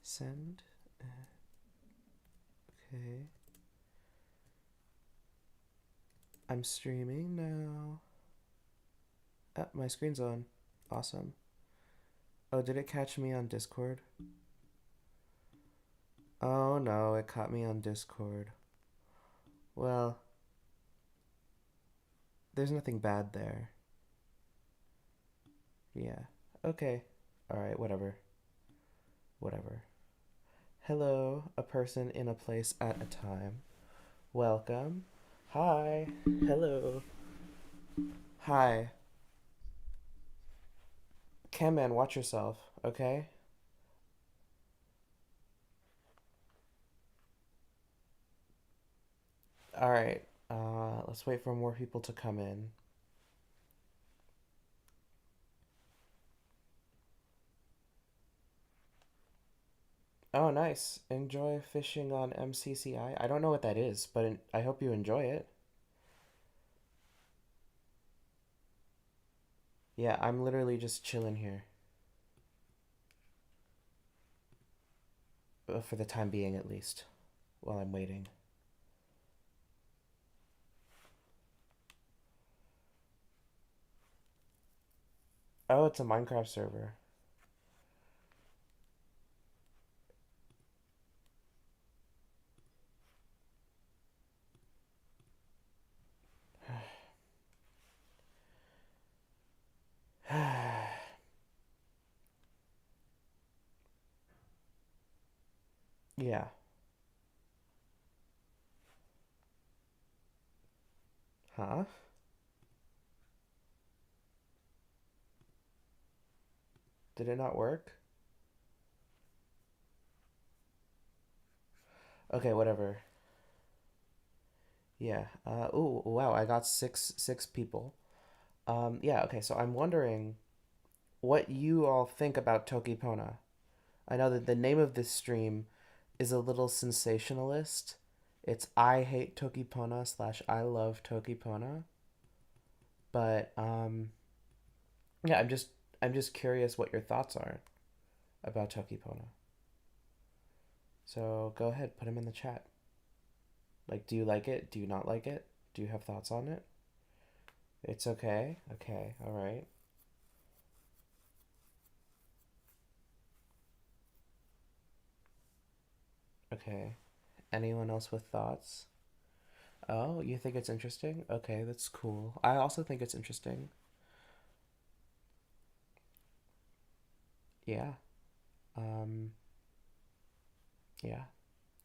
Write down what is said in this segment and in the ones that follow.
Send. Okay. I'm streaming now. Ah, my screen's on. Awesome. Oh, did it catch me on Discord? Oh no, it caught me on Discord. Well, there's nothing bad there. Yeah. Okay. Alright, whatever. Whatever. Hello, a person in a place at a time. Welcome. Hi. Hello. Hi. Cam man, watch yourself, okay? Alright. Let's wait for more people to come in. Oh, nice. Enjoy fishing on MCCI. I don't know what that is, but I hope you enjoy it. Yeah, I'm literally just chilling here. For the time being, at least. While I'm waiting. Oh, it's a Minecraft server. Yeah. Huh? Did it not work? Okay, whatever. Yeah. Ooh, wow, I got six people. Yeah, okay, so I'm wondering what you all think about Toki Pona. I know that the name of this stream is a little sensationalist. It's I hate Toki Pona slash I love Toki Pona. But yeah, I'm just curious what your thoughts are about Toki Pona. So go ahead, put them in the chat. Like, do you like it? Do you not like it? Do you have thoughts on it? It's okay. Okay, all right. Okay. Anyone else with thoughts? Oh, you think it's interesting? Okay, that's cool. I also think it's interesting. Yeah. Um, yeah,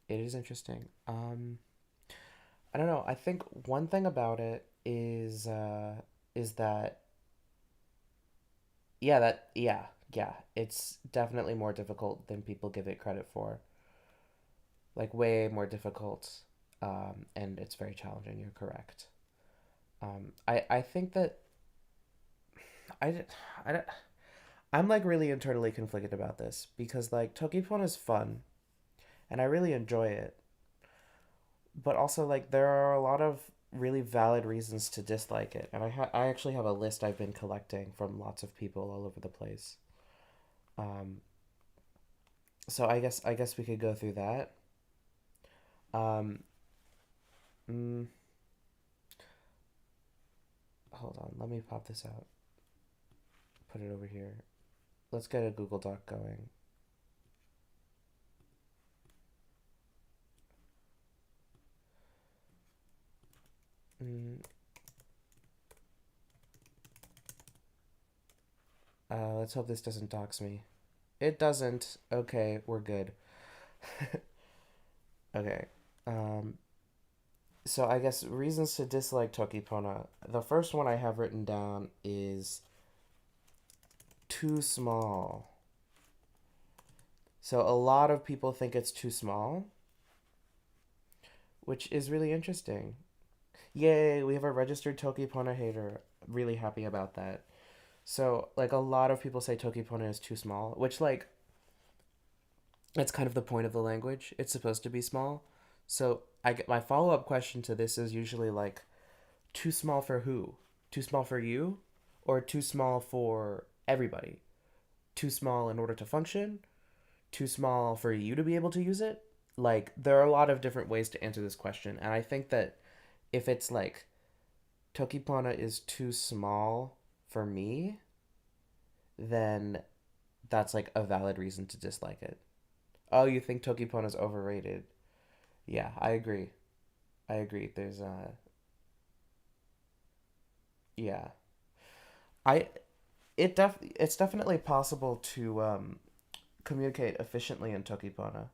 it is interesting. I don't know. I think one thing about it is that yeah, it's definitely more difficult than people give it credit for. Like way more difficult. And it's very challenging. You're correct. I think that I I I'm like really internally conflicted about this because like Tokipon is fun and I really enjoy it, but also like there are a lot of really valid reasons to dislike it, and I actually have a list I've been collecting from lots of people all over the place. Um, so I guess we could go through that. Um, mm, Hold on, let me pop this out. Put it over here. Let's get a Google Doc going. Mm, let's hope this doesn't dox me. It doesn't. Okay, we're good. Okay. Um, so I guess reasons to dislike Tokipona. The first one I have written down is too small. So a lot of people think it's too small, which is really interesting. Yay, we have a registered Tokipona hater. Really happy about that. So like a lot of people say Tokipona is too small, which like it's kind of the point of the language. It's supposed to be small. So I get my follow up question to this is usually like too small for who? Too small for you, or too small for everybody? Too small in order to function? too small for you to be able to use it? Like, there are a lot of different ways to answer this question, and I think that if it's like Toki Pona is too small for me, then that's like a valid reason to dislike it. Oh, you think Toki Pona is overrated? Yeah, I agree. I agree. There's yeah. I it's definitely possible to communicate efficiently in Toki Pona.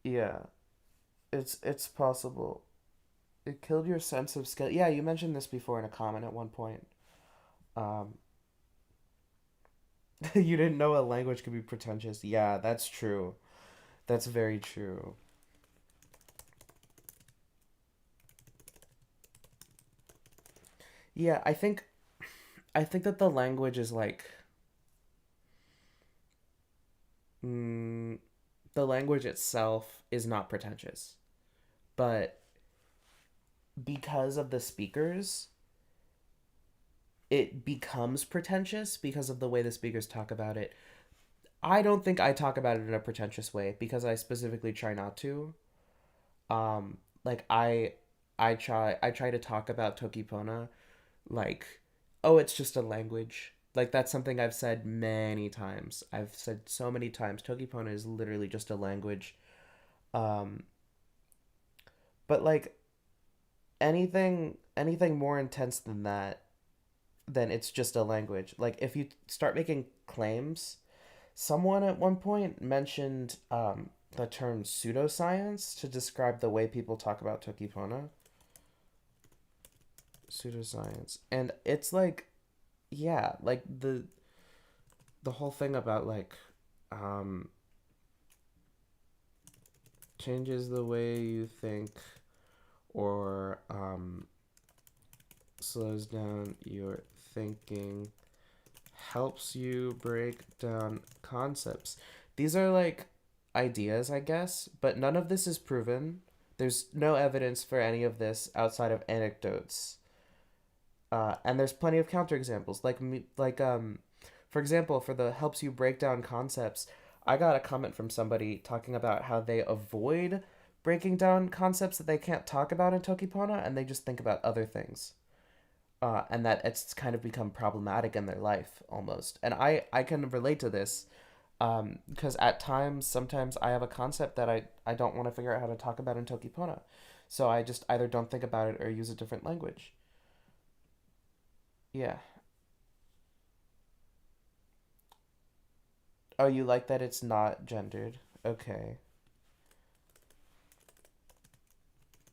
Yeah, it's possible. It killed your sense of skill. Yeah, you mentioned this before in a comment at one point. Um, you didn't know a language could be pretentious. Yeah, that's true. That's very true. Yeah, I think that the language is like mm, the language itself is not pretentious, but because of the speakers, it becomes pretentious because of the way the speakers talk about it. I don't think I talk about it in a pretentious way because I specifically try not to. Like I try to talk about Tokipona like, oh, it's just a language. Like that's something I've said many times. I've said so many times Tokipona is literally just a language. Um, but like anything more intense than that, then it's just a language. Like if you start making claims, someone at one point mentioned the term pseudoscience to describe the way people talk about Tokipona. Pseudoscience. And it's like, yeah, like the whole thing about like um changes the way you think or slows down your thinking, helps you break down concepts. These are like ideas, I guess, but none of this is proven. There's no evidence for any of this outside of anecdotes. And there's plenty of counterexamples. For example, for the helps you break down concepts, I got a comment from somebody talking about how they avoid breaking down concepts that they can't talk about in Tokipona, and they just think about other things. And that it's kind of become problematic in their life almost. And I can relate to this because at times, sometimes I have a concept that I don't want to figure out how to talk about in Tokipona. So I just either don't think about it or use a different language. Yeah. Oh, you like that it's not gendered? Okay.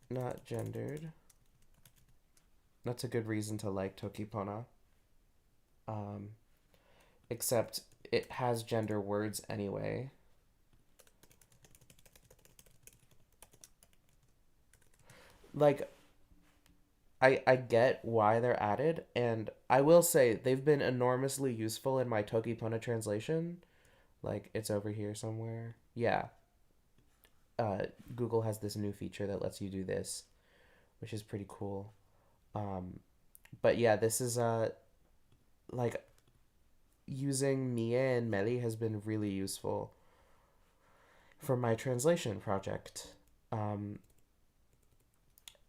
Not gendered. That's a good reason to like Tokipona. Um, except it has gender words anyway. Like I get why they're added, and I will say they've been enormously useful in my Tokipona translation. Like it's over here somewhere. Yeah. Uh, Google has this new feature that lets you do this, which is pretty cool. Um, but yeah, this is like using Mia and Meli has been really useful for my translation project. Um,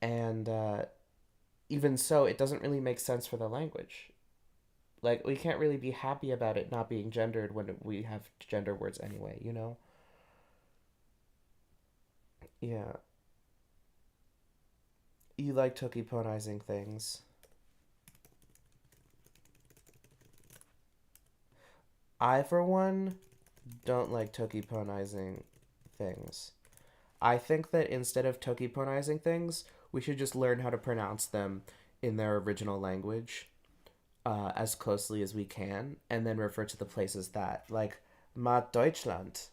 and even so, it doesn't really make sense for the language. Like, we can't really be happy about it not being gendered when we have gender words anyway, you know? Yeah. You like tokiponizing things. I, for one, don't like tokiponizing things. I think that instead of tokiponizing things, we should just learn how to pronounce them in their original language as closely as we can, and then refer to the places that, like, Ma Deutschland.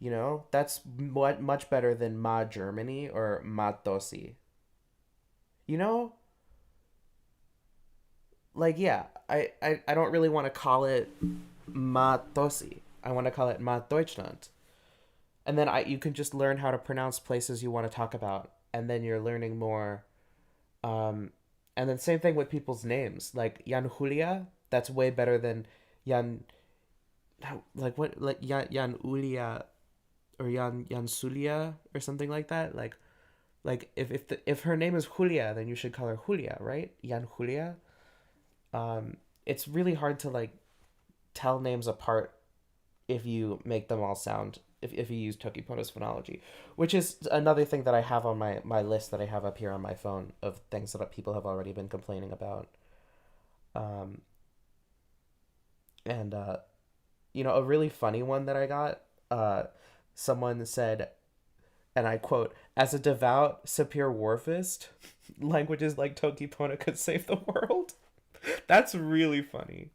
You know, that's much better than Ma Germany or Ma Dossi. You know, like yeah, I don't really want to call it Ma Dossi. I want to call it Ma Deutschland. And then I you can just learn how to pronounce places you want to talk about, and then you're learning more. Um, and then same thing with people's names, like Jan Julia. That's way better than Jan like what, like Yan Ulia or Yan Sulia or something like that. Like if her name is Julia, then you should call her Julia, right? Yan Julia. It's really hard to like tell names apart if you make them all sound, if you use Toki Pona's phonology, which is another thing that I have on my list that I have up here on my phone of things that people have already been complaining about. Um, and a really funny one that I got. Someone said, and I quote, "As a devout Sapir Whorfist, languages like Toki Pona could save the world." That's really funny.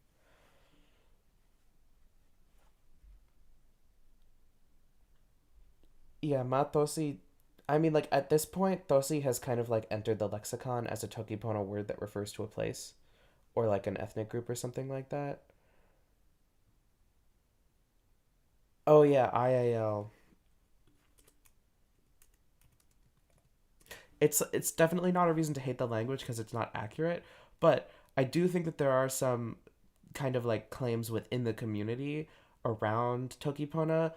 Yeah, Matosi. I mean, like at this point, Tosi has kind of like entered the lexicon as a Toki Pona word that refers to a place or like an ethnic group or something like that. Oh yeah, IAL. It's definitely not a reason to hate the language because it's not accurate, but I do think that there are some kind of like claims within the community around Tokipona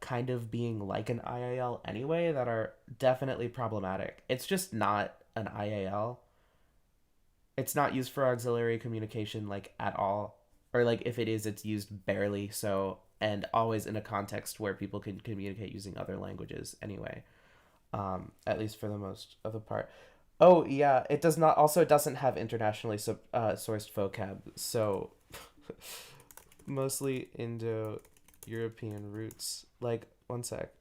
kind of being like an IAL anyway that are definitely problematic. It's just not an IAL. It's not used for auxiliary communication like at all. Or like if it is, it's used barely so and always in a context where people can communicate using other languages anyway. At least for the most of the part. Oh yeah, it does not. Also, it doesn't have internationally sourced vocab, so mostly Indo-European roots. Like one sec.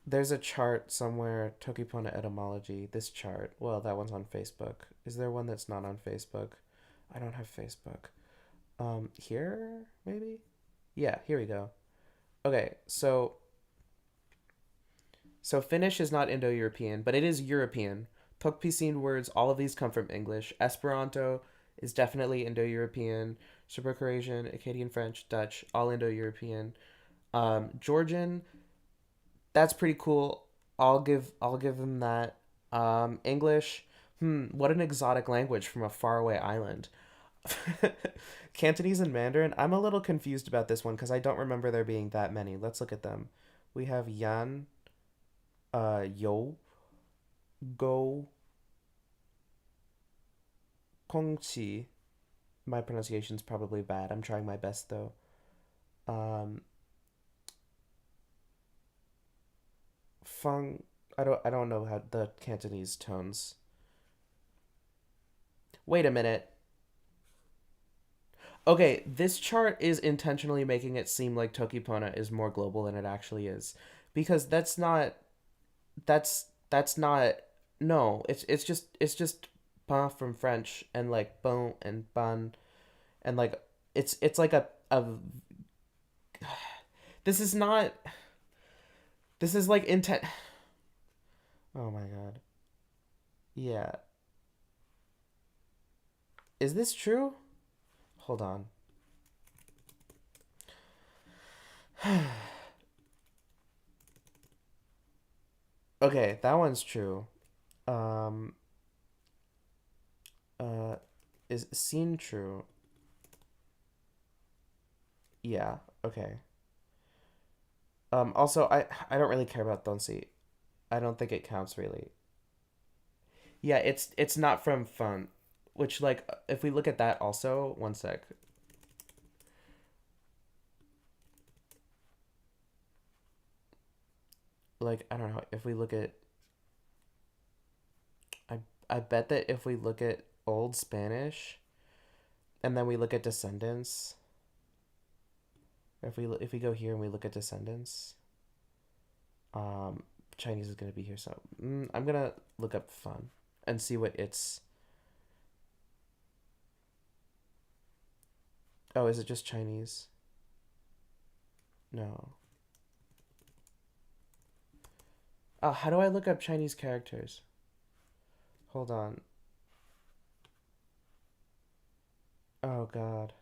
There's a chart somewhere. Tokipona etymology. This chart. Well, that one's on Facebook. Is there one that's not on Facebook? I don't have Facebook. Here maybe. Yeah, here we go. Okay, so Finnish is not Indo-European, but it is European. Tokpisin words, all of these come from English. Esperanto is definitely Indo-European. Serbo-Croatian, Akkadian French, Dutch, all Indo-European. Georgian, that's pretty cool. I'll give them that. English, what an exotic language from a faraway island. Cantonese and Mandarin, I'm a little confused about this one because I don't remember there being that many. Let's look at them. We have Yan, Yo, Go, Kongqi. My pronunciation's probably bad. I'm trying my best though. Um, Feng. I don't know how the Cantonese tones. Wait a minute. Okay, this chart is intentionally making it seem like Tokipona is more global than it actually is, because that's not. No, it's just pas from French and like bon and ban and like it's like a this is not this is like intent. Oh my god. Yeah. Is this true? Hold on. Okay, that one's true. Um uh is seen true? Yeah. Okay. Also I don't really care about Donsi. I don't think it counts really. Yeah, it's not from fun, which like if we look at that also, one sec. Like I don't know, if we look at I I bet that if we look at old Spanish and then we look at descendants, if we go here and we look at descendants, um Chinese is going to be here, so I'm going to look up fun and see what it's. Oh, is it just Chinese? No. Oh, how do I look up Chinese characters? Hold on. Oh god.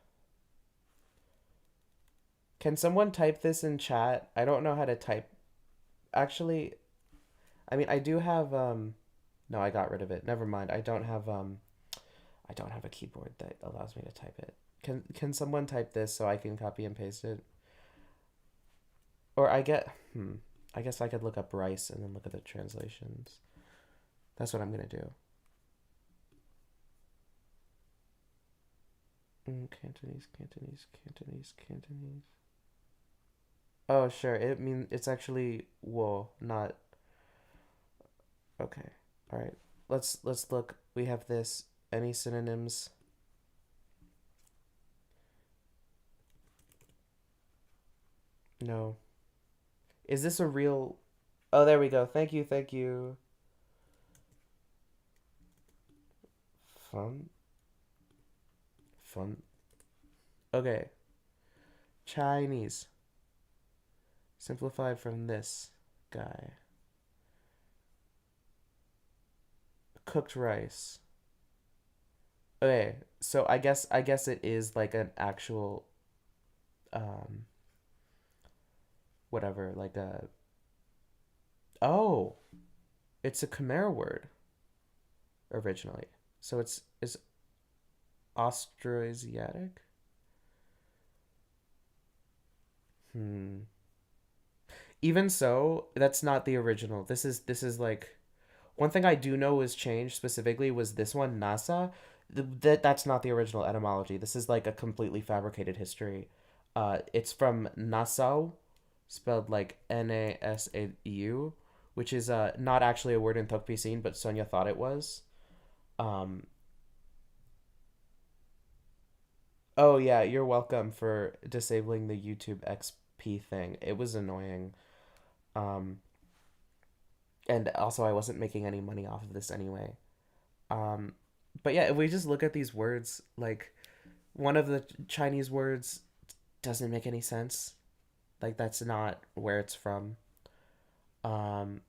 Can someone type this in chat? I don't know how to type. Actually, I mean, I do have no, I got rid of it. Never mind. I don't have I don't have a keyboard that allows me to type it. Can someone type this so I can copy and paste it? Or I guess I could look up rice and then look at the translations. That's what I'm gonna do. Cantonese, Cantonese, Cantonese, Cantonese. Oh, sure. It's actually wo, not okay. All right. Let's look. We have this. Any synonyms? No. Is this a real? Oh, there we go. Thank you. Thank you. Fun. Fun. Okay. Chinese. Simplified from this guy. Cooked rice. Okay, so I guess it is like an actual um whatever, like a oh, it's a Khmer word originally. So it's Austroasiatic? Hmm. Even so, that's not the original. This is like one thing I do know was changed specifically was this one NASA. That's not the original etymology. This is like a completely fabricated history. It's from Nassau, spelled like Nasau, which is not actually a word in Tokpisin, but Sonia thought it was. Um, oh yeah, you're welcome for disabling the YouTube XP thing. It was annoying. Um, and also I wasn't making any money off of this anyway. Um, but yeah, if we just look at these words, like one of the Chinese words doesn't make any sense. Like that's not where it's from. Um,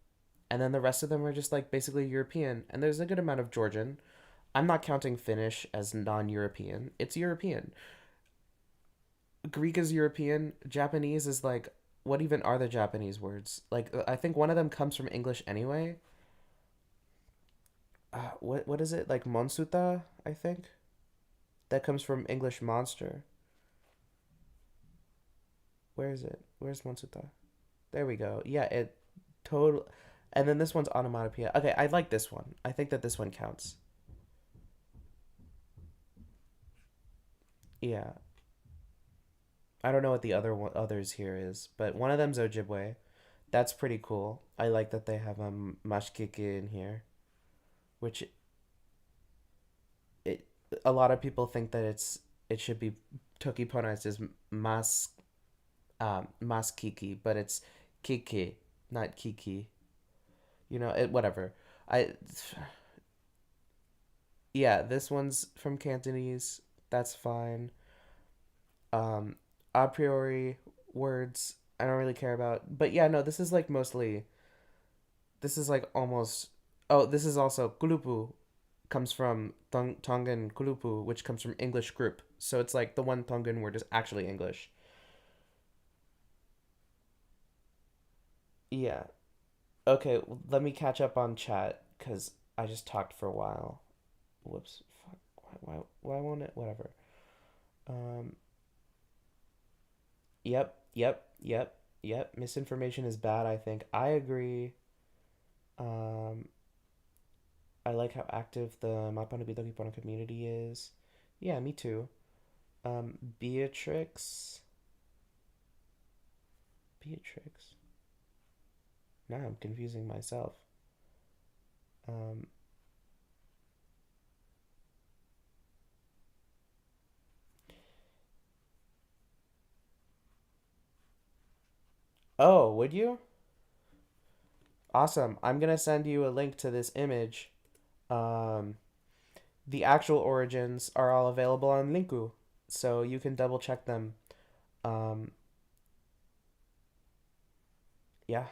and then the rest of them are just like basically European, and there's a good amount of Georgian. I'm not counting Finnish as non-European. It's European. Greek is European. Japanese is like what even are the Japanese words? Like I think one of them comes from English anyway. What is it like Monsuta? I think that comes from English monster. Where is it? Where's Monsuta? There we go. Yeah, it total. And then this one's onomatopoeia. Okay, I like this one. I think that this one counts. Yeah, I don't know what the others here is, but one of them's Ojibwe. That's pretty cool. I like that they have a mashkiki in here, which it a lot of people think that it should be Toki Pona is mas maskiki, but it's kiki, not kiki. Whatever. I Yeah, this one's from Cantonese. That's fine. Um, a priori words I don't really care about. But yeah, no, this is like mostly. This is like almost. Oh, this is also kulupu comes from Tongan kulupu, which comes from English group. So it's like the one Tongan word is actually English. Yeah. Okay, let me catch up on chat because I just talked for a while. Whoops. Fuck. Why won't it? Whatever. Um. Yep. Yep. Yep. Yep. Misinformation is bad. I think I agree. Um. I like how active the Mapanabitoki Pona community is. Yeah, me too. Beatrix. Beatrix. Now I'm confusing myself. Um. Oh, would you? Awesome. I'm gonna send you a link to this image. Um. The actual origins are all available on Linku, so you can double check them. Um. Yeah.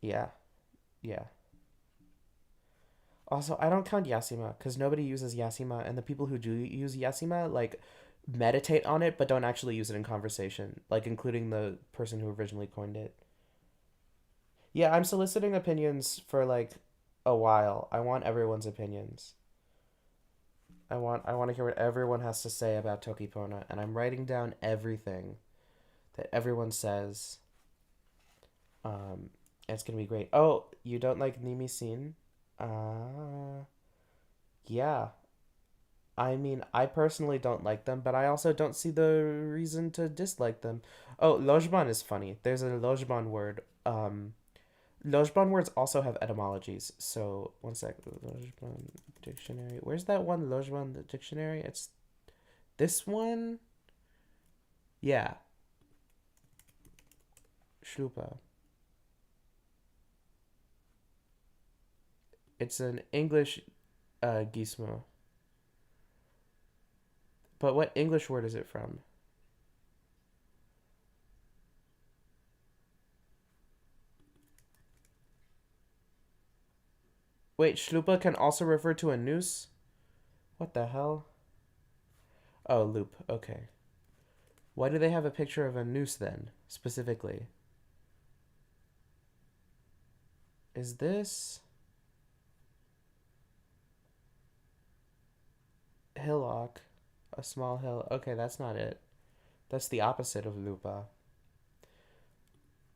Yeah. Yeah. Also, I don't count Yasima because nobody uses Yasima, and the people who do use Yasima like meditate on it but don't actually use it in conversation, like including the person who originally coined it. Yeah, I'm soliciting opinions for like a while. I want everyone's opinions. I want to hear what everyone has to say about Toki Pona, and I'm writing down everything that everyone says. Um, it's gonna be great. Oh, you don't like Nimi Scene? Yeah. I mean, I personally don't like them, but I also don't see the reason to dislike them. Oh, lojban is funny. There's a lojban word. Lojban words also have etymologies. So, one sec. Lojban dictionary. Where's that one lojban dictionary? It's this one? Yeah. Shlupa. It's an English gizmo. But what English word is it from? Wait, shlupa can also refer to a noose? What the hell? Oh, loop. Okay. Why do they have a picture of a noose then, specifically? Is this hillock? A small hill. Okay, that's not it. That's the opposite of lupa.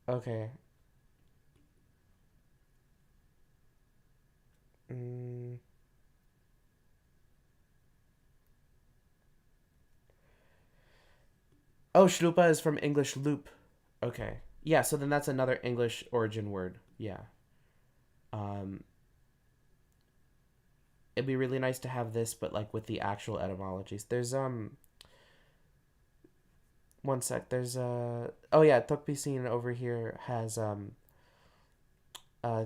Okay. Mm. Oh, shlupa is from English loop. Okay. Yeah, so then that's another English origin word. Yeah. Um, it'd be really nice to have this, but like with the actual etymologies. There's one sec. There's oh yeah, Tokpisin over here has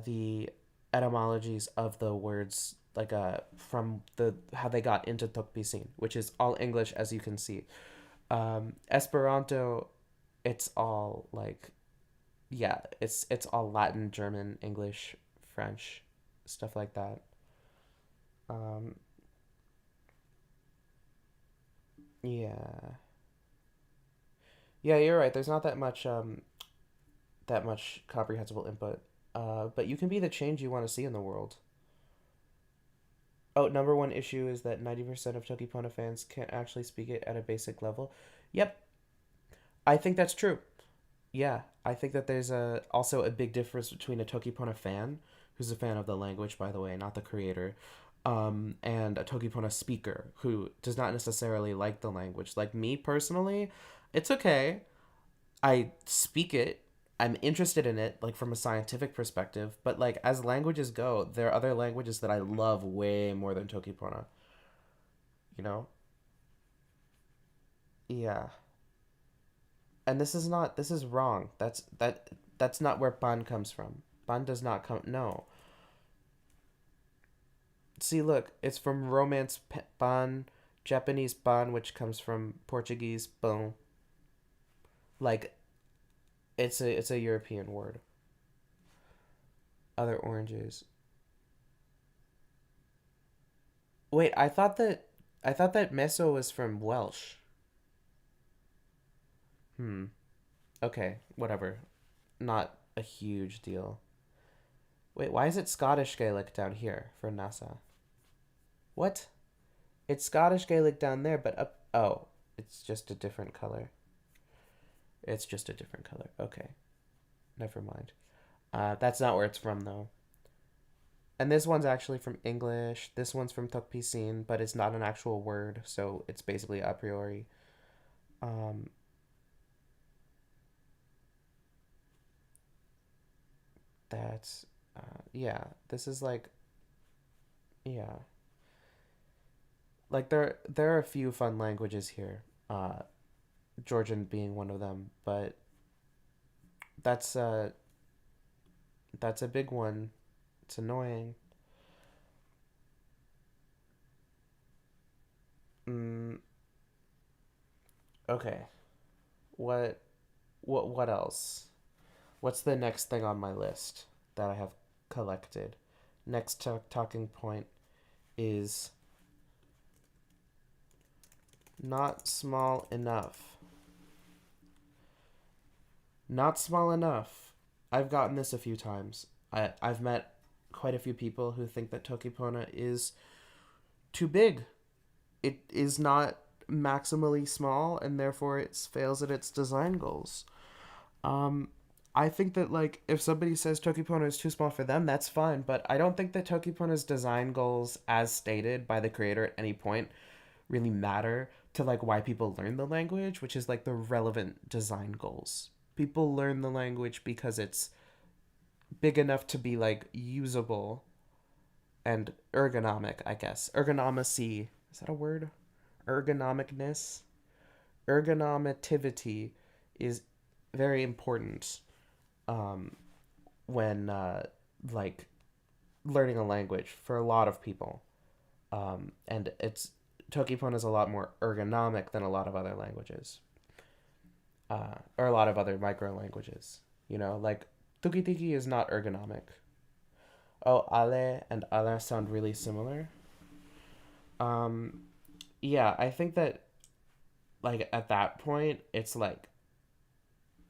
the etymologies of the words like from the how they got into Tokpisin, which is all English as you can see. Esperanto, it's all like yeah, it's all Latin, German, English, French, stuff like that. Um, yeah, yeah, you're right. There's not that much comprehensible input. But you can be the change you want to see in the world. Oh, number one issue is that 90% of Toki Pona fans can't actually speak it at a basic level. Yep, I think that's true. Yeah, I think that there's also a big difference between a Toki Pona fan, who's a fan of the language, by the way, not the creator, and a Toki Pona speaker who does not necessarily like the language. Like me personally, it's okay. I speak it. I'm interested in it, like from a scientific perspective. But like as languages go, there are other languages that I love way more than Toki Pona. You know? Yeah. And this is not. This is wrong. That's not where ban comes from. Ban does not come. No. See, look, it's from Romance ban, Japanese ban, which comes from Portuguese bon. Like it's a European word. Other oranges. Wait, I thought that meso was from Welsh. Hmm. Okay, whatever. Not a huge deal. Wait, why is it Scottish Gaelic down here for NASA? What? It's Scottish Gaelic down there, but up. Oh, it's just a different color. It's just a different color. Okay, never mind. That's not where it's from though. And this one's actually from English. This one's from Tokpisin, but it's not an actual word, so it's basically a priori. Um, that's yeah. This is like yeah. Like there are a few fun languages here. Georgian being one of them, but that's uh that's a big one. It's annoying. Mm, okay. What what else? What's the next thing on my list that I have collected? Next talking point is not small enough. Not small enough. I've gotten this a few times. I've met quite a few people who think that Toki Pona is too big. It is not maximally small, and therefore it fails at its design goals. Um, I think that like if somebody says Toki Pona is too small for them, that's fine. But I don't think that Toki Pona's design goals, as stated by the creator at any point, really matter to like why people learn the language, which is like the relevant design goals. People learn the language because it's big enough to be like usable and ergonomic, I guess. Ergonomacy, is that a word? Ergonomicness, ergonomativity is very important um, when like learning a language for a lot of people. And it's Tokipon is a lot more ergonomic than a lot of other languages, or a lot of other micro languages. You know, like Tukitiki is not ergonomic. Oh, Ale and Ala sound really similar. Um, yeah, I think that like at that point, it's like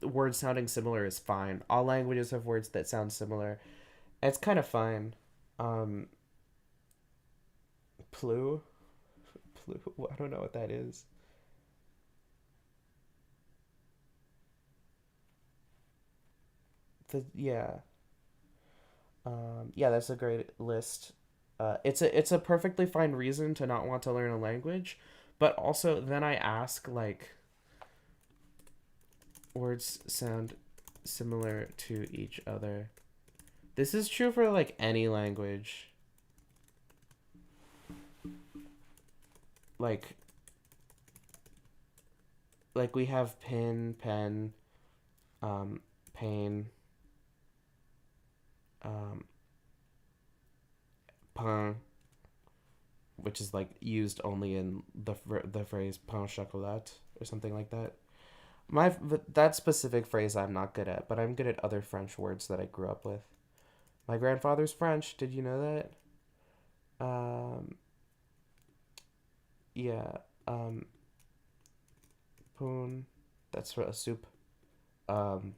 words sounding similar is fine. All languages have words that sound similar. It's kind of fine. Um, plu, plu. I don't know what that is. Yeah. Yeah, that's a great list. It's a perfectly fine reason to not want to learn a language, but also then I ask like words sound similar to each other. This is true for like any language. Like we have pin, pen, um, pain, um, pain, which is like used only in the phrase pain chocolat or something like that. That specific phrase I'm not good at, but I'm good at other French words that I grew up with. My grandfather's French. Did you know that? Um, yeah. Um, poon. That's for a soup. Um,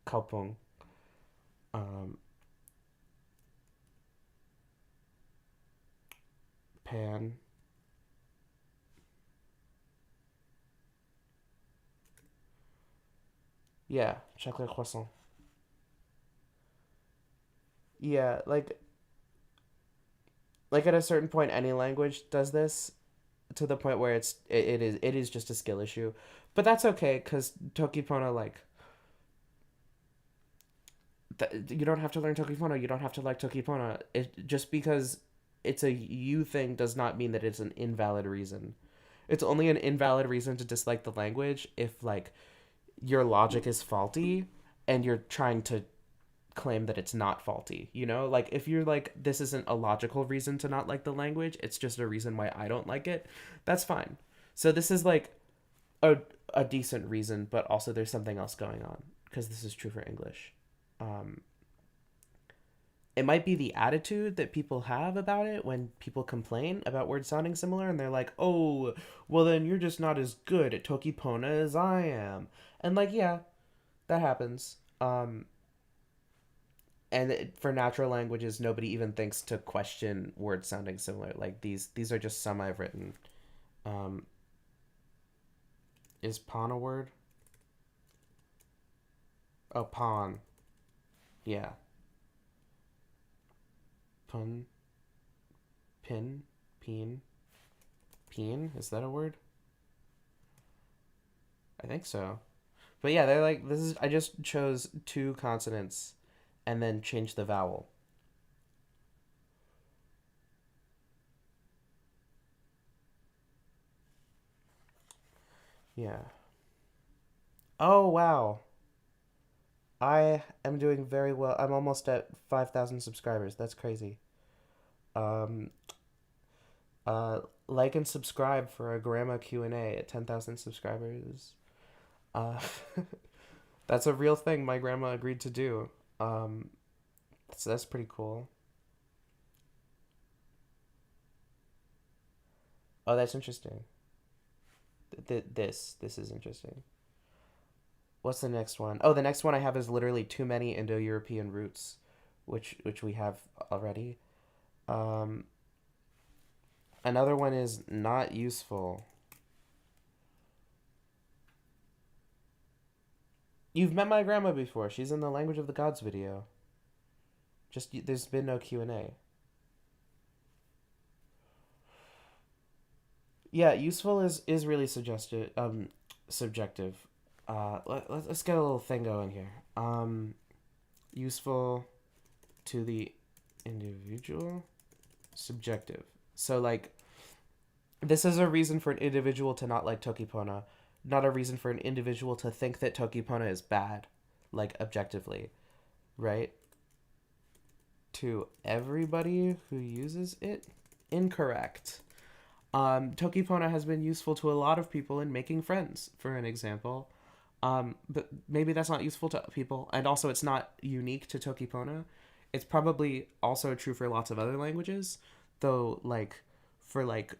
kalpong. Um, pan. Yeah, chocolate croissant. Yeah, like at a certain point, any language does this to the point where it is just a skill issue, but that's okay because Tokipona you don't have to learn Tokipona. You don't have to like Tokipona. It just because it's a you thing does not mean that it's an invalid reason. It's only an invalid reason to dislike the language if like your logic is faulty and you're trying to claim that it's not faulty. You know, like if you're like this isn't a logical reason to not like the language, it's just a reason why I don't like it. That's fine. So this is like a a decent reason, but also there's something else going on because this is true for English. Um, it might be the attitude that people have about it when people complain about words sounding similar and they're like, "Oh, well then you're just not as good at Toki Pona as I am." And like, yeah, that happens. And for natural languages, nobody even thinks to question words sounding similar. Like these are just some I've written. Um, is pawn a word? Oh, pawn. Yeah. Pun, pin, peen, peen. Is that a word? I think so. But yeah, they're like this is. I just chose two consonants, and then changed the vowel. Yeah. Oh wow. I am doing very well. I'm almost at 5,000 subscribers. That's crazy. Um, like and subscribe for a grandma Q&A at 10,000 subscribers. Uh, that's a real thing my grandma agreed to do. Um, so that's pretty cool. Oh, that's interesting. This is interesting. What's the next one? Oh, the next one I have is literally too many Indo-European roots, which we have already. Um, Another one is not useful. You've met my grandma before. She's in the Language of the Gods video. Just there's been no Q&A. Yeah, useful is really suggested subjective. Let's get a little thing going here. Useful to the individual, subjective. So like this is a reason for an individual to not like Toki Pona, not a reason for an individual to think that Toki Pona is bad, like objectively, right? To everybody who uses it, incorrect. Toki Pona has been useful to a lot of people in making friends, for an example. But maybe that's not useful to people, and also it's not unique to Toki Pona. It's probably also true for lots of other languages, though. Like for like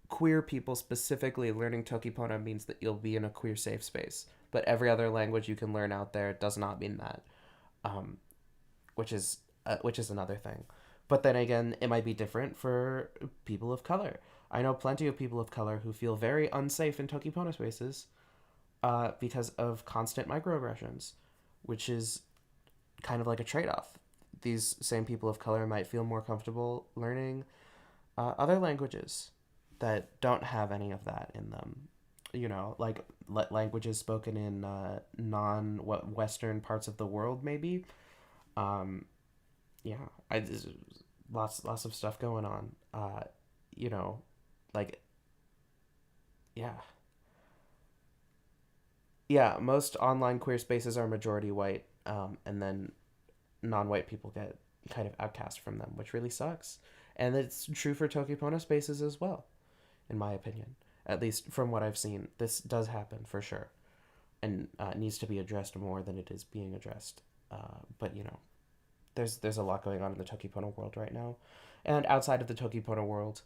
queer people specifically, learning Toki Pona means that you'll be in a queer safe space. But every other language you can learn out there does not mean that, um, which is another thing. But then again, it might be different for people of color. I know plenty of people of color who feel very unsafe in Toki Pona spaces because of constant microaggressions, which is kind of like a trade off. These same people of color might feel more comfortable learning other languages that don't have any of that in them. You know, like languages spoken in non Western parts of the world, maybe. Um, yeah, lots of stuff going on. You know, like yeah, yeah. Most online queer spaces are majority white, and then non-white people get kind of outcast from them, which really sucks. And it's true for Tokipona spaces as well, in my opinion. At least from what I've seen, this does happen for sure, and needs to be addressed more than it is being addressed. But you know, there's a lot going on in the Tokipona world right now, and outside of the Tokipona world,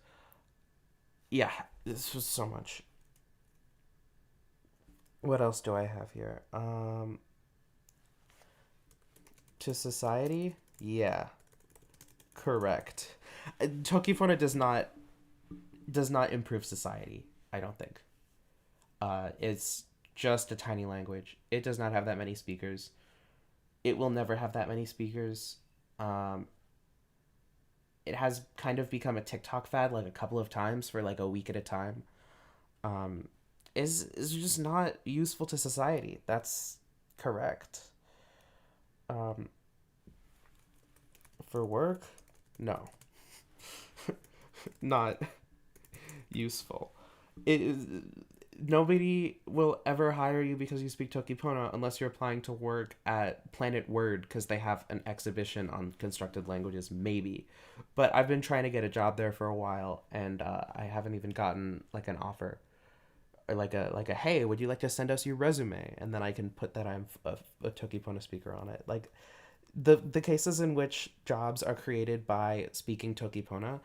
yeah, this was so much. What else do I have here? To society, yeah, correct. Tokipona does not improve society. I don't think. It's just a tiny language. It does not have that many speakers. It will never have that many speakers. Um, it has kind of become a TikTok fad like a couple of times for like a week at a time. Um, is just not useful to society. That's correct. Um, for work, no, not useful. It is nobody will ever hire you because you speak Tokipona unless you're applying to work at Planet Word because they have an exhibition on constructed languages, maybe. But I've been trying to get a job there for a while, and I haven't even gotten like an offer or like a hey, would you like to send us your resume? And then I can put that I'm a Tokipona speaker on it. Like the cases in which jobs are created by speaking Tokipona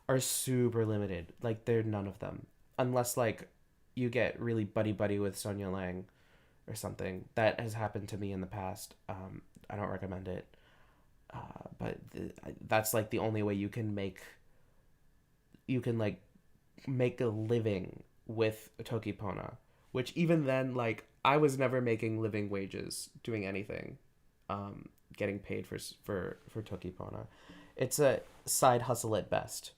are super limited. Like they're none of them, unless like you get really buddy buddy with Sonia Lang or something. That has happened to me in the past. I don't recommend it, but that's like the only way you can like make a living with Tokipona. Which even then, like I was never making living wages doing anything, getting paid for Tokipona. It's a side hustle at best.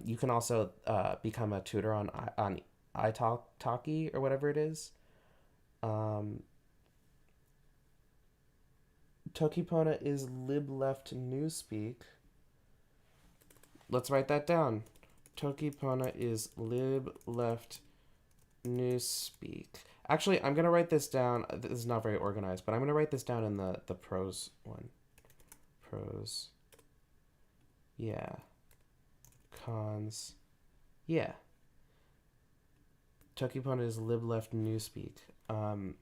You can also become a tutor on italki or whatever it is. Um, Tokipona is lib left newspeak. Let's write that down. Tokipona is lib left newspeak. Actually, I'm gonna write this down. This is not very organized, but I'm gonna write this down in the prose one. Prose. Yeah. Cons. Yeah. Tokipona is lib left newspeak. Um,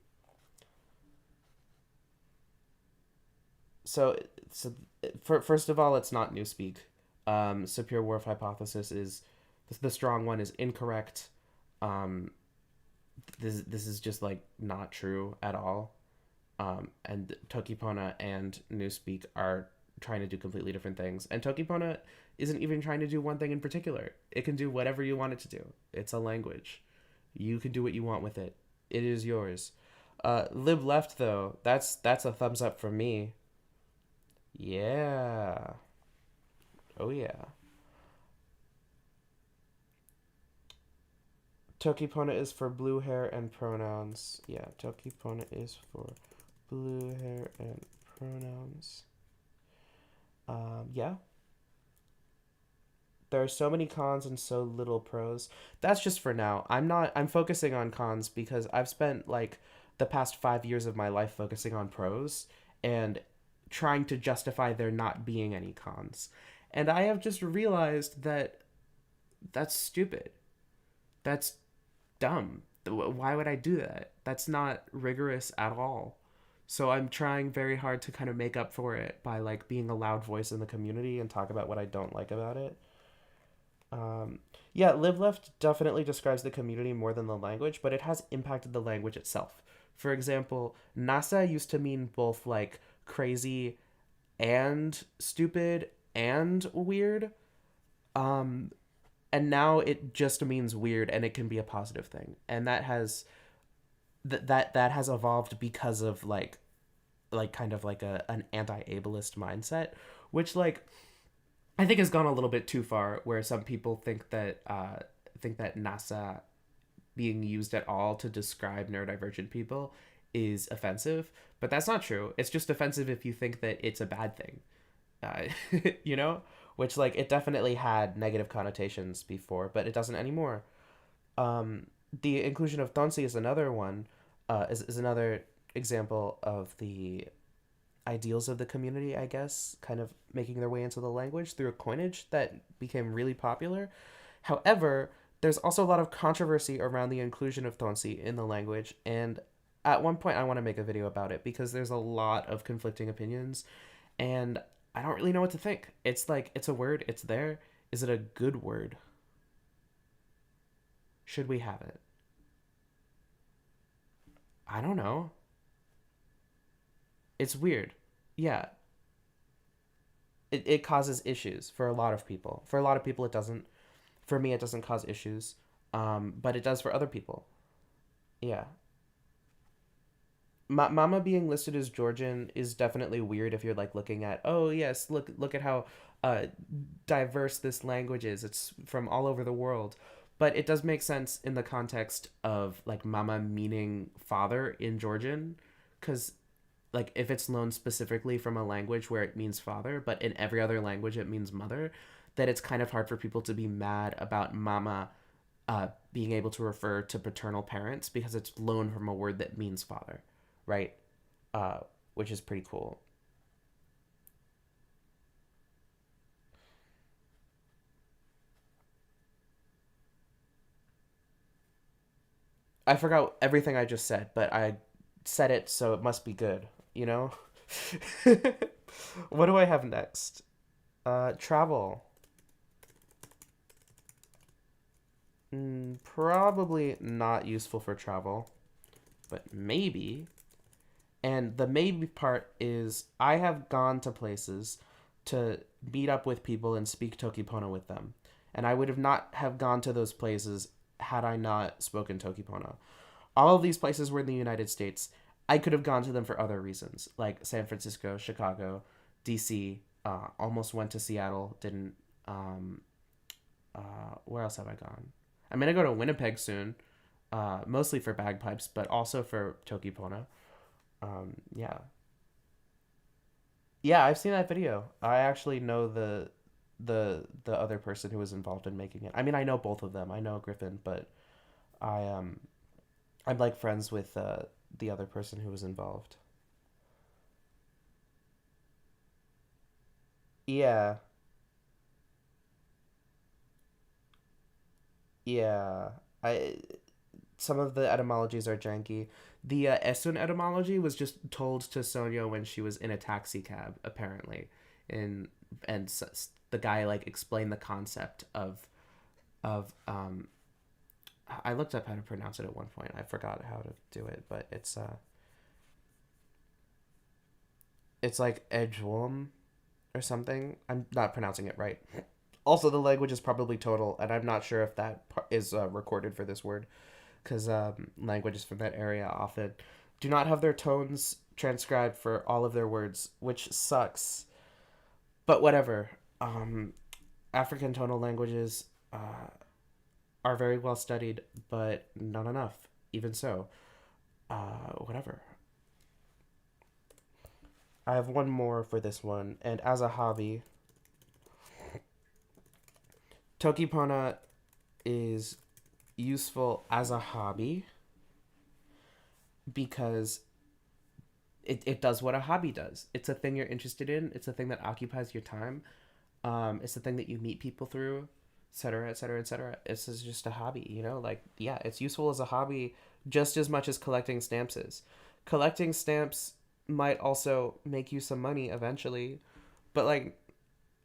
so first of all, it's not newspeak. Sapir-Whorf hypothesis is the strong one is incorrect. Um, this is just like not true at all. And Toki Pona and Newspeak are trying to do completely different things. And Toki Pona isn't even trying to do one thing in particular. It can do whatever you want it to do. It's a language. You can do what you want with it. It is yours. Lib left though. That's a thumbs up from me. Yeah. Oh yeah. Toki Pona is for blue hair and pronouns. Yeah, Toki Pona is for blue hair and pronouns. Yeah. There are so many cons and so little pros. That's just for now. I'm focusing on cons because I've spent like the past 5 years of my life focusing on pros and trying to justify there not being any cons. And I have just realized that that's stupid. That's dumb. Why would I do that? That's not rigorous at all. So I'm trying very hard to kind of make up for it by like being a loud voice in the community and talk about what I don't like about it. Um, yeah, Live Left definitely describes the community more than the language, but it has impacted the language itself. For example, NASA used to mean both like crazy and stupid and weird. Um, and now it just means weird and it can be a positive thing. And that has that has evolved because of like kind of like an anti-ableist mindset, which like I think has gone a little bit too far, where some people think that NASA being used at all to describe neurodivergent people is offensive, but that's not true. It's just offensive if you think that it's a bad thing, you know, which like it definitely had negative connotations before, but it doesn't anymore. Um, the inclusion of tonsi is another one, is another example of the ideals of the community, I guess, kind of making their way into the language through a coinage that became really popular. However, there's also a lot of controversy around the inclusion of tonsi in the language, and at one point I want to make a video about it because there's a lot of conflicting opinions, and I don't really know what to think. It's like it's a word, it's there. Is it a good word? Should we have it? I don't know. It's weird. Yeah, it causes issues for a lot of people. For a lot of people, it doesn't. For me, it doesn't cause issues, but it does for other people. Yeah, Mama being listed as Georgian is definitely weird if you're like looking at, oh yes, look at how uh, diverse this language is. It's from all over the world, but it does make sense in the context of like Mama meaning father in Georgian, because like if it's loaned specifically from a language where it means father, but in every other language it means mother, that it's kind of hard for people to be mad about Mama being able to refer to paternal parents because it's loaned from a word that means father, right? Uh, which is pretty cool. I forgot everything I just said, but I said it, so it must be good, you know? What do I have next? Travel. Probably not useful for travel, but maybe. And the maybe part is I have gone to places to meet up with people and speak Tokipona with them. And I would have not have gone to those places had I not spoken Tokipona. All of these places were in the United States. I could have gone to them for other reasons, like San Francisco, Chicago, DC. Almost went to Seattle. Didn't. Where else have I gone? I'm gonna go to Winnipeg soon, mostly for bagpipes, but also for Toki Pona. Yeah, yeah, I've seen that video. I actually know the other person who was involved in making it. I mean, I know both of them. I know Griffin, but I I'm like friends with the other person who was involved. Yeah, yeah. I Some of the etymologies are janky. The Esun etymology was just told to Sonia when she was in a taxi cab, apparently, and the guy like explained the concept of I looked up how to pronounce it at one point. I forgot how to do it, but it's like Edgewom or something. I'm not pronouncing it right. Also, the language is probably total, and I'm not sure if that is recorded for this word, because languages from that area often do not have their tones transcribed for all of their words, which sucks. But whatever. Um, African tonal languages are very well studied, but not enough. Even so, whatever. I have one more for this one, and as a hobby, Toki Pona is useful as a hobby because it does what a hobby does. It's a thing you're interested in. It's a thing that occupies your time. It's the thing that you meet people through, etc., etc., etc. This is just a hobby, you know. Like, yeah, it's useful as a hobby just as much as collecting stamps is. Collecting stamps might also make you some money eventually, but like,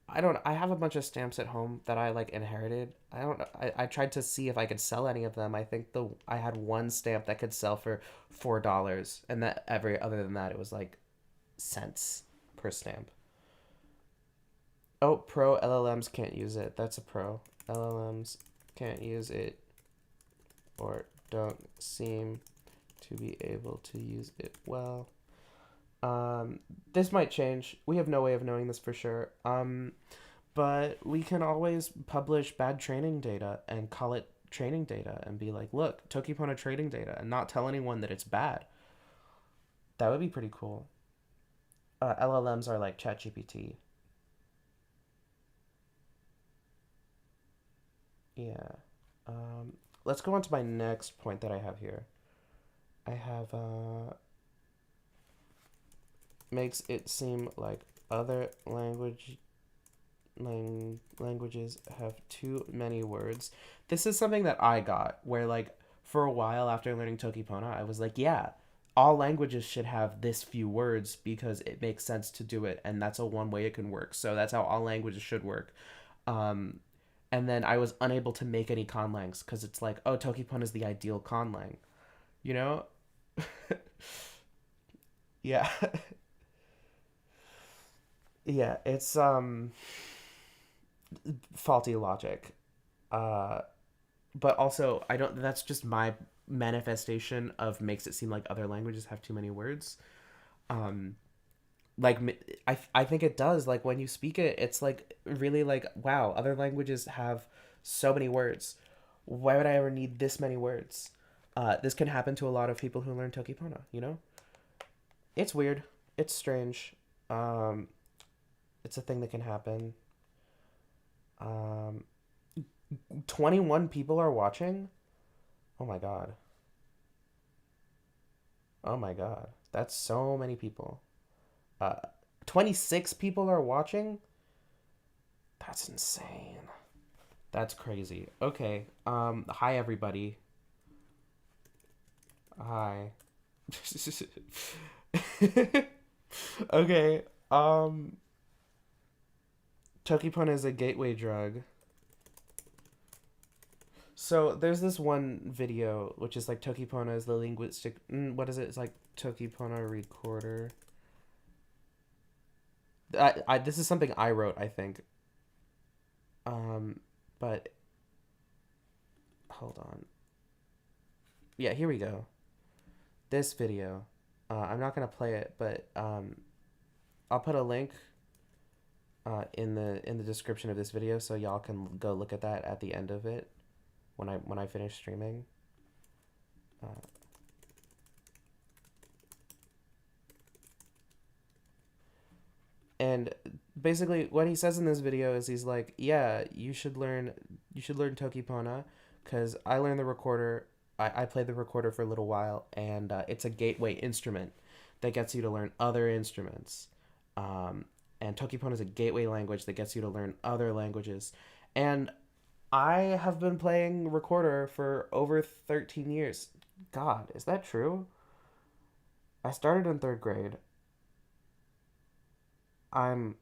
I don't. I have a bunch of stamps at home that I like inherited. I don't. I tried to see if I could sell any of them. I think I had one stamp that could sell for $4, and that every other than that, it was like cents per stamp. Oh, pro LLMs can't use it. That's a pro. LLMs can't use it or don't seem to be able to use it well. This might change. We have no way of knowing this for sure. But we can always publish bad training data and call it training data and be like, look, Tokipona training data, and not tell anyone that it's bad. That would be pretty cool. LLMs are like ChatGPT. Yeah. Let's go on to my next point that I have here. I have makes it seem like other languages have too many words. This is something that I got where like for a while after learning Toki Pona, I was like, yeah, all languages should have this few words because it makes sense to do it, and that's a one way it can work. So that's how all languages should work. Um, and then I was unable to make any conlangs because it's like, oh, Toki Pona is the ideal conlang, you know? Yeah. Yeah, it's faulty logic. Uh but also I don't that's just my manifestation of makes it seem like other languages have too many words. Um like I think it does, like when you speak it, it's like really like wow, other languages have so many words. Why would I ever need this many words? This can happen to a lot of people who learn Toki Pona, you know? It's weird. It's strange. Um it's a thing that can happen. Um 21 people are watching? Oh my god. Oh my god. That's so many people. Uh 26 people are watching? That's insane. That's crazy. Okay. Hi everybody. Hi. Okay. Tokipona is a gateway drug. So there's this one video which is like Tokipona is the linguistic. What is it? It's like Tokipona recorder. This is something I wrote, I think. But hold on. Yeah, here we go. This video. I'm not gonna play it, but I'll put a link in the description of this video so y'all can go look at that at the end of it when I finish streaming. Uh, and basically what he says in this video is he's like, yeah, you should learn Toki Pona because I learned the recorder. I played the recorder for a little while, and it's a gateway instrument that gets you to learn other instruments. Um, and Toki Pona is a gateway language that gets you to learn other languages. And I have been playing recorder for over 13 years. God, is that true? I started in third grade. I'm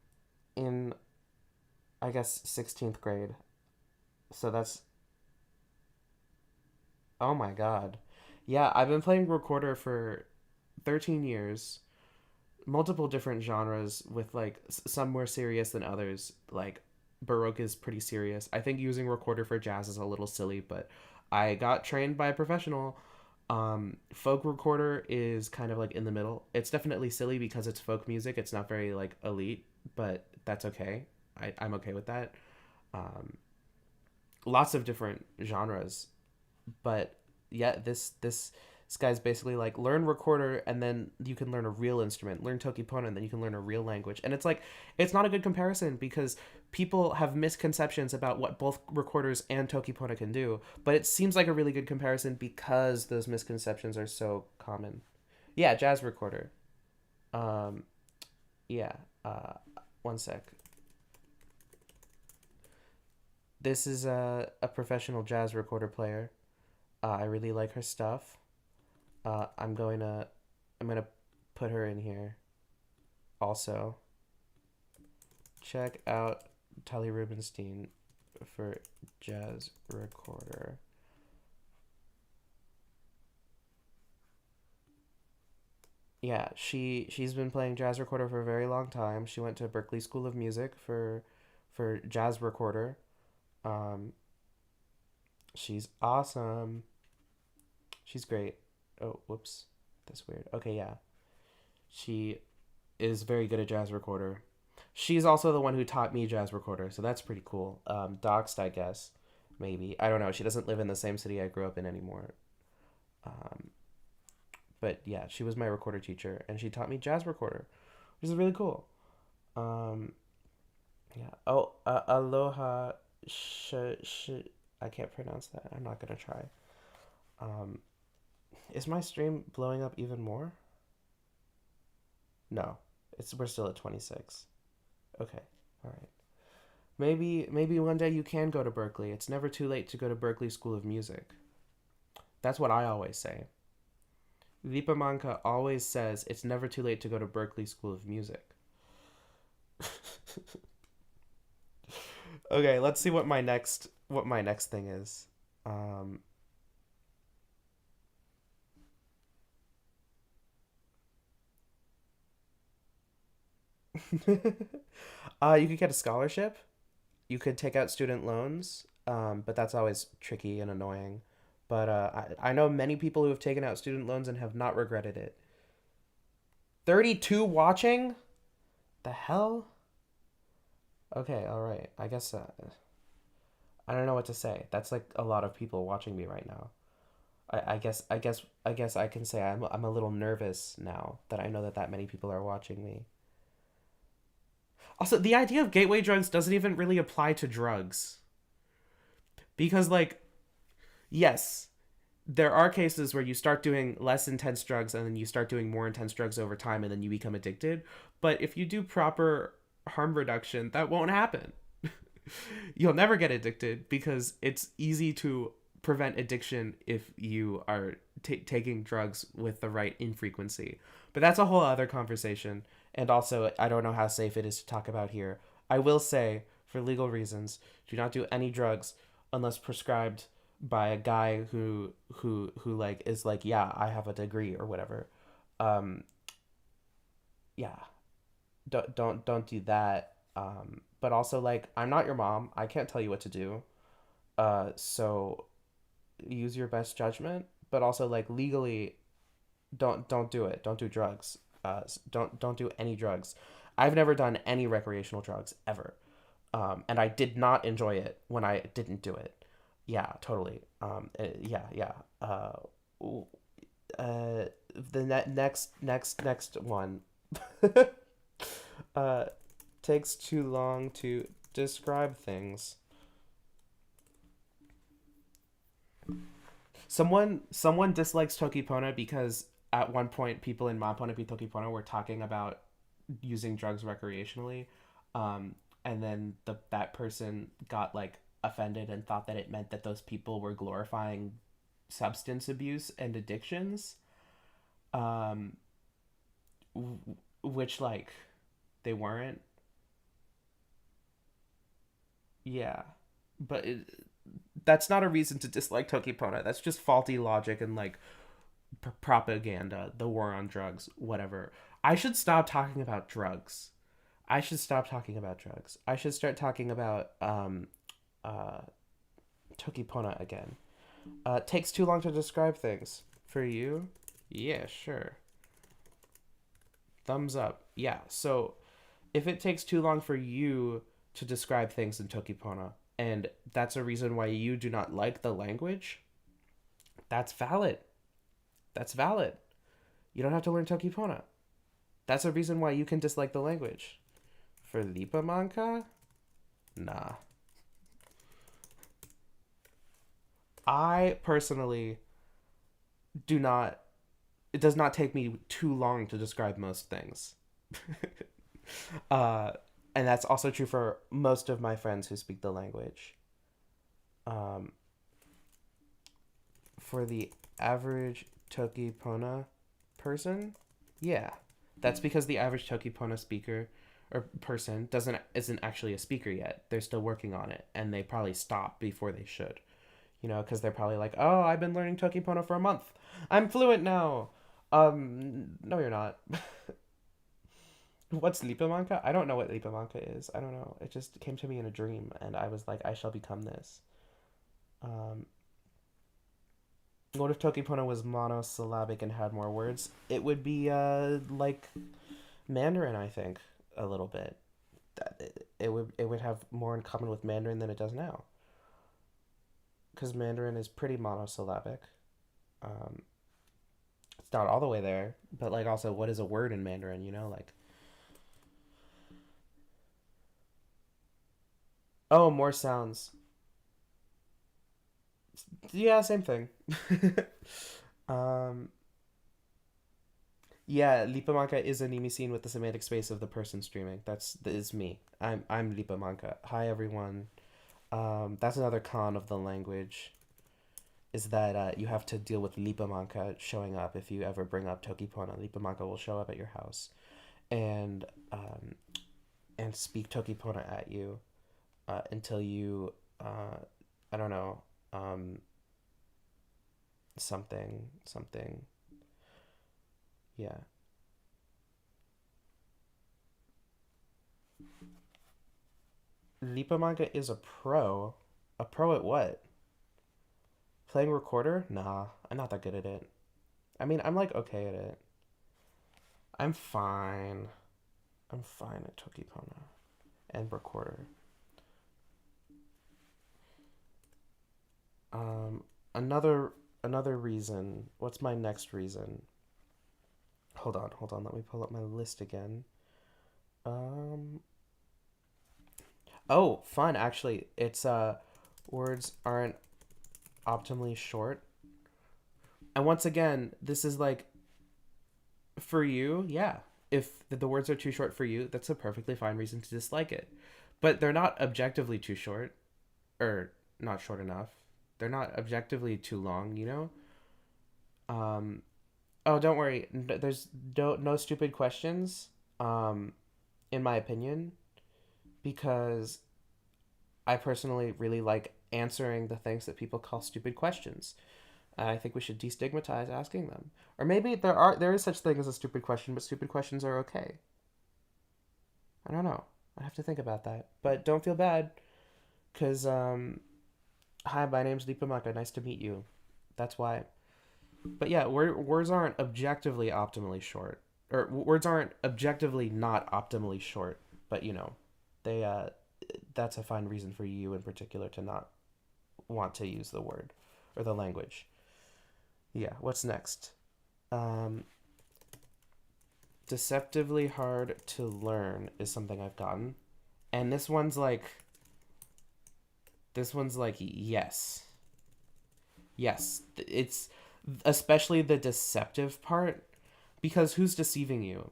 in, I guess, 16th grade. So that's Oh my god. Yeah, I've been playing recorder for 13 years, multiple different genres with like some more serious than others. Like Baroque is pretty serious. I think using recorder for jazz is a little silly, but I got trained by a professional. Folk recorder is kind of like in the middle. It's definitely silly because it's folk music. It's not very like elite, but that's okay. I'm okay with that. Um, Lots of different genres, but yeah, this guy's basically like learn recorder and then you can learn a real instrument, learn Toki Pona, and then you can learn a real language. And it's like it's not a good comparison because people have misconceptions about what both recorders and Toki Pona can do, but it seems like a really good comparison because those misconceptions are so common. Yeah, jazz recorder. Um, yeah. Uh, One sec. This is a professional jazz recorder player. I really like her stuff. Uh, I'm going to I'm gonna put her in here. Also, check out Tali Rubinstein for jazz recorder. Yeah, she's been playing jazz recorder for a very long time. She went to Berklee School of Music for jazz recorder. Um, she's awesome. She's great. Oh, whoops, that's weird. Okay, yeah, she is very good at jazz recorder. She's also the one who taught me jazz recorder, so that's pretty cool. Doxed, I guess, maybe. I don't know. She doesn't live in the same city I grew up in anymore. Um, but yeah, she was my recorder teacher, and she taught me jazz recorder, which is really cool. Um, yeah. Oh, aloha. Sh, sh. I can't pronounce that. I'm not gonna try. Um, is my stream blowing up even more? No, we're still at 26. Okay, all right. Maybe one day you can go to Berklee. It's never too late to go to Berklee School of Music. That's what I always say. Vipamanka always says it's never too late to go to Berklee School of Music. Okay, let's see what my next thing is. Um, you could get a scholarship. You could take out student loans, but that's always tricky and annoying. But I know many people who have taken out student loans and have not regretted it. 32 watching? The hell? Okay, all right. I guess I don't know what to say. That's like a lot of people watching me right now. I guess I can say I'm a little nervous now that I know that that many people are watching me. Also, the idea of gateway drugs doesn't even really apply to drugs because like yes, there are cases where you start doing less intense drugs and then you start doing more intense drugs over time and then you become addicted. But if you do proper harm reduction, that won't happen. You'll never get addicted because it's easy to prevent addiction if you are taking drugs with the right infrequency. But that's a whole other conversation. And also, I don't know how safe it is to talk about here. I will say, for legal reasons, do not do any drugs unless prescribed by a guy who like is like, yeah, I have a degree or whatever. Um, yeah, don't do that. But also like, I'm not your mom. I can't tell you what to do. So use your best judgment. But also like legally, don't do it. Don't do drugs. Don't do any drugs. I've never done any recreational drugs ever, and I did not enjoy it when I didn't do it. Yeah, totally. Yeah, yeah. Uh, the next one uh, takes too long to describe things. Someone dislikes Toki Pona because at one point people in Mapona Toki Pona were talking about using drugs recreationally, um, and then that person got like offended and thought that it meant that those people were glorifying substance abuse and addictions, um, which like they weren't. Yeah, But that's not a reason to dislike Toki Pona. That's just faulty logic and like propaganda, the war on drugs, whatever. I should stop talking about drugs. I should stop talking about drugs. I should start talking about uh, Toki Pona again. Takes too long to describe things. For you? Yeah, sure. Thumbs up. Yeah, so if it takes too long for you to describe things in Toki Pona, and that's a reason why you do not like the language, that's valid. That's valid. You don't have to learn Toki Pona. That's a reason why you can dislike the language. For Lipa Manka? Nah. I personally do not. It does not take me too long to describe most things. uh, and that's also true for most of my friends who speak the language. Um, for the average Toki Pona person, yeah, that's because the average Toki Pona speaker or person doesn't isn't actually a speaker yet. They're still working on it, and they probably stop before they should. Because they're probably like, oh, I've been learning Toki Pona for a month. I'm fluent now. No, you're not. What's Lipamanka? I don't know what Lipamanka is. I don't know. It just came to me in a dream, and I was like, I shall become this. Um, what if Toki Pona was monosyllabic and had more words? It would be like Mandarin, I think, a little bit. It would have more in common with Mandarin than it does now, because Mandarin is pretty monosyllabic. Um, it's not all the way there, but like also, what is a word in Mandarin? Like, oh, more sounds. Yeah, same thing. um, yeah, Lipamanka is a Nimi scene with the semantic space of the person streaming. That is me. I'm Lipamanka. Hi everyone. That's another con of the language is that you have to deal with Lipamanka showing up if you ever bring up Toki Pona. Lipamanka will show up at your house and um, and speak Toki Pona at you until you I don't know um, something. Yeah. Lipamanka is a pro. A pro at what? Playing recorder? Nah, I'm not that good at it. I mean, I'm like okay at it. I'm fine. I'm fine at Toki Pona and recorder. Um, another reason. What's my next reason? Hold on. Let me pull up my list again. Um. Oh, fun. Actually, it's words aren't optimally short. And once again, this is like for you, yeah. If the words are too short for you, that's a perfectly fine reason to dislike it. But they're not objectively too short or not short enough. They're not objectively too long. Um, oh, don't worry. There's no stupid questions. In my opinion, because I personally really like answering the things that people call stupid questions. I think we should destigmatize asking them. Or maybe there is such thing as a stupid question, but stupid questions are okay. I don't know. I have to think about that. But don't feel bad, cause hi, my name's Deepamaka. Nice to meet you. That's why. But yeah, words aren't objectively optimally short, or words aren't objectively not optimally short. But they that's a fine reason for you in particular to not want to use the word or the language. Yeah. What's next? Um, deceptively hard to learn is something I've gotten, and this one's like yes, yes. It's especially the deceptive part because who's deceiving you?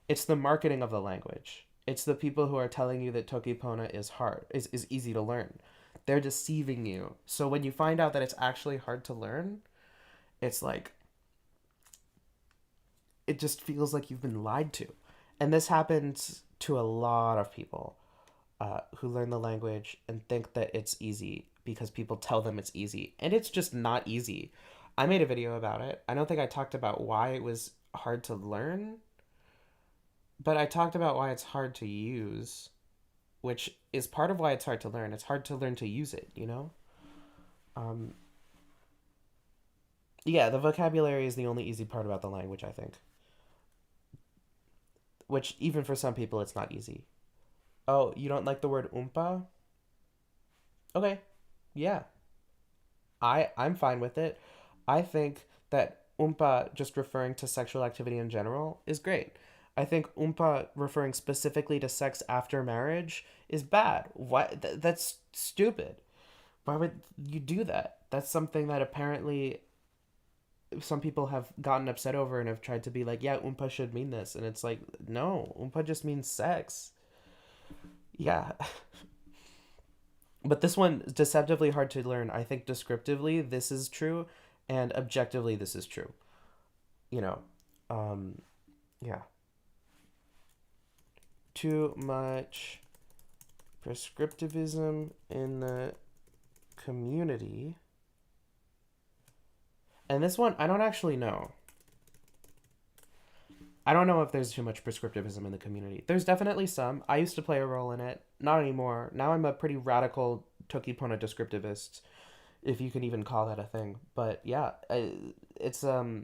It's the marketing of the language. It's the people who are telling you that Toki Pona is easy to learn. They're deceiving you. So when you find out that it's actually hard to learn, it's like it just feels like you've been lied to. And this happens to a lot of people. who learn the language and think that it's easy because people tell them it's easy, and it's just not easy. I made a video about it. I don't think I talked about why it was hard to learn, but I talked about why it's hard to use, which is part of why it's hard to learn. It's hard to learn to use it, you know? Um, yeah, the vocabulary is the only easy part about the language, I think. Which, even for some people, it's not easy. Oh, you don't like the word oompa? Okay, yeah. I'm fine with it. I think that oompa just referring to sexual activity in general is great. I think oompa referring specifically to sex after marriage is bad. Why? That's stupid. Why would you do that? That's something that apparently some people have gotten upset over and have tried to be like, yeah, oompa should mean this, and it's like, no, oompa just means sex. Yeah, but this one is deceptively hard to learn. I think descriptively this is true, and objectively this is true. You know, um, yeah, too much prescriptivism in the community. And this one, I don't actually know. I don't know if there's too much prescriptivism in the community. There's definitely some. I used to play a role in it. Not anymore. Now I'm a pretty radical Toki Pona descriptivist, if you can even call that a thing. But yeah, it's a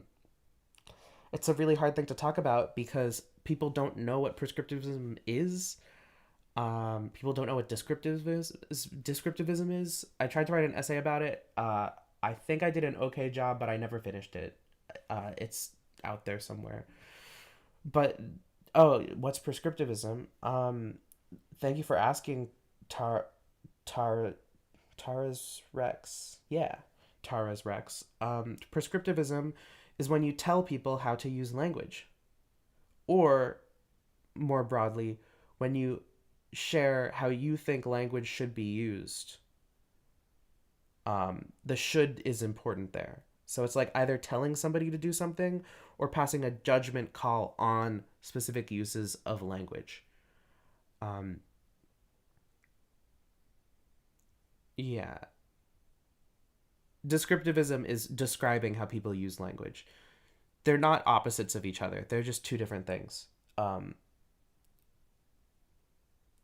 really hard thing to talk about because people don't know what prescriptivism is. People don't know what descriptivism is. I tried to write an essay about it. I think I did an okay job, but I never finished it. It's out there somewhere. But oh, what's prescriptivism? Thank you for asking, Tar Tar Tara's Rex. Yeah, Tara's Rex. Prescriptivism is when you tell people how to use language, or more broadly, when you share how you think language should be used. The should is important there. So it's like either telling somebody to do something or passing a judgment call on specific uses of language. Um, yeah. Descriptivism is describing how people use language. They're not opposites of each other, they're just two different things. Um,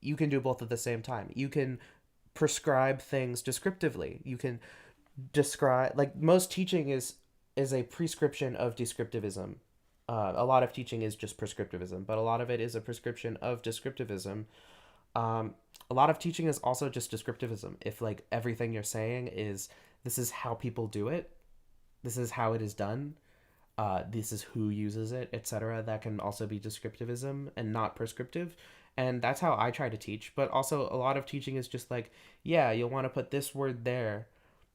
you can do both at the same time. You can prescribe things descriptively. You can describe, like, most teaching is a prescription of descriptivism. A lot of teaching is just prescriptivism, but a lot of it is a prescription of descriptivism. Um, a lot of teaching is also just descriptivism. If like everything you're saying is this is how people do it, this is how it is done, this is who uses it, etc. That can also be descriptivism and not prescriptive. And that's how I try to teach. But also, a lot of teaching is just like, yeah, you'll want to put this word there,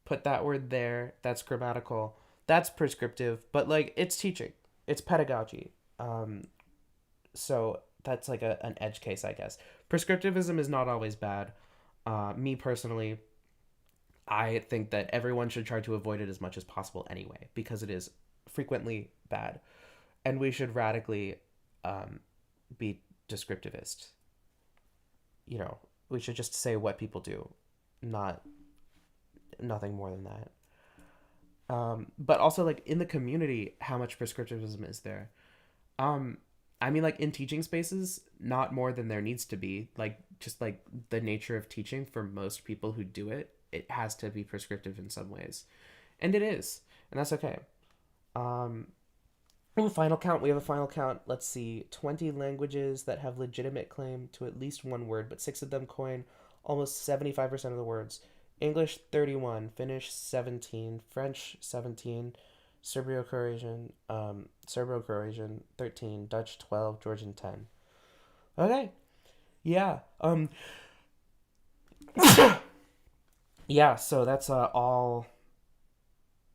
put that word there. That's grammatical. That's prescriptive. But like, it's teaching. It's pedagogy. So that's like an edge case, I guess. Prescriptivism is not always bad. Me personally, I think that everyone should try to avoid it as much as possible anyway, because it is frequently bad. And we should radically um, be descriptivist. You know, we should just say what people do, not nothing more than that. But also, like, in the community, how much prescriptivism is there? Um, I mean, like, in teaching spaces, not more than there needs to be. Like, just like the nature of teaching for most people who do it, it has to be prescriptive in some ways, and it is, and that's okay. Um, Ooh, final count. We have a final count. Let's see. 20 languages that have legitimate claim to at least one word, but six of them coin almost 75% of the words. English 31, Finnish 17, French 17, Serbo-Croatian 13, Dutch 12, Georgian 10. Okay. Yeah. Yeah, so that's all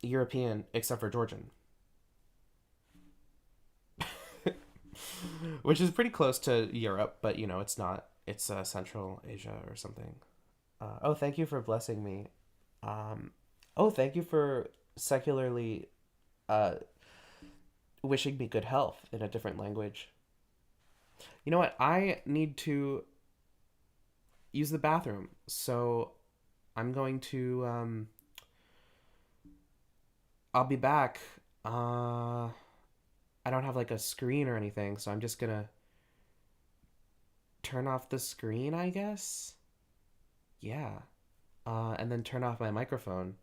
European except for Georgian. Which is pretty close to Europe, but you know, it's not. It's Central Asia or something. Oh, thank you for blessing me. Um, oh, thank you for secularly uh, wishing me good health in a different language. You know what? I need to use the bathroom. So I'm going to I'll be back. I don't have like a screen or anything, so I'm just gonna turn off the screen, I guess. Yeah. And then turn off my microphone,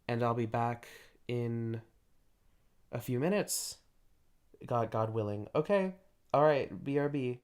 and I'll be back in a few minutes. God willing. Okay. All right. BRB.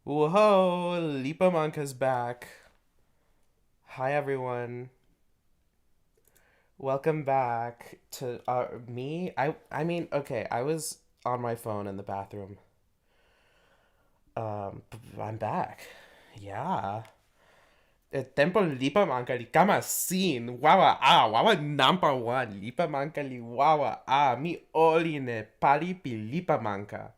Whoa, Lipa Manca's back. Hi everyone. Welcome back to me. I mean, okay, I was on my phone in the bathroom. I'm back. Yeah. El tempo Lipa Manca li kama sin wawa wawa number one Lipa Manca li wawa mi oline pali pi Lipa Manca.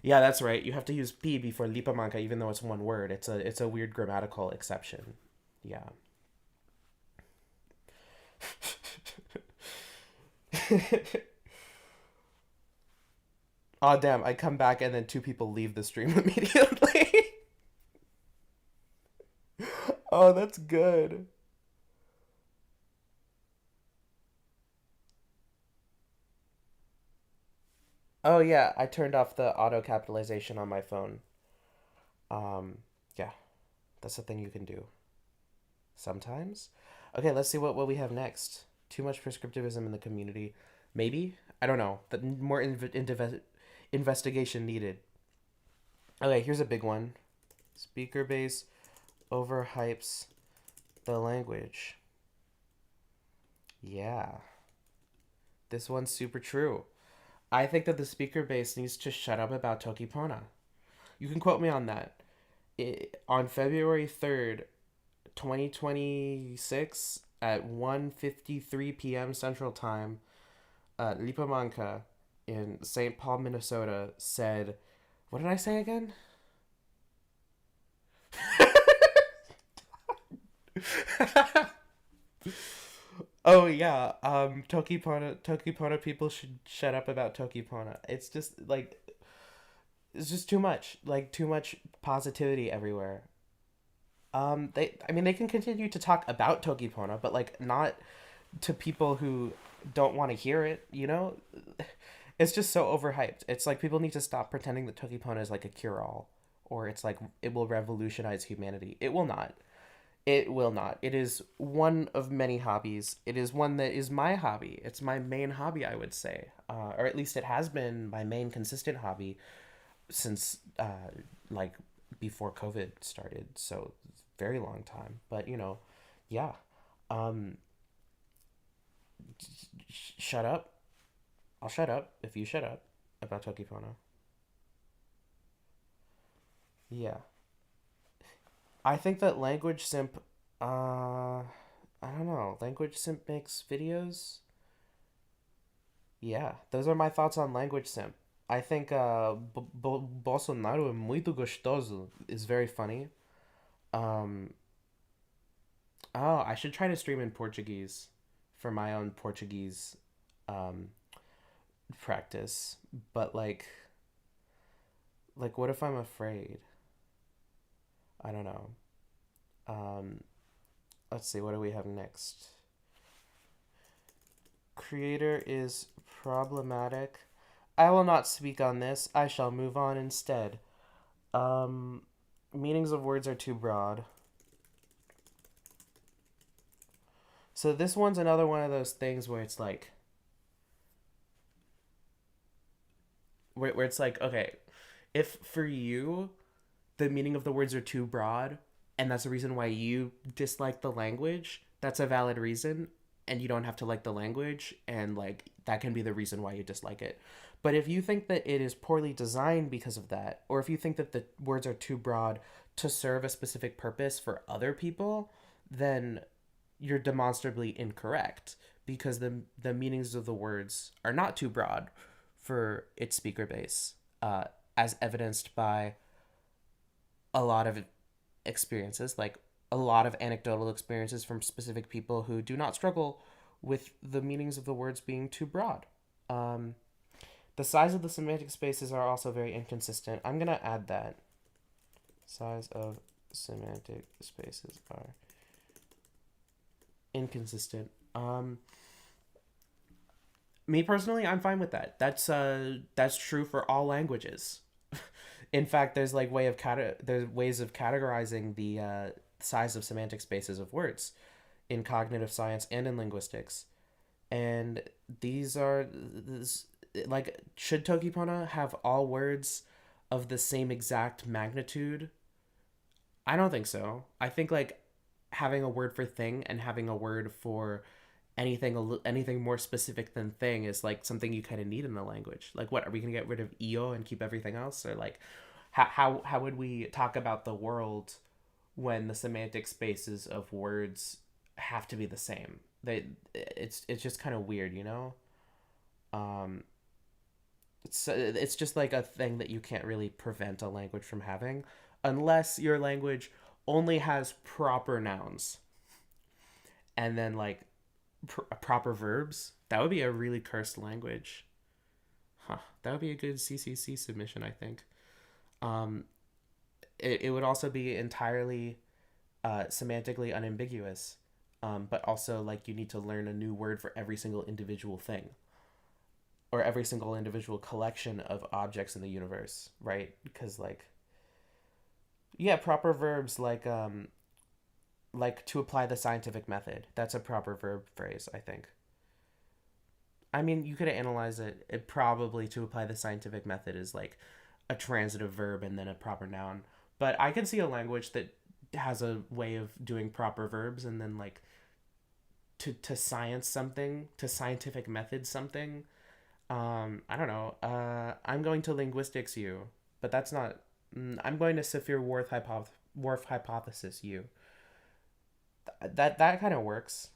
Yeah, that's right. You have to use P before Lipa Manca, even though it's one word. It's a weird grammatical exception. Yeah. Oh damn! I come back and then two people leave the stream immediately. Oh, that's good. Oh yeah, I turned off the auto capitalization on my phone. Um, yeah, that's a thing you can do sometimes. Okay, let's see what we have next. Too much prescriptivism in the community. Maybe I don't know. The more investigation needed. Okay, here's a big one. Speaker base overhypes the language. Yeah, this one's super true. I think that the speaker base needs to shut up about Toki Pona. You can quote me on that. On February 3rd, 2026 at 1:53 p.m. Central Time, Lipamanka in St. Paul, Minnesota said, what did I say again? Oh yeah, Toki Pona people should shut up about Toki Pona. It's just too much. Like too much positivity everywhere. I mean they can continue to talk about Toki Pona, but like not to people who don't want to hear it, you know? It's just so overhyped. It's like people need to stop pretending that Toki Pona is like a cure all or it's like it will revolutionize humanity. It will not. It will not. It is one of many hobbies. It is one that is my hobby. It's my main hobby, I would say. Or at least it has been my main consistent hobby since like before COVID started. So very long time. But yeah. Um, Shut up. I'll shut up if you shut up about Toki Pona. Yeah. I think that Language Simp, I don't know. Language Simp makes videos. Yeah, those are my thoughts on Language Simp. I think Bolsonaro é muito gostoso is very funny. Um, oh, I should try to stream in Portuguese for my own Portuguese um, practice. But like, what if I'm afraid? I don't know. Um, let's see. What do we have next? Creator is problematic. I will not speak on this. I shall move on instead. Um, Meanings of words are too broad. So this one's another one of those things where it's like, where it's like, okay, if for you the meaning of the words are too broad, and that's the reason why you dislike the language, that's a valid reason, and you don't have to like the language, and like that can be the reason why you dislike it. But if you think that it is poorly designed because of that, or if you think that the words are too broad to serve a specific purpose for other people, then you're demonstrably incorrect because the meanings of the words are not too broad for its speaker base, as evidenced by a lot of experiences, like a lot of anecdotal experiences from specific people who do not struggle with the meanings of the words being too broad. Um, the size of the semantic spaces are also very inconsistent. I'm going to add that. Size of semantic spaces are inconsistent. Me personally, I'm fine with that. That's true for all languages. In fact, there's ways of categorizing the size of semantic spaces of words in cognitive science and in linguistics. And these are like should Tokipona have all words of the same exact magnitude? I don't think so. I think like having a word for thing and having a word for anything more specific than thing is like something you kind of need in the language. Like, what are we gonna get rid of io and keep everything else, or like how would we talk about the world when the semantic spaces of words have to be the same? It's just kind of weird, you know. Um, it's just like a thing that you can't really prevent a language from having, unless your language only has proper nouns and then like proper verbs. That would be a really cursed language. Huh. That would be a good CCC submission, I think. Um, it would also be entirely semantically unambiguous, but also like you need to learn a new word for every single individual thing or every single individual collection of objects in the universe, right? Because like yeah, proper verbs like to apply the scientific method. That's a proper verb phrase, I think. I mean, you could analyze it. It probably to apply the scientific method is like a transitive verb and then a proper noun. But I can see a language that has a way of doing proper verbs and then like to science something, to scientific method something. I don't know. I'm going to linguistics you, but that's not. I'm going to Sapir-Whorf hypothesis you. That kind of works.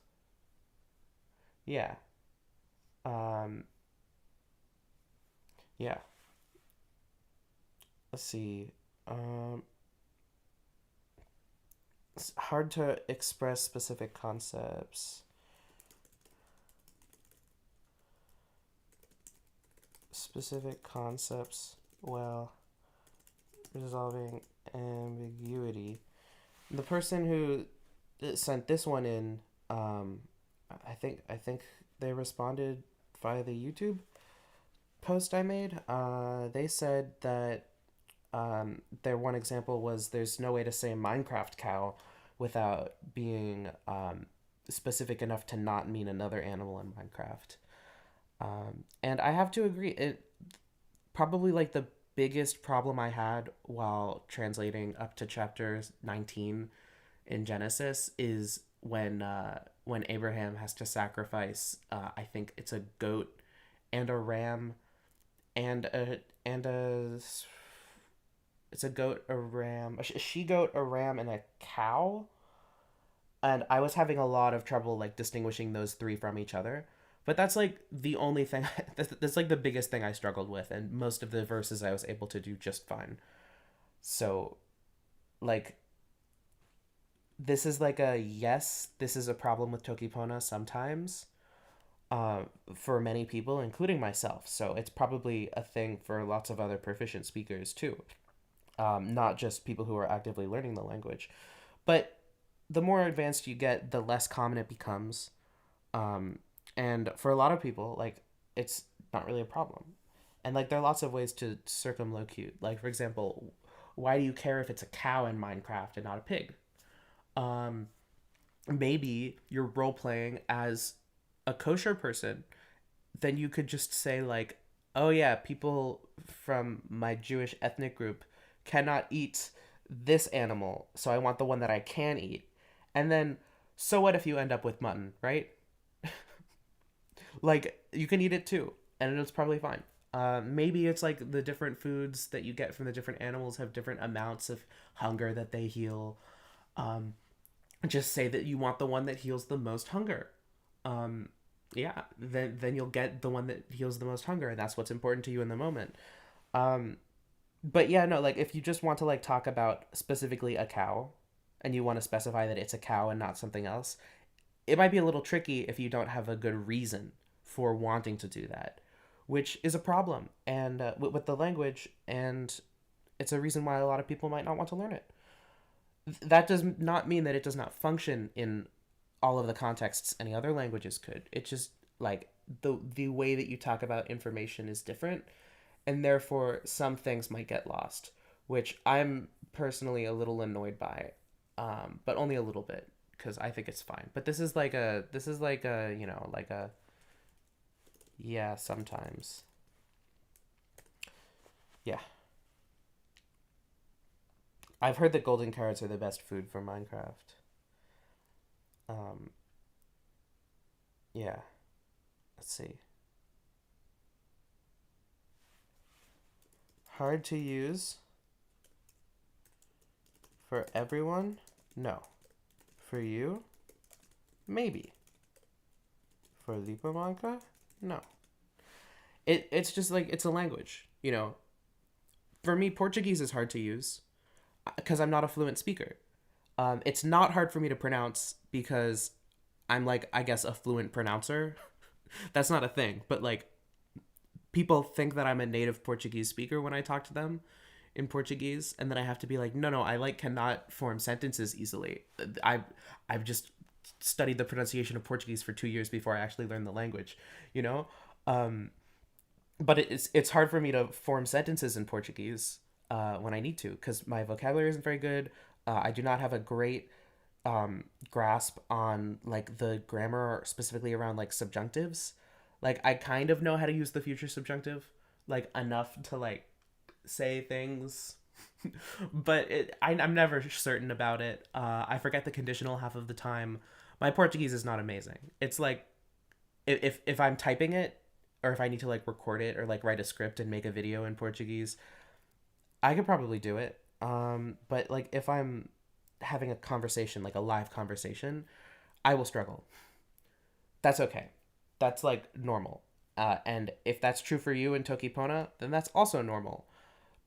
Yeah. Um. Yeah. Let's see. Um. It's hard to express specific concepts. Specific concepts while resolving ambiguity. The person who sent this one in, I think they responded via the YouTube post I made. They said that their one example was there's no way to say Minecraft cow without being specific enough to not mean another animal in Minecraft. And I have to agree, it probably like the biggest problem I had while translating up to chapter 19 in Genesis is when Abraham has to sacrifice. I think it's a goat and a ram and a it's a goat, a ram, a she goat, a ram, and a cow. And I was having a lot of trouble like distinguishing those three from each other. But that's like the only thing. That's like the biggest thing I struggled with, and most of the verses I was able to do just fine. So, like, this is like a yes. This is a problem with Toki Pona sometimes, uh, for many people, including myself. So it's probably a thing for lots of other proficient speakers too, not just people who are actively learning the language. But the more advanced you get, the less common it becomes. Um, and for a lot of people, like it's not really a problem. And like there are lots of ways to circumlocute. Like for example, why do you care if it's a cow in Minecraft and not a pig? Um, Maybe you're role playing as a kosher person. Then you could just say like, oh yeah, people from my Jewish ethnic group cannot eat this animal, so I want the one that I can eat. And then, so what if you end up with mutton, right? Like you can eat it too, and it's probably fine. Maybe it's like the different foods that you get from the different animals have different amounts of hunger that they heal. Um, just say that you want the one that heals the most hunger. Um, yeah, then you'll get the one that heals the most hunger, and that's what's important to you in the moment. Um, but yeah, no, like if you just want to like talk about specifically a cow, and you want to specify that it's a cow and not something else, it might be a little tricky if you don't have a good reason for wanting to do that, which is a problem and with the language, and it's a reason why a lot of people might not want to learn it. That does not mean that it does not function in all of the contexts any other languages could. It's just like the way that you talk about information is different, and therefore some things might get lost, which I'm personally a little annoyed by, but only a little bit because I think it's fine. But this is like a like a yeah sometimes yeah I've heard that golden carrots are the best food for Minecraft. Um, yeah. Let's see. Hard to use for everyone? No. For you? Maybe. For Lipamanka? No. It's just like it's a language, you know. For me, Portuguese is hard to use because I'm not a fluent speaker. It's not hard for me to pronounce because I'm like I guess a fluent pronouncer. That's not a thing, but like people think that I'm a native Portuguese speaker when I talk to them in Portuguese, and then I have to be like, no, no, I like cannot form sentences easily. I've just studied the pronunciation of Portuguese for 2 years before I actually learned the language, you know. Um, but it's hard for me to form sentences in Portuguese when I need to because my vocabulary isn't very good. I do not have a great grasp on like the grammar specifically around like subjunctives. Like I kind of know how to use the future subjunctive, like enough to like say things, but I'm never certain about it. I forget the conditional half of the time. My Portuguese is not amazing. It's like if I'm typing it or if I need to like record it or like write a script and make a video in Portuguese, I could probably do it. But like if I'm having a conversation, like a live conversation, I will struggle. That's okay. That's like normal. And if that's true for you in Toki Pona, then that's also normal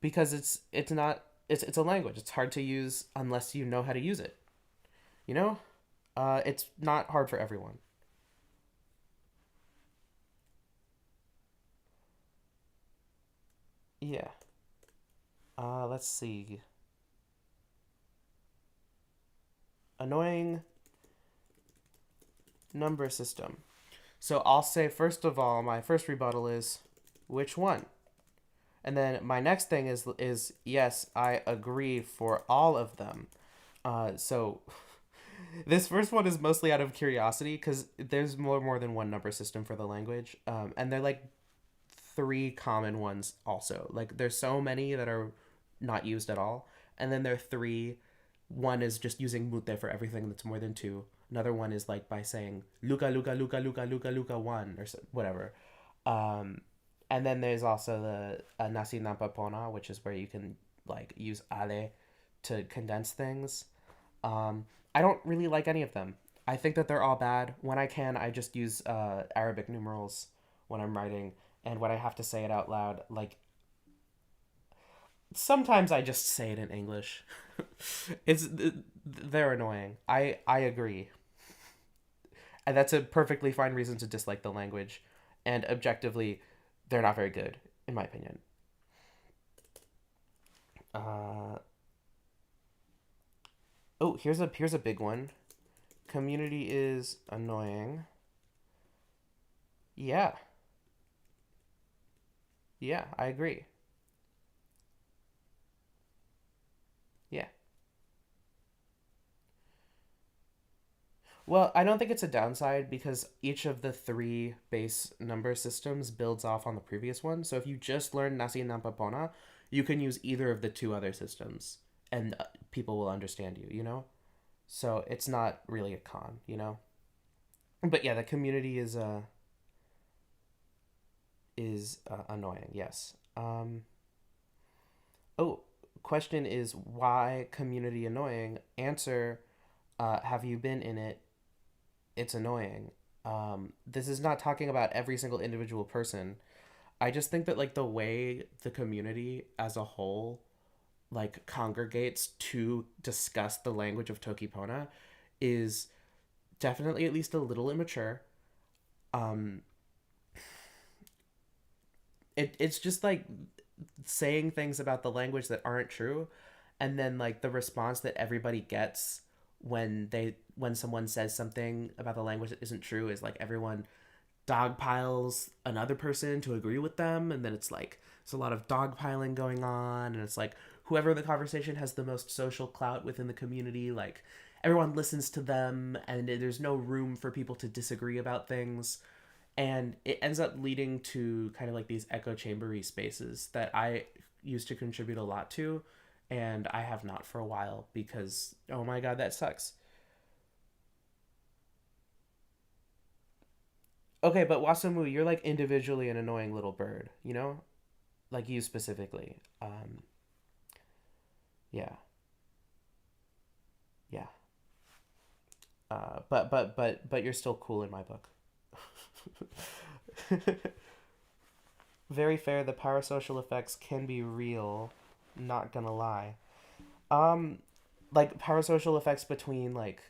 because it's not it's a language. It's hard to use unless you know how to use it. You know, it's not hard for everyone. Yeah. Let's see. Annoying number system. So I'll say first of all, my first rebuttal is which one? And then my next thing is yes, I agree for all of them. So this first one is mostly out of curiosity because there's more than one number system for the language, and they're like three common ones also. Like there's so many that are not used at all, and then there are three. One is just using mute for everything that's more than two. Another one is like by saying luka luka luka luka luka luka one or whatever. Um, and then there's also the nasi nampa pona, which is where you can like use ale to condense things. I don't really like any of them. I think that they're all bad. When I can, I just use Arabic numerals when I'm writing, and when I have to say it out loud, like sometimes I just say it in English. it's they're annoying. I agree, and that's a perfectly fine reason to dislike the language, and objectively, they're not very good in my opinion. Uh, oh, here's a big one. Community is annoying. Yeah, yeah, I agree. Yeah. Well, I don't think it's a downside because each of the three base number systems builds off on the previous one. So if you just learn Nasi and Nampapona, you can use either of the two other systems and people will understand you, you know? So it's not really a con, you know? But yeah, the community is annoying, yes. Oh, question is why community annoying? Answer, have you been in it? It's annoying. This is not talking about every single individual person. I just think that like the way the community as a whole like congregates to discuss the language of Tokipona is definitely at least a little immature. Um, it's just like saying things about the language that aren't true, and then like the response that everybody gets when someone says something about the language that isn't true is like everyone dogpiles another person to agree with them, and then it's like there's a lot of dogpiling going on, and it's like whoever in the conversation has the most social clout within the community, like everyone listens to them, and there's no room for people to disagree about things, and it ends up leading to kind of like these echo chambery spaces that I used to contribute a lot to, and I have not for a while because oh my god, that sucks. Okay, but Wasamu, you're like individually an annoying little bird, you know? Like you specifically. Yeah, yeah. But you're still cool in my book. Very fair. The parasocial effects can be real. Not gonna lie. Um, like parasocial effects between like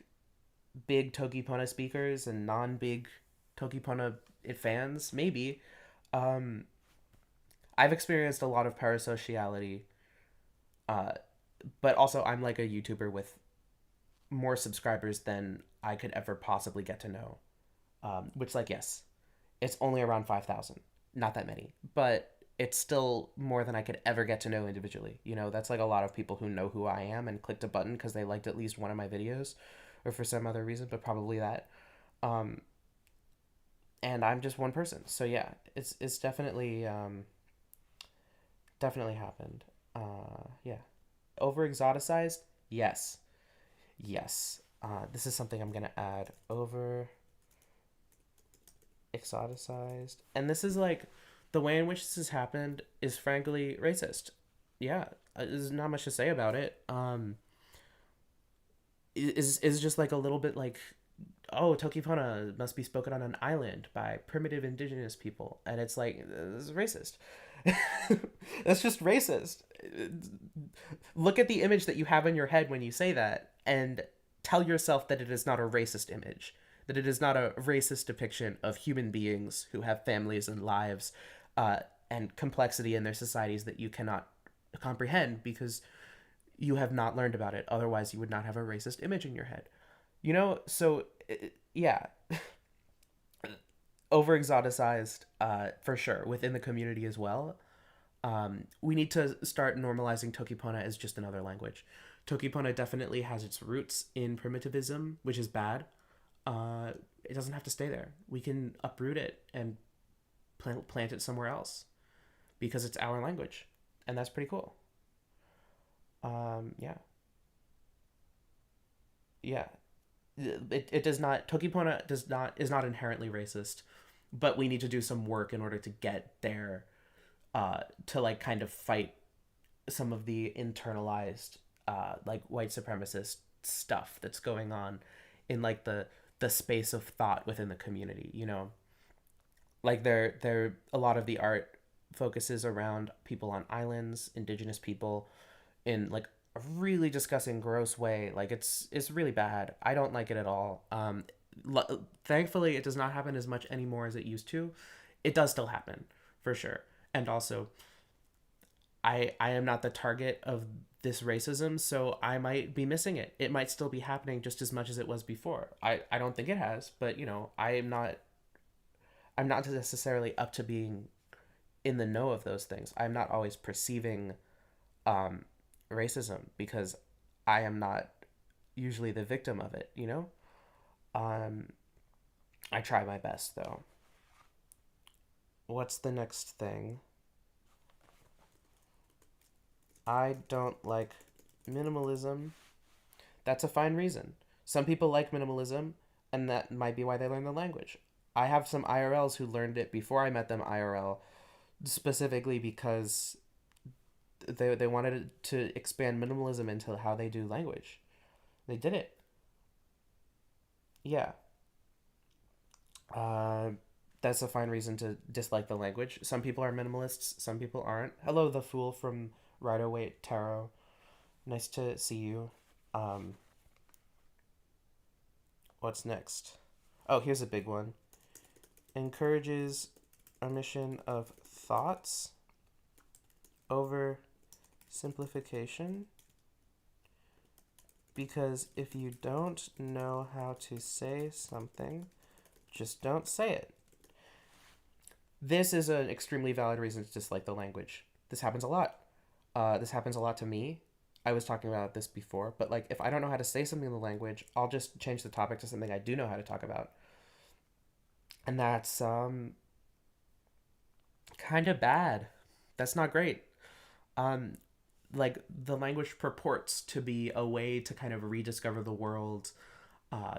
big Toki Pona speakers and non-big Toki Pona fans, maybe. Um, I've experienced a lot of parasociality, uh, but also I'm like a YouTuber with more subscribers than I could ever possibly get to know. Which, like, yes, it's only around 5,000. Not that many, but it's still more than I could ever get to know individually. You know, that's like a lot of people who know who I am and clicked a button because they liked at least one of my videos or for some other reason, but probably that. Um, and I'm just one person. So yeah, it's definitely definitely happened. Yeah. Over exoticized? Yes. Yes. This is something I'm gonna add. Over exoticized. And this is like the way in which this has happened is frankly racist. Yeah, there's not much to say about it. Is just like a little bit like, oh, Toki Pona must be spoken on an island by primitive indigenous people, and it's like this is racist. That's just racist. Look at the image that you have in your head when you say that, and tell yourself that it is not a racist image, that it is not a racist depiction of human beings who have families and lives, uh, and complexity in their societies that you cannot comprehend because you have not learned about it. Otherwise, you would not have a racist image in your head. You know, so yeah, over exoticized for sure within the community as well. We need to start normalizing Toki Pona as just another language. Toki Pona definitely has its roots in primitivism, which is bad. It doesn't have to stay there. We can uproot it and plant it somewhere else because it's our language, and that's pretty cool. Yeah, yeah. It does not. Toki Pona does not is not inherently racist, but we need to do some work in order to get there. To like kind of fight some of the internalized like white supremacist stuff that's going on in like the space of thought within the community, you know, like there a lot of the art focuses around people on islands, indigenous people, in like a really disgusting gross way. Like it's really bad. I don't like it at all. Thankfully it does not happen as much anymore as it used to. It does still happen for sure, and also I am not the target of this racism, so I might be missing it. It might still be happening just as much as it was before. I don't think it has, but you know, I'm not necessarily up to being in the know of those things. I'm not always perceiving um racism because I am not usually the victim of it, you know? Um I try my best though. What's the next thing? I don't like minimalism. That's a fine reason. Some people like minimalism, and that might be why they learn the language. I have some IRLs who learned it before I met them IRL, specifically because they wanted to expand minimalism into how they do language. They did it. Yeah. Uh, that's a fine reason to dislike the language. Some people are minimalists, some people aren't. Hello, the fool from Rider Waite Tarot. Nice to see you. Um, what's next? Oh, here's a big one. Encourages omission of thoughts over simplification. Because if you don't know how to say something, just don't say it. This is an extremely valid reason to dislike the language. This happens a lot. This happens a lot to me. I was talking about this before, but like if I don't know how to say something in the language, I'll just change the topic to something I do know how to talk about, and that's kind of bad. That's not great. Um, like the language purports to be a way to kind of rediscover the world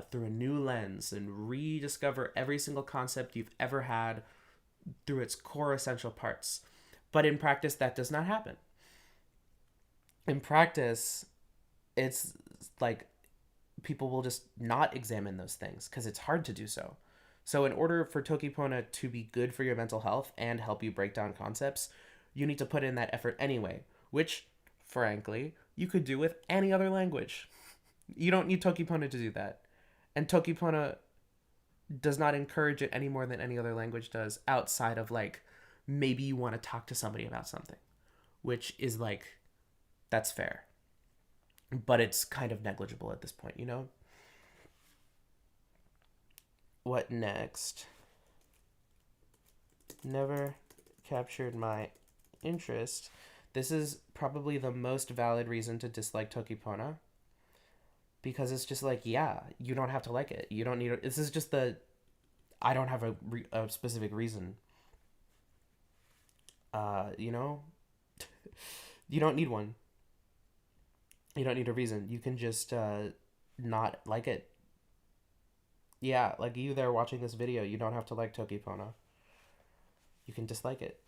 through a new lens and rediscover every single concept you've ever had through its core essential parts. But in practice, that does not happen. In practice, it's like people will just not examine those things because it's hard to do so. So, in order for Toki Pona to be good for your mental health and help you break down concepts, you need to put in that effort anyway, which, frankly, you could do with any other language. You don't need Toki Pona to do that. And Toki Pona does not encourage it any more than any other language does, outside of like maybe you want to talk to somebody about something, which is like, that's fair. But it's kind of negligible at this point, you know? What next? Never captured my interest. This is probably the most valid reason to dislike Toki Pona. Because it's just like, yeah, you don't have to like it. You don't need it. This is just the, I don't have a specific reason. You know? You don't need one. You don't need a reason. You can just not like it. Yeah, like you there watching this video, you don't have to like Toki Pona. You can dislike it.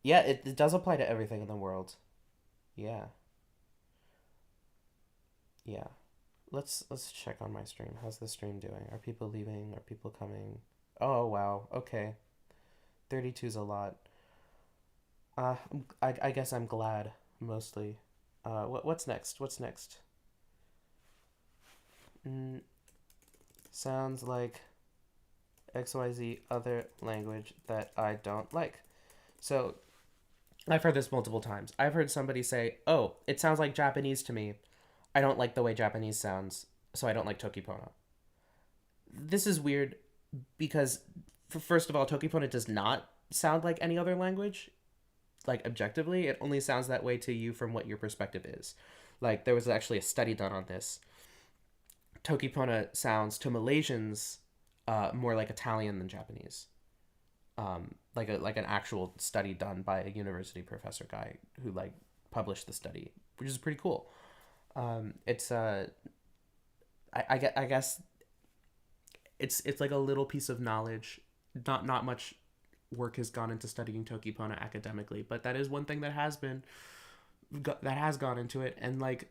Yeah, it does apply to everything in the world. Yeah. Yeah. Let's check on my stream. How's the stream doing? Are people leaving? Are people coming? Oh wow. Okay. 32 is a lot. I guess I'm glad mostly. What's next? What's next? Mm, sounds like XYZ other language that I don't like. So, I've heard this multiple times. I've heard somebody say, "Oh, it sounds like Japanese to me. I don't like the way Japanese sounds, so I don't like Toki Pona." This is weird because, first of all, Toki Pona does not sound like any other language. Like, objectively, it only sounds that way to you from what your perspective is. Like, there was actually a study done on this. Toki Pona sounds to Malaysians more like Italian than Japanese. Like an actual study done by a university professor guy who like published the study, which is pretty cool. It's I guess it's like a little piece of knowledge. Not much work has gone into studying Toki Pona academically, but that is one thing that has gone into it. And like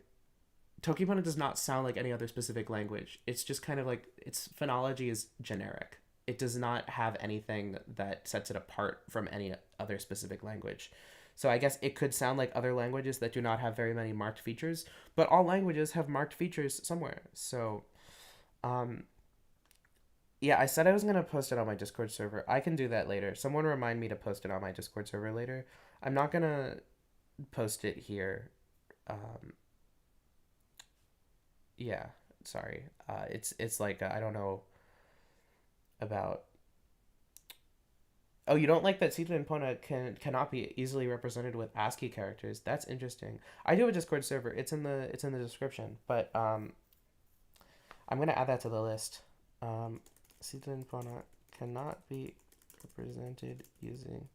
Toki Pona does not sound like any other specific language. It's just kind of like its phonology is generic. It does not have anything that sets it apart from any other specific language. So I guess it could sound like other languages that do not have very many marked features, but all languages have marked features somewhere. So, um, yeah, I said I was gonna post it on my Discord server. I can do that later. Someone remind me to post it on my Discord server later. I'm not gonna post it here. Um, yeah, sorry. It's like I don't know about. Oh, you don't like that Sita and Pona cannot be easily represented with ASCII characters. That's interesting. I do have a Discord server. It's in the description. But I'm gonna add that to the list. Sita and Pona cannot be represented using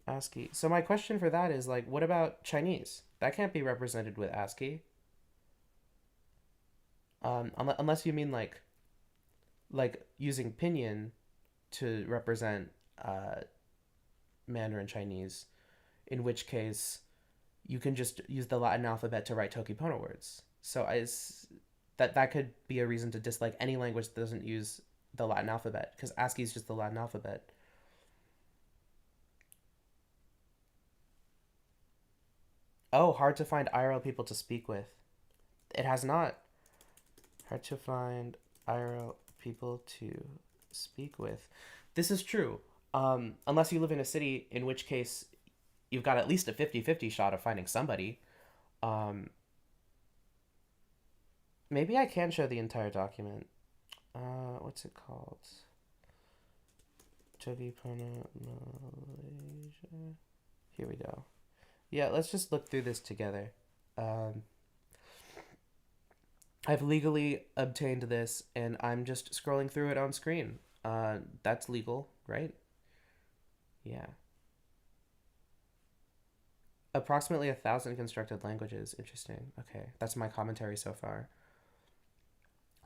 ASCII. So my question for that is like, what about Chinese? That can't be represented with ASCII. Unless you mean like using pinyin to represent Mandarin Chinese, in which case you can just use the Latin alphabet to write Toki Pona words. So that could be a reason to dislike any language that doesn't use the Latin alphabet, because ASCII is just the Latin alphabet. Oh, hard to find IRL people to speak with. It has not. Hard to find IRL people to speak with. This is true. Unless you live in a city, in which case you've got at least a 50-50 shot of finding somebody. Um, maybe I can show the entire document. What's it called? Toki Pona Malaysia. Here we go. Yeah, let's just look through this together. Um, I've legally obtained this, and I'm just scrolling through it on screen. That's legal, right? Yeah. Approximately 1,000 constructed languages. Interesting. Okay, that's my commentary so far.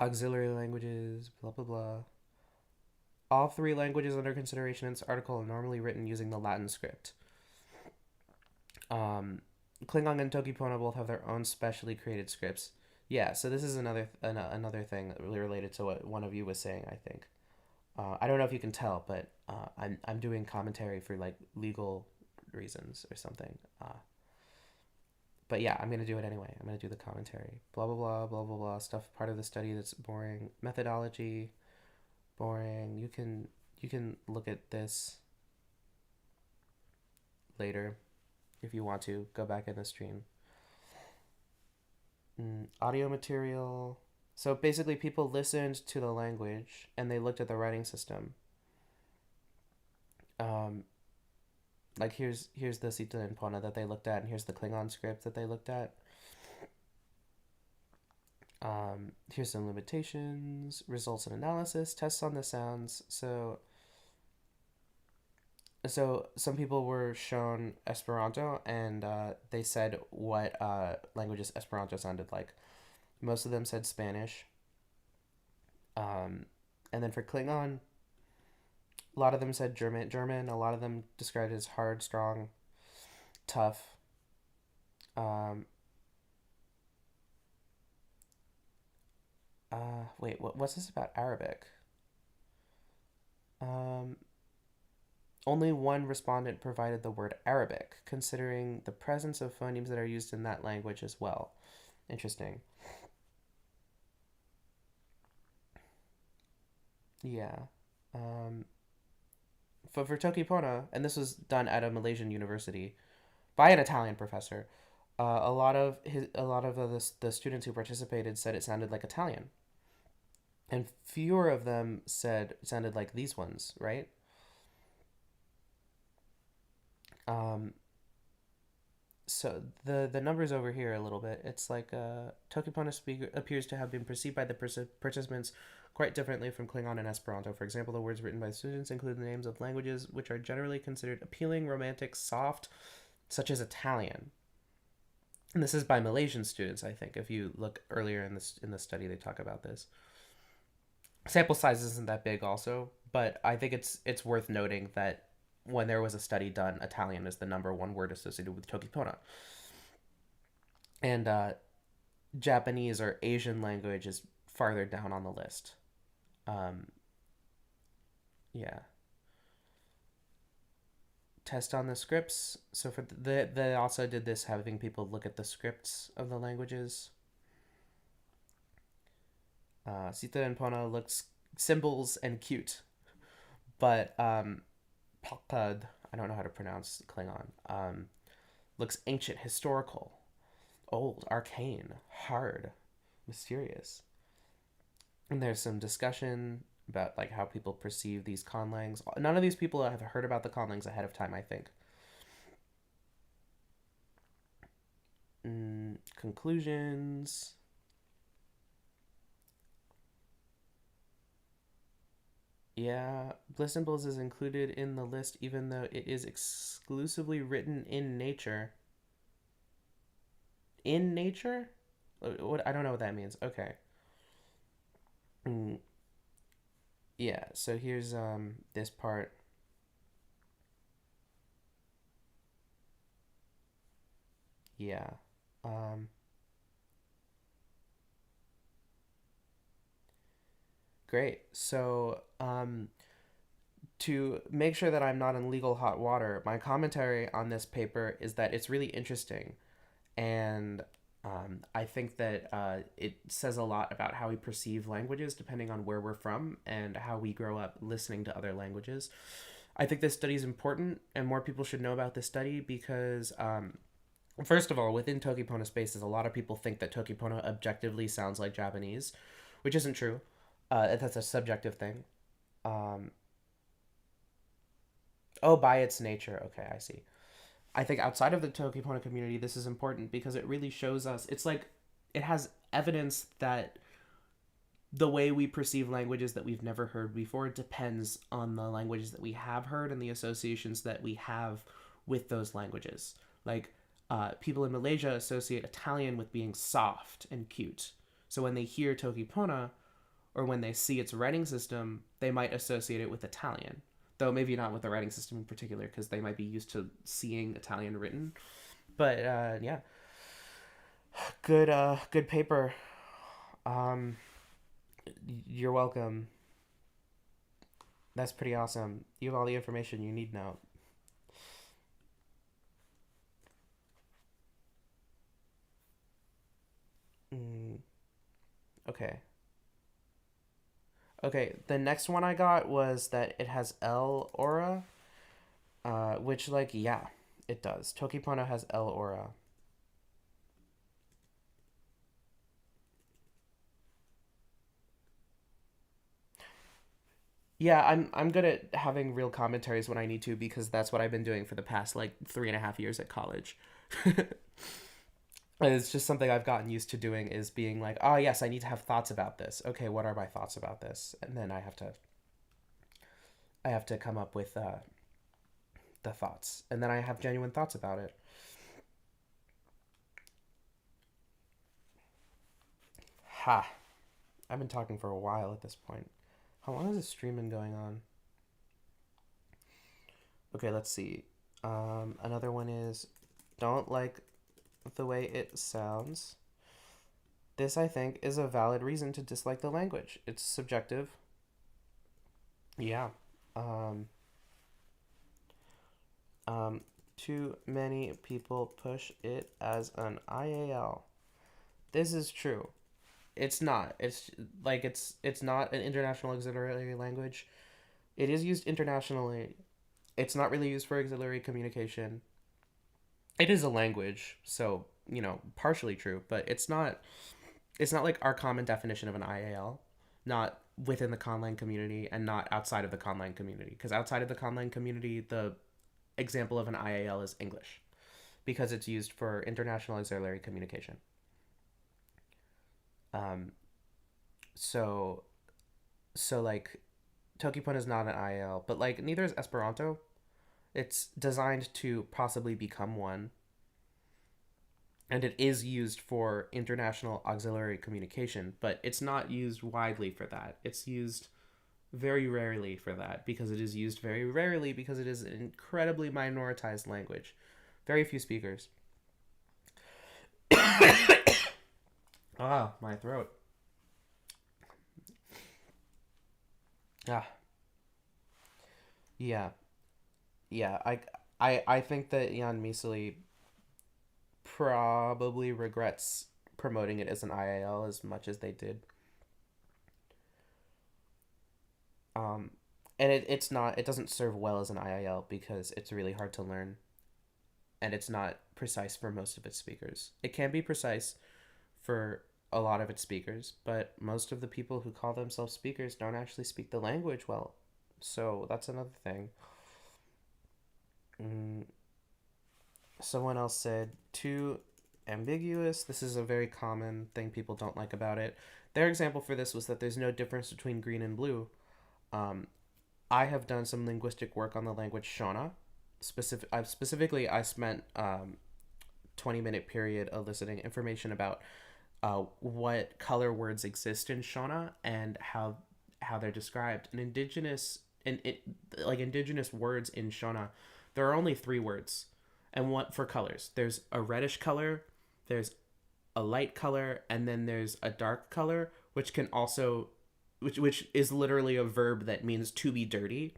Auxiliary languages, blah blah blah. All three languages under consideration in this article are normally written using the Latin script. Um, Klingon and Toki Pona both have their own specially created scripts. Yeah, so this is another thing that really related to what one of you was saying. I think I don't know if you can tell, but I'm doing commentary for like legal reasons or something. But yeah, I'm gonna do it anyway. I'm gonna do the commentary. Blah blah blah blah blah blah stuff. Part of the study that's boring. Methodology, boring. You can look at this later if you want to. Go back in the stream. Audio material. So basically, people listened to the language and they looked at the writing system. Um, like here's the Sita and Pona that they looked at, and here's the Klingon script that they looked at. Here's some limitations, results and analysis, tests on the sounds. So some people were shown Esperanto, and they said what languages Esperanto sounded like. Most of them said Spanish. And then for Klingon, a lot of them said German. German. A lot of them described it as hard, strong, tough. Um, Wait, what's this about Arabic? Um, Only one respondent provided the word Arabic, considering the presence of phonemes that are used in that language as well. Interesting. Yeah. Um, for Toki Pona, and this was done at a Malaysian university by an Italian professor. A lot of the students who participated said it sounded like Italian, and fewer of them said it sounded like these ones, right? Um, so the numbers over here a little bit. It's like Toki Pona speaker appears to have been perceived by the participants quite differently from Klingon and Esperanto. For example, the words written by students include the names of languages which are generally considered appealing, romantic, soft, such as Italian. And this is by Malaysian students, I think. If you look earlier in the study, they talk about this. Sample size isn't that big, also, but I think it's worth noting that when there was a study done, Italian is the number one word associated with Toki Pona, and Japanese or Asian language is farther down on the list. Um, yeah. Test on the scripts. So for they also did this, having people look at the scripts of the languages. Sita and Pona looks symbols and cute, but Pakad, I don't know how to pronounce Klingon. Looks ancient, historical, old, arcane, hard, mysterious. And there's some discussion about like how people perceive these conlangs. None of these people have heard about the conlangs ahead of time, I think. Conclusions. Yeah, Bliss Symbols is included in the list even though it is exclusively written in nature. In nature? What, I don't know what that means. Okay. Mm, yeah, so here's this part. Yeah. Um Great. So, to make sure that I'm not in legal hot water, my commentary on this paper is that it's really interesting. And I think that it says a lot about how we perceive languages depending on where we're from and how we grow up listening to other languages. I think this study is important, and more people should know about this study because, first of all, within Toki Pona spaces, a lot of people think that Toki Pona objectively sounds like Japanese, which isn't true. That's a subjective thing. Um, oh, by its nature. Okay, I see. I think outside of the Toki Pona community, this is important because it really shows us. It's like it has evidence that the way we perceive languages that we've never heard before depends on the languages that we have heard and the associations that we have with those languages. Like, People in Malaysia associate Italian with being soft and cute. So when they hear Toki Pona, or when they see its writing system, they might associate it with Italian. Though maybe not with the writing system in particular, because they might be used to seeing Italian written. But yeah, good paper. Um, you're welcome. That's pretty awesome. You have all the information you need now. Mm, okay. Okay, the next one I got was that it has L aura, which, like, yeah, it does. Tokipona has L aura. Yeah, I'm good at having real commentaries when I need to because that's what I've been doing for the past like 3.5 years at college. And it's just something I've gotten used to doing is being like, oh yes, I need to have thoughts about this. Okay, what are my thoughts about this? And then I have to come up with the thoughts, and then I have genuine thoughts about it. Ha! I've been talking for a while at this point. How long has this stream been going on? Okay, let's see. Another one is don't like the way it sounds. This, I think, is a valid reason to dislike the language. It's subjective. Yeah. Um, um, Too many people push it as an IAL. This is true. It's not. It's not an international auxiliary language. It is used internationally. It's not really used for auxiliary communication. It is a language, so partially true, but it's not. It's not like our common definition of an IAL, not within the conlang community and not outside of the conlang community. Because outside of the conlang community, the example of an IAL is English, because it's used for international auxiliary communication. Um, so like Tokipon is not an IAL, but like neither is Esperanto. It's designed to possibly become one, and it is used for international auxiliary communication, but it's not used widely for that. It's used very rarely for that because it is used very rarely because it is an incredibly minoritized language. Very few speakers. Ah, my throat. Ah, yeah, yeah. I think that Jan Misali probably regrets promoting it as an IAL as much as they did. Um, and it's not. It doesn't serve well as an IAL because it's really hard to learn, and it's not precise for most of its speakers. It can be precise for a lot of its speakers, but most of the people who call themselves speakers don't actually speak the language well. So that's another thing. Mm, Someone else said too ambiguous. This is a very common thing people don't like about it. Their example for this was that there's no difference between green and blue. Um, I have done some linguistic work on the language Shona. Specifically, I spent 20-minute period eliciting information about what color words exist in Shona and how they're described. And indigenous words in Shona, there are only three words, and what for colors? There's a reddish color, there's a light color, and then there's a dark color, which can also, which is literally a verb that means to be dirty,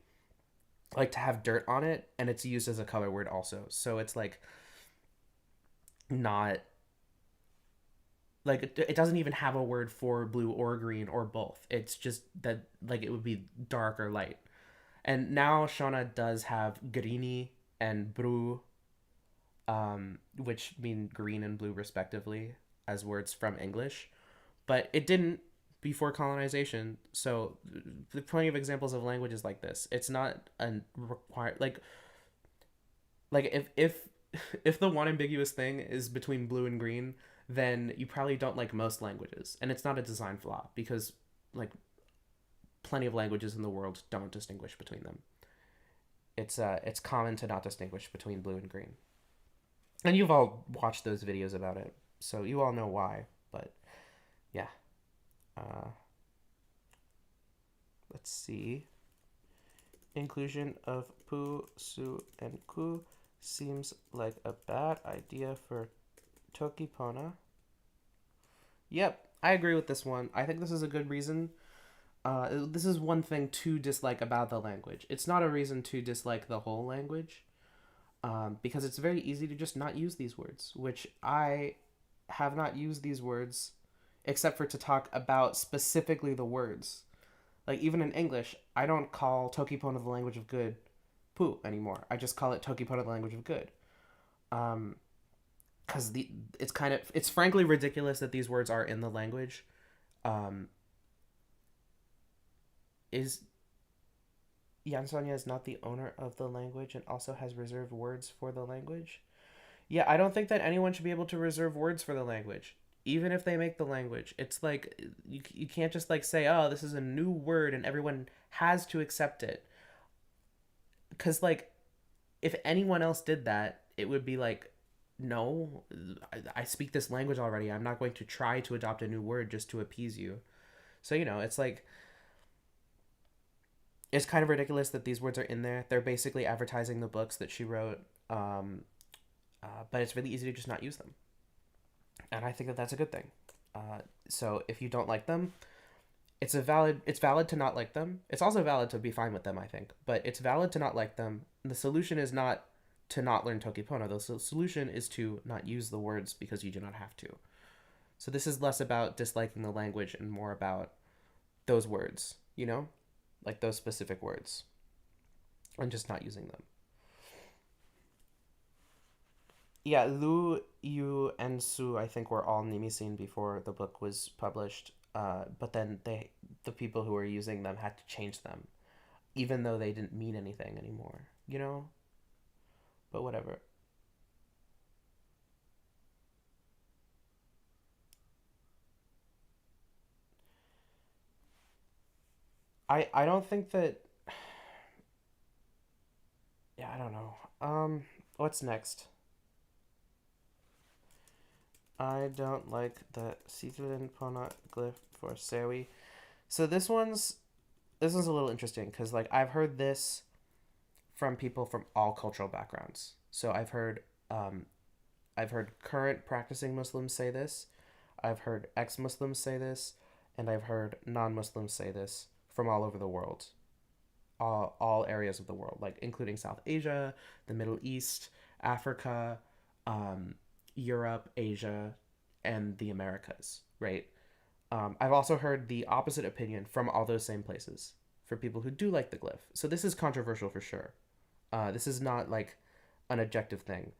like to have dirt on it, and it's used as a color word also. So it's like not like it doesn't even have a word for blue or green or both. It's just that like it would be dark or light. And now Shona does have grini and bru, which mean green and blue respectively, as words from English, but it didn't before colonization. So there's plenty of examples of languages like this. It's not a required like if the one ambiguous thing is between blue and green, then you probably don't like most languages, and it's not a design flaw because like plenty of languages in the world don't distinguish between them. It's common to not distinguish between blue and green. And you've all watched those videos about it, so you all know why. But yeah, uh, let's see. Inclusion of pu, su, and ku seems like a bad idea for Toki Pona. Yep, I agree with this one. I think this is a good reason. This is one thing to dislike about the language. It's not a reason to dislike the whole language, because it's very easy to just not use these words, which I have not used these words except for to talk about specifically the words. Like, even in English, I don't call Toki Pona the language of good pu anymore. I just call it Toki Pona the language of good. Um, because it's frankly ridiculous that these words are in the language. Um, is Yansonia is not the owner of the language and also has reserved words for the language? Yeah, I don't think that anyone should be able to reserve words for the language, even if they make the language. It's like you can't just like say, "Oh, this is a new word," and everyone has to accept it. Because like, if anyone else did that, it would be like, "No, I speak this language already. I'm not going to try to adopt a new word just to appease you." So it's like it's kind of ridiculous that these words are in there. They're basically advertising the books that she wrote, but it's really easy to just not use them, and I think that that's a good thing. So if you don't like them, it's valid to not like them. It's also valid to be fine with them, I think. But it's valid to not like them. The solution is not to not learn Tokipona. The solution is to not use the words because you do not have to. So this is less about disliking the language and more about those words, like those specific words, and just not using them. Yeah, Lu, Yu, and Su, I think were all Nimisin before the book was published. But then the people who were using them had to change them, even though they didn't mean anything anymore. But whatever. I don't think that. Yeah, I don't know. What's next? I don't like the Sitilin Pona glyph for Sewi. So this one's a little interesting because like I've heard this from people from all cultural backgrounds. So I've heard current practicing Muslims say this. I've heard ex-Muslims say this, and I've heard non-Muslims say this from all over the world, all areas of the world, like including South Asia, the Middle East, Africa, um, Europe, Asia, and the Americas. Right. I've also heard the opposite opinion from all those same places for people who do like the glyph. So this is controversial for sure. This is not like an objective thing.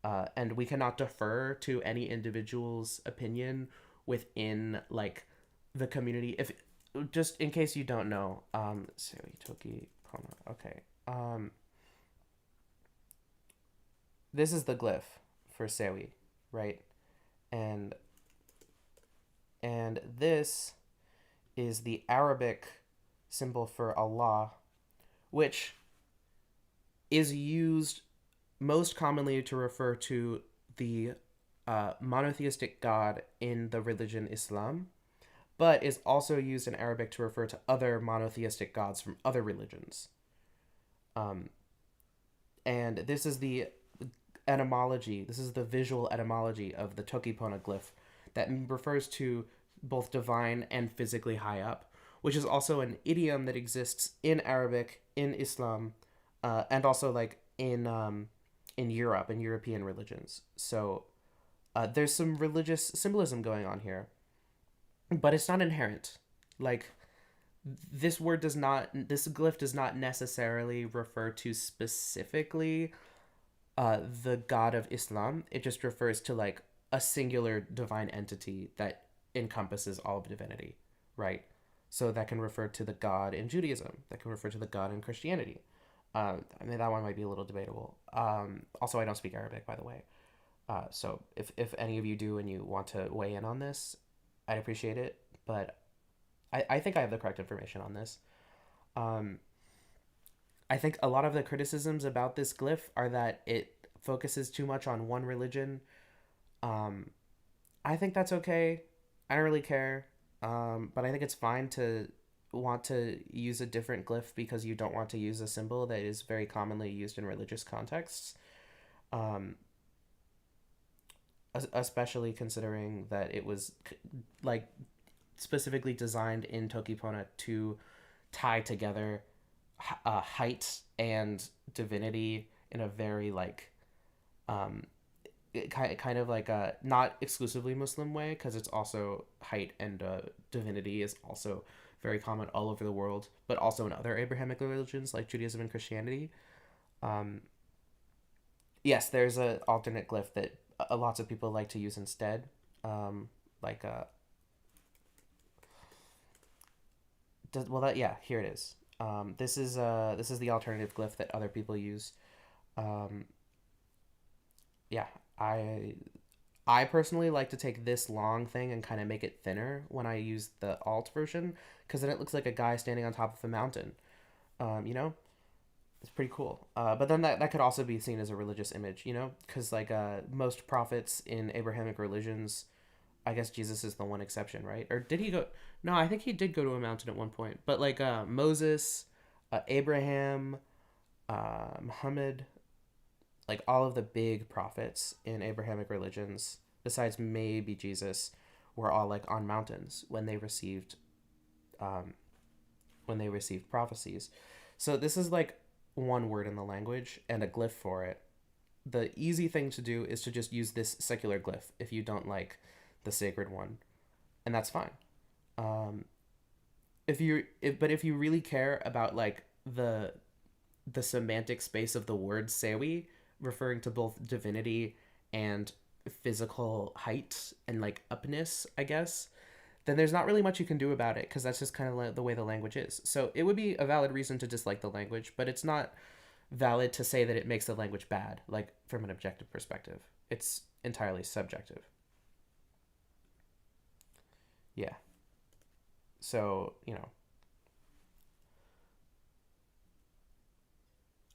And we cannot defer to any individual's opinion within like the community. If just in case you don't know, Toki Pona. Okay. This is the glyph for Sewi, right? And this is the Arabic symbol for Allah, which is used most commonly to refer to the monotheistic God in the religion Islam, but is also used in Arabic to refer to other monotheistic gods from other religions. Um, and this is the etymology, this is the visual etymology of the Tokipona glyph that refers to both divine and physically high up, which is also an idiom that exists in Arabic, in Islam, and also like in Europe and European religions. So there's some religious symbolism going on here, but it's not inherent. Like this glyph does not necessarily refer to specifically the God of Islam. It just refers to like a singular divine entity that encompasses all of divinity, right? So that can refer to the God in Judaism. That can refer to the God in Christianity. I mean, that one might be a little debatable. Also, I don't speak Arabic, by the way. So if any of you do and you want to weigh in on this, I'd appreciate it. But I think I have the correct information on this. Um, I think a lot of the criticisms about this glyph are that focuses too much on one religion. Um, I think that's okay. I don't really care. But I think it's fine to want to use a different glyph because you don't want to use a symbol that is very commonly used in religious contexts. Um, Especially considering that it was like specifically designed in Toki Pona to tie together height and divinity in a very like um, kind of like a not exclusively Muslim way, because it's also height and divinity is also very common all over the world, but also in other Abrahamic religions like Judaism and Christianity. Um, yes, there's a alternate glyph that lots of people like to use instead. Like well that yeah, here it is. This is the alternative glyph that other people use. Um, yeah, I I personally like to take this long thing and kind of make it thinner when I use the alt version, because then it looks like a guy standing on top of a mountain. You know, it's pretty cool. But then that could also be seen as a religious image, you know, because like most prophets in Abrahamic religions, I guess Jesus is the one exception, right? Or did he go? No, I think he did go to a mountain at one point. But like Moses, Abraham, Muhammad, like all of the big prophets in Abrahamic religions, besides maybe Jesus, were all like on mountains um, when they received prophecies. So this is like one word in the language and a glyph for it. The easy thing to do is to just use this secular glyph if you don't like the sacred one, and that's fine. Um, but if you really care about like the semantic space of the word sewi, referring to both divinity and physical height and like upness, I guess, then there's not really much you can do about it because that's just kind of like the way the language is. So it would be a valid reason to dislike the language, but it's not valid to say that it makes the language bad, like from an objective perspective. It's entirely subjective. Yeah. So, you know.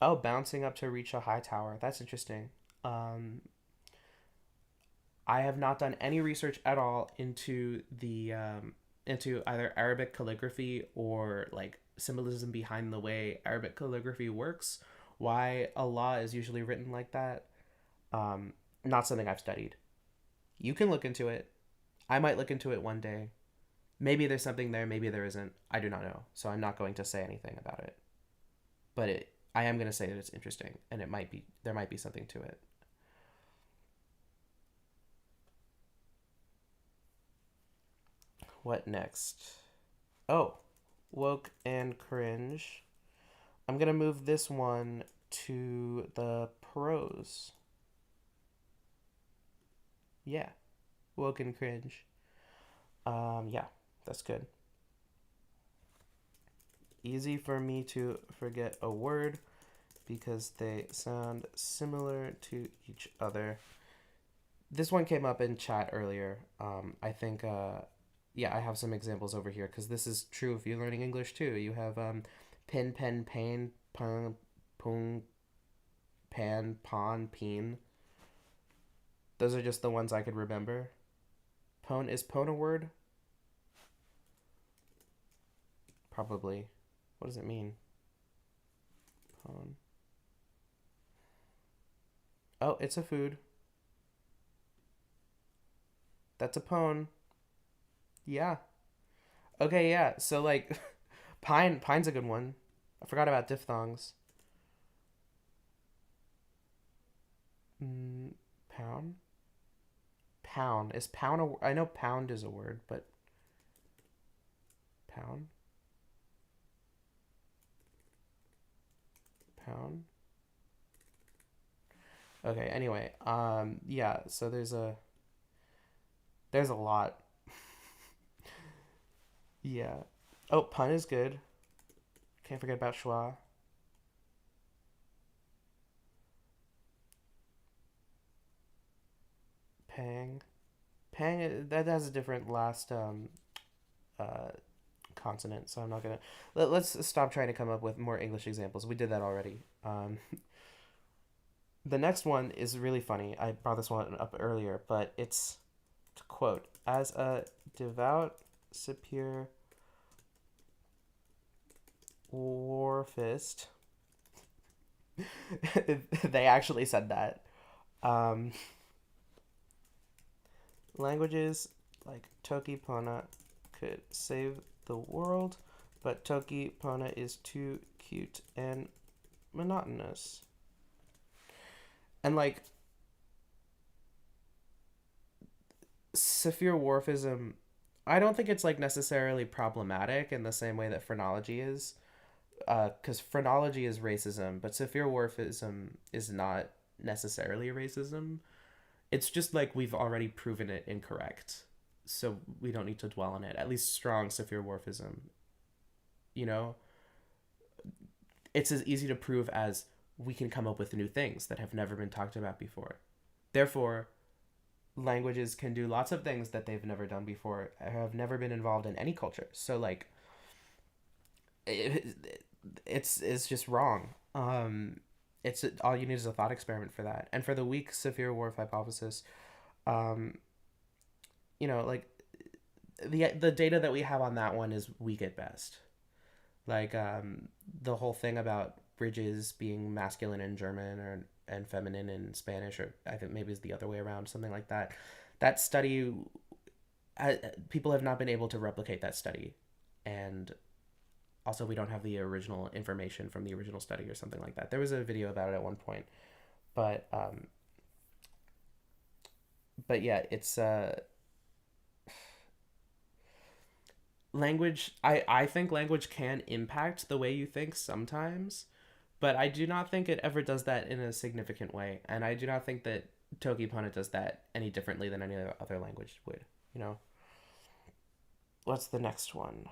Oh, bouncing up to reach a high tower. That's interesting. Um, I have not done any research at all into either Arabic calligraphy or like symbolism behind the way Arabic calligraphy works. Why Allah is usually written like that. Um, Not something I've studied. You can look into it. I might look into it one day. Maybe there's something there. Maybe there isn't. I do not know. So I'm not going to say anything about it. But I am going to say that it's interesting, and there might be something to it. What next? Oh, woke and cringe. I'm gonna move this one to the pros. Yeah, woke and cringe. Yeah, that's good. Easy for me to forget a word because they sound similar to each other. This one came up in chat earlier. I think, yeah, I have some examples over here because this is true if you're learning English too. You have pin, pen, pain, pun, pung, pan, pon, peen. Those are just the ones I could remember. Pone, is pone a word? Probably. What does it mean? Pone. Oh, it's a food. That's a pone. Yeah. Okay, yeah. So like pine's a good one. I forgot about diphthongs. Mm, pound? Pound. Is pound a I know pound is a word, but pound? Pound? Okay, anyway. Yeah, so there's a lot. Yeah. Oh, pun is good. Can't forget about schwa. Pang. Pang that has a different last uh consonant, so I'm not gonna. Let's stop trying to come up with more English examples. We did that already. The next one is really funny. I brought this one up earlier, but it's to quote, as a devout Sapir warfist, they actually said that. Um, Languages like Toki Pona could save the world, but Toki Pona is too cute and monotonous. And like Saphir Whorfism, I don't think it's like necessarily problematic in the same way that phrenology is, because phrenology is racism, but Saphir Whorfism is not necessarily racism. It's just like we've already proven it incorrect, so we don't need to dwell on it. At least strong Saphir Whorfism, you know, it's as easy to prove as we can come up with new things that have never been talked about before. Therefore, languages can do lots of things that they've never done before, have never been involved in any culture. So like, it's just wrong. It's all you need is a thought experiment for that. And for the weak Saphir Whorf hypothesis, um, like the data that we have on that one is weak at best. Like the whole thing about bridges being masculine in German or and feminine in Spanish, or I think maybe it's the other way around, something like that. That study, people have not been able to replicate that study, and also we don't have the original information from the original study or something like that. There was a video about it at one point, but yeah, it's language. I think language can impact the way you think sometimes, but I do not think it ever does that in a significant way, and I do not think that Toki Pona does that any differently than any other language would. You know, what's the next one?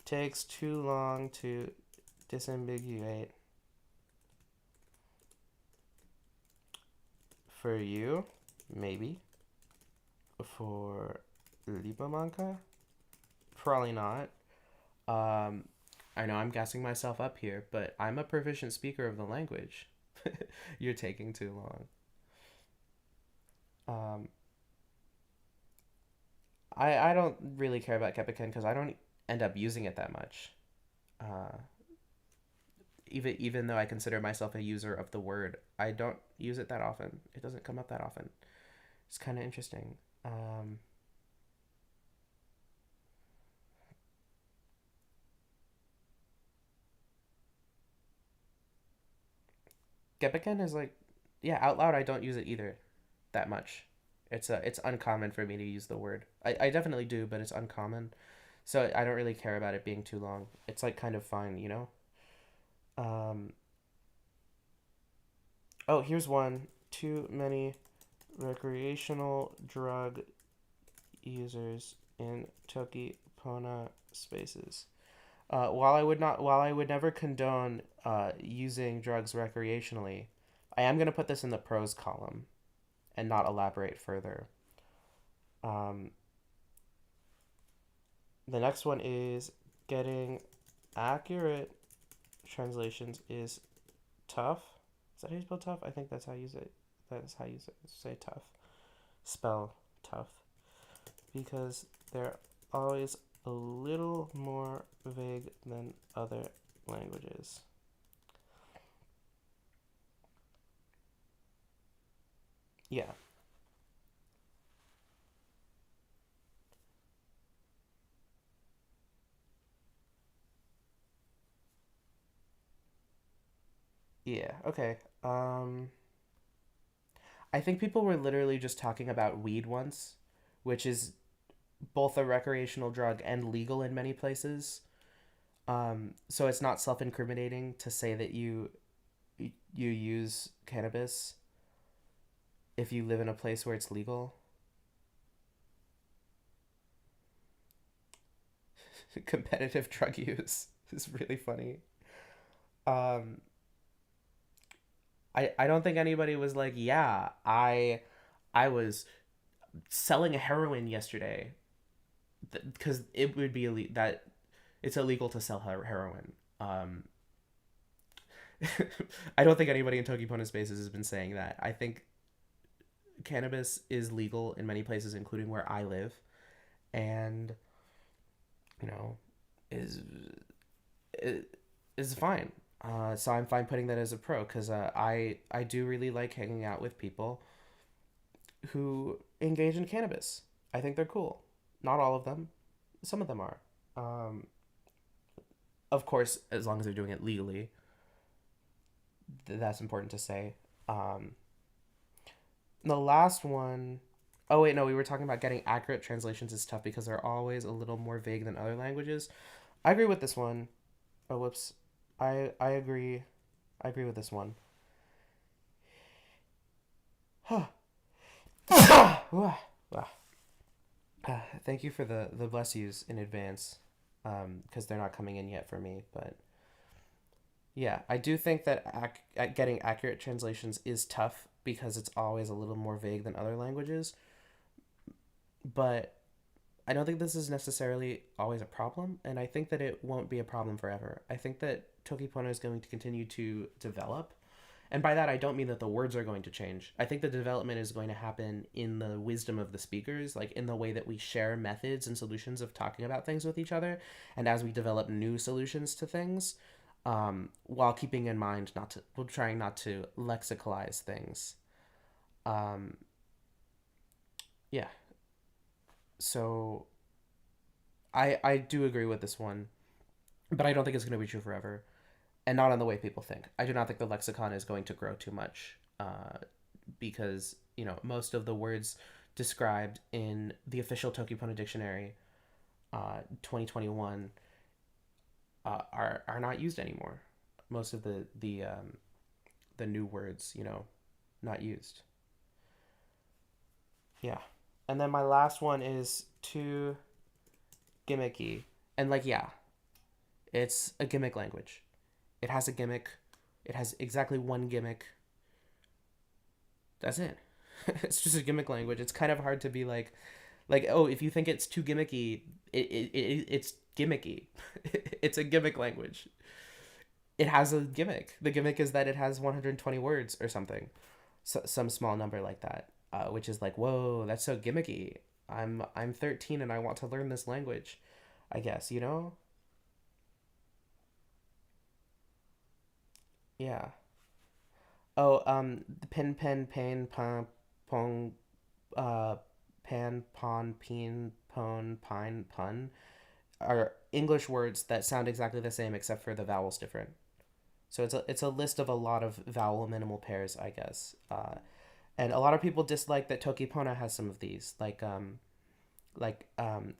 Takes too long to disambiguate for you, maybe. For Libamanka, probably not. Um, I know I'm gassing myself up here, but I'm a proficient speaker of the language. You're taking too long. Um, I don't really care about Kepiken because I don't end up using it that much. Uh, even though I consider myself a user of the word, I don't use it that often. It doesn't come up that often. It's kind of interesting. Um, Kepiken is like, yeah, out loud I don't use it either that much. It's uncommon for me to use the word. I definitely do, but it's uncommon. So I don't really care about it being too long. It's like kind of fine, you know? Um, oh, here's one. Too many recreational drug users in Toki Pona spaces. While I would never condone using drugs recreationally, I am gonna put this in the pros column and not elaborate further. Um, the next one is getting accurate translations is tough. Is that how you spell tough? I think that's how you say. That's how you say tough. Spell tough because they're always a little more vague than other languages. Yeah. Yeah. Okay. I think people were literally just talking about weed once, which is both a recreational drug and legal in many places. So it's not self-incriminating to say that you use cannabis if you live in a place where it's legal. Competitive drug use is really funny. Um, I don't think anybody was like, yeah, I was selling heroin yesterday because it would be that it's illegal to sell heroin. I don't think anybody in Toki Pona spaces has been saying that. I think cannabis is legal in many places, including where I live, and you know, is is fine. So I'm fine putting that as a pro because I do really like hanging out with people who engage in cannabis. I think they're cool. Not all of them. Some of them are. Um, of course, as long as they're doing it legally, that's important to say. Um, the last one, oh wait, no, we were talking about getting accurate translations is tough because they're always a little more vague than other languages. I agree with this one. Oh, whoops. I agree. I agree with this one. Thank you for the bless yous in advance, because they're not coming in yet for me. But yeah, I do think that getting accurate translations is tough because it's always a little more vague than other languages. But I don't think this is necessarily always a problem, and I think that it won't be a problem forever. I think that Toki Pona is going to continue to develop. And by that, I don't mean that the words are going to change. I think the development is going to happen in the wisdom of the speakers, like in the way that we share methods and solutions of talking about things with each other, and as we develop new solutions to things, while keeping in mind not to, we're trying not to lexicalize things. Um, yeah. So I do agree with this one, but I don't think it's going to be true forever, and not in the way people think. I do not think the lexicon is going to grow too much, because most of the words described in the official Tokipona dictionary, 2021, are not used anymore. Most of the new words, not used. Yeah, and then my last one is too gimmicky, and like yeah, it's a gimmick language. It has a gimmick. It has exactly one gimmick. That's it. It's just a gimmick language. It's kind of hard to be like oh, if you think it's too gimmicky, it's gimmicky. It's a gimmick language. It has a gimmick. The gimmick is that it has 120 words or something, some small number like that, which is like whoa, that's so gimmicky. I'm 13 and I want to learn this language. I guess Yeah. Oh, the pin, pen, pain, pon, pong, uh, pan, pon, peen, pone, pine, pun are English words that sound exactly the same except for the vowels different. So it's a list of a lot of vowel minimal pairs, I guess. And a lot of people dislike that Toki Pona has some of these, like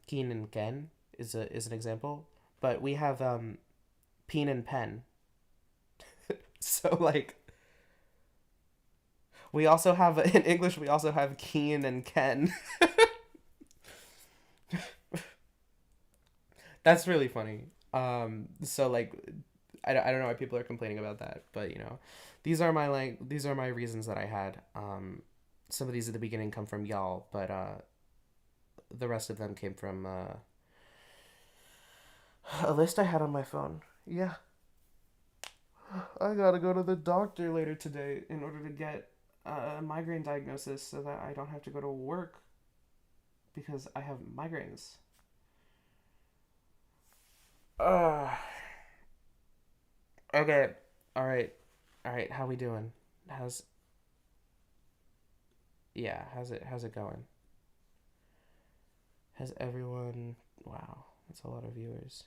kin and ken is an example, but we have peen and pen. So like we also have in English we also have keen and ken. That's really funny. So like, I don't know why people are complaining about that, but these are my reasons that I had. Some of these at the beginning come from y'all, but the rest of them came from a list I had on my phone. Yeah, I gotta go to the doctor later today in order to get a migraine diagnosis so that I don't have to go to work because I have migraines. Uh, okay. All right. All right. How we doing? How's yeah? How's it going? Has everyone? Wow, that's a lot of viewers.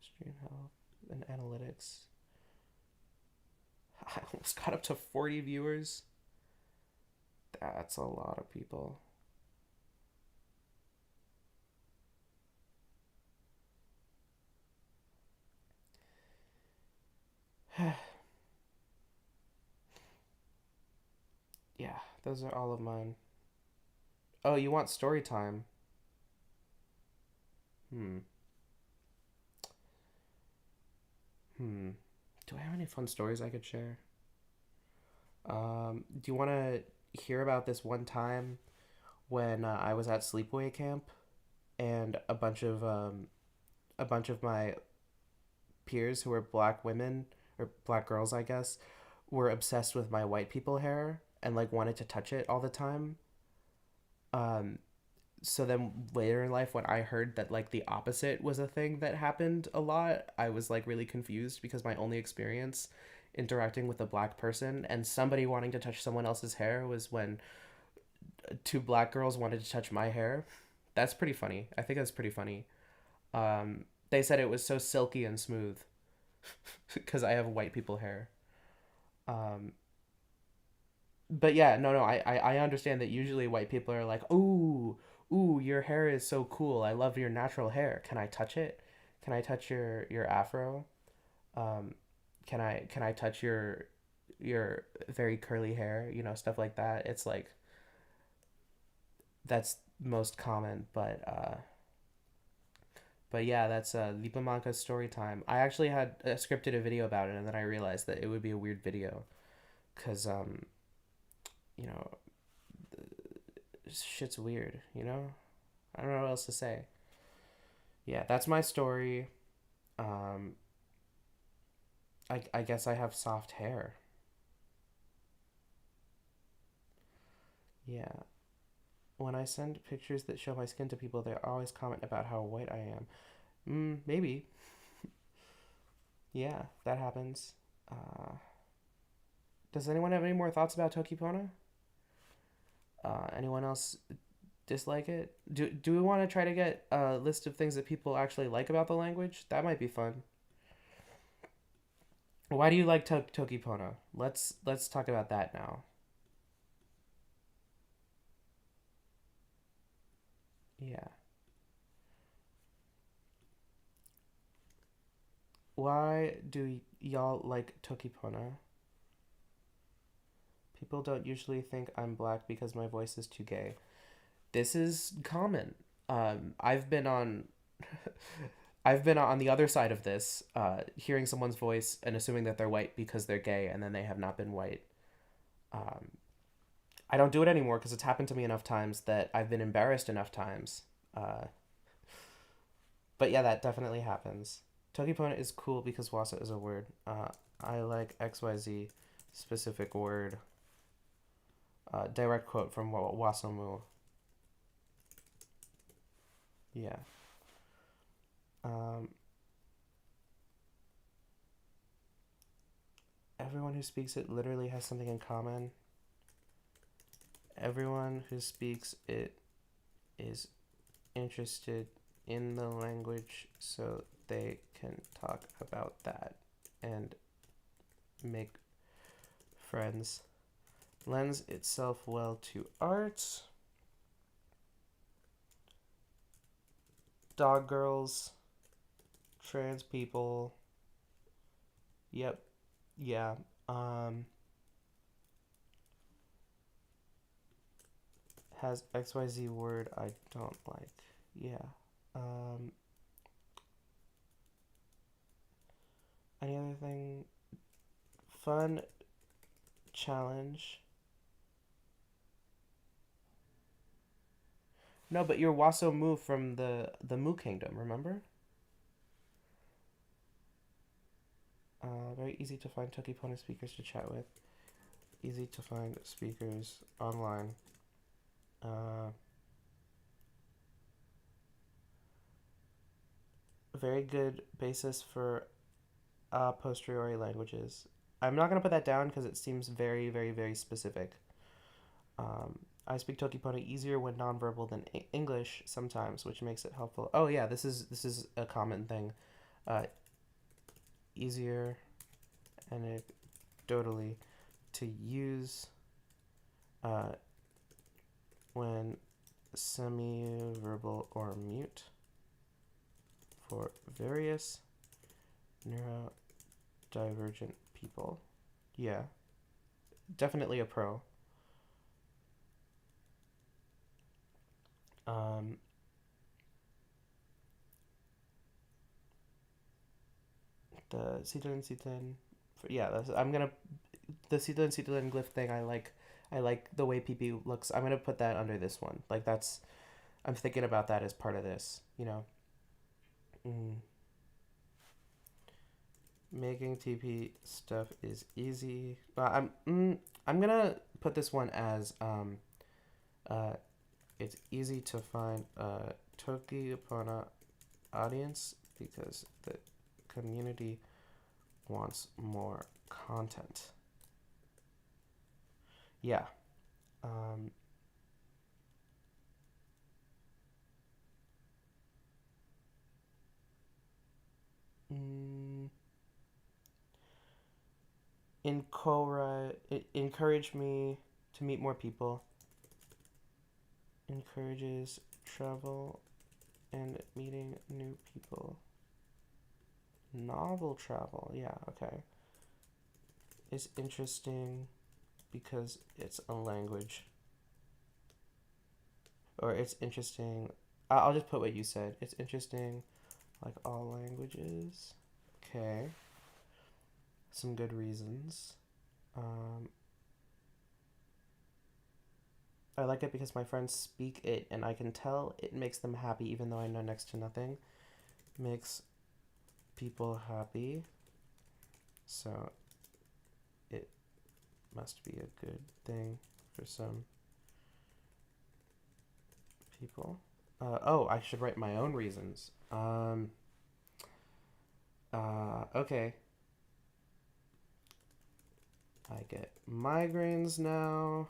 Stream health and analytics. I almost got up to 40 viewers. That's a lot of people. Yeah, those are all of mine. Oh, you want story time? Hmm. Hmm. Do I have any fun stories I could share? Do you want to hear about this one time when I was at sleepaway camp and a bunch of my peers who were black women or black girls, I guess, were obsessed with my white people hair and like wanted to touch it all the time. Um, so then later in life when I heard that like the opposite was a thing that happened a lot, I was like really confused because my only experience interacting with a black person and somebody wanting to touch someone else's hair was when two black girls wanted to touch my hair. That's pretty funny. I think that's pretty funny. They said it was so silky and smooth because I have white people hair. Um, but yeah, no, no, I understand that usually white people are like, ooh, ooh, your hair is so cool. I love your natural hair. Can I touch it? Can I touch your afro? Um, can I touch your very curly hair? You know, stuff like that. It's like that's most common, but yeah, that's Lipamanka's story time. I actually had scripted a video about it, and then I realized that it would be a weird video, cause you know, shit's weird. You know, I don't know what else to say. Yeah, that's my story. Um, I guess I have soft hair. Yeah. When I send pictures that show my skin to people, they always comment about how white I am. Maybe. Yeah, that happens. Uh, does anyone have any more thoughts about Toki Pona? Anyone else dislike it? Do we want to try to get a list of things that people actually like about the language? That might be fun. Why do you like Toki Pona? Let's talk about that now. Yeah. Why do y'all like Toki Pona? People don't usually think I'm black because my voice is too gay. This is common. I've been on I've been on the other side of this, hearing someone's voice and assuming that they're white because they're gay and then they have not been white. Um, I don't do it anymore because it's happened to me enough times that I've been embarrassed enough times. Uh, but yeah, that definitely happens. Tokipona is cool because wasa is a word. I like XYZ specific word. Direct quote from Wasomu. Yeah. Um, everyone who speaks it literally has something in common. Everyone who speaks it is interested in the language so they can talk about that and make friends. Lends itself well to art. Dog girls, trans people. Yep. Yeah. Um has XYZ word I don't like. Yeah. Um any other thing? Fun challenge. No, but you're Waso Mu from the Mu Kingdom, remember? Very easy to find Toki Pona speakers to chat with. Easy to find speakers online. Uh, very good basis for a posteriori languages. I'm not gonna put that down because it seems very, very, very specific. I speak Toki Pona easier when nonverbal than English sometimes, which makes it helpful. Oh yeah, this is a common thing. Uh, easier anecdotally to use uh, when semi-verbal or mute for various neurodivergent people. Yeah, definitely a pro. Um, the Sitan, yeah, I'm gonna the Sitan glyph thing. I like the way PP looks. I'm gonna put that under this one. Like that's I'm thinking about that as part of this. You know. Mm. Making TP stuff is easy. I'm gonna put this one as uh it's easy to find a Toki Pona audience because the community wants more content. Yeah. Um, mm, encourage me to meet more people. Encourages travel and meeting new people. Novel travel, yeah, okay. Is interesting because it's a language. Or it's interesting. I'll just put what you said. It's interesting, like all languages. Okay. Some good reasons. Um, I like it because my friends speak it and I can tell it makes them happy even though I know next to nothing. Makes people happy. So it must be a good thing for some people. Oh, I should write my own reasons. Okay. I get migraines now.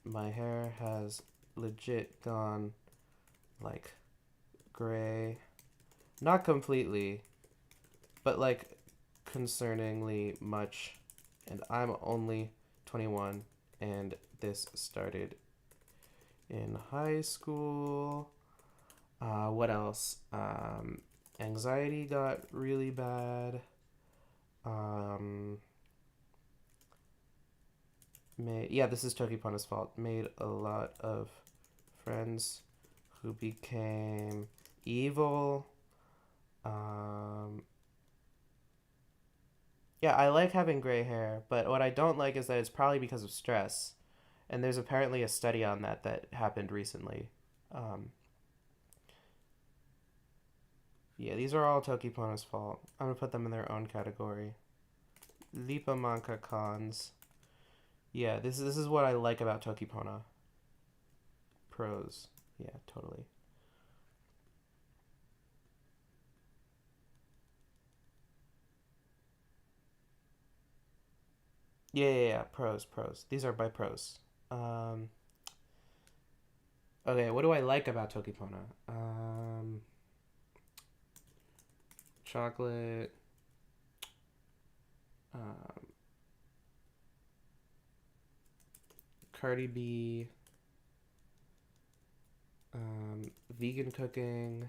My hair has legit gone like gray. Not completely, but like concerningly much. And I'm only 21, and this started in high school. What else? Anxiety got really bad. Um, yeah, this is Toki Pona's fault. Made a lot of friends who became evil. Um, yeah, I like having gray hair, but what I don't like is that it's probably because of stress. And there's apparently a study on that happened recently. Um, yeah, these are all Toki Pona's fault. I'm gonna put them in their own category. Lipa Manka cons. Yeah, this is what I like about Toki Pona. Pros. Yeah, totally. Yeah. Pros, pros. These are by pros. Um, okay, what do I like about Toki Pona? Chocolate. Um, Cardi B. Vegan cooking.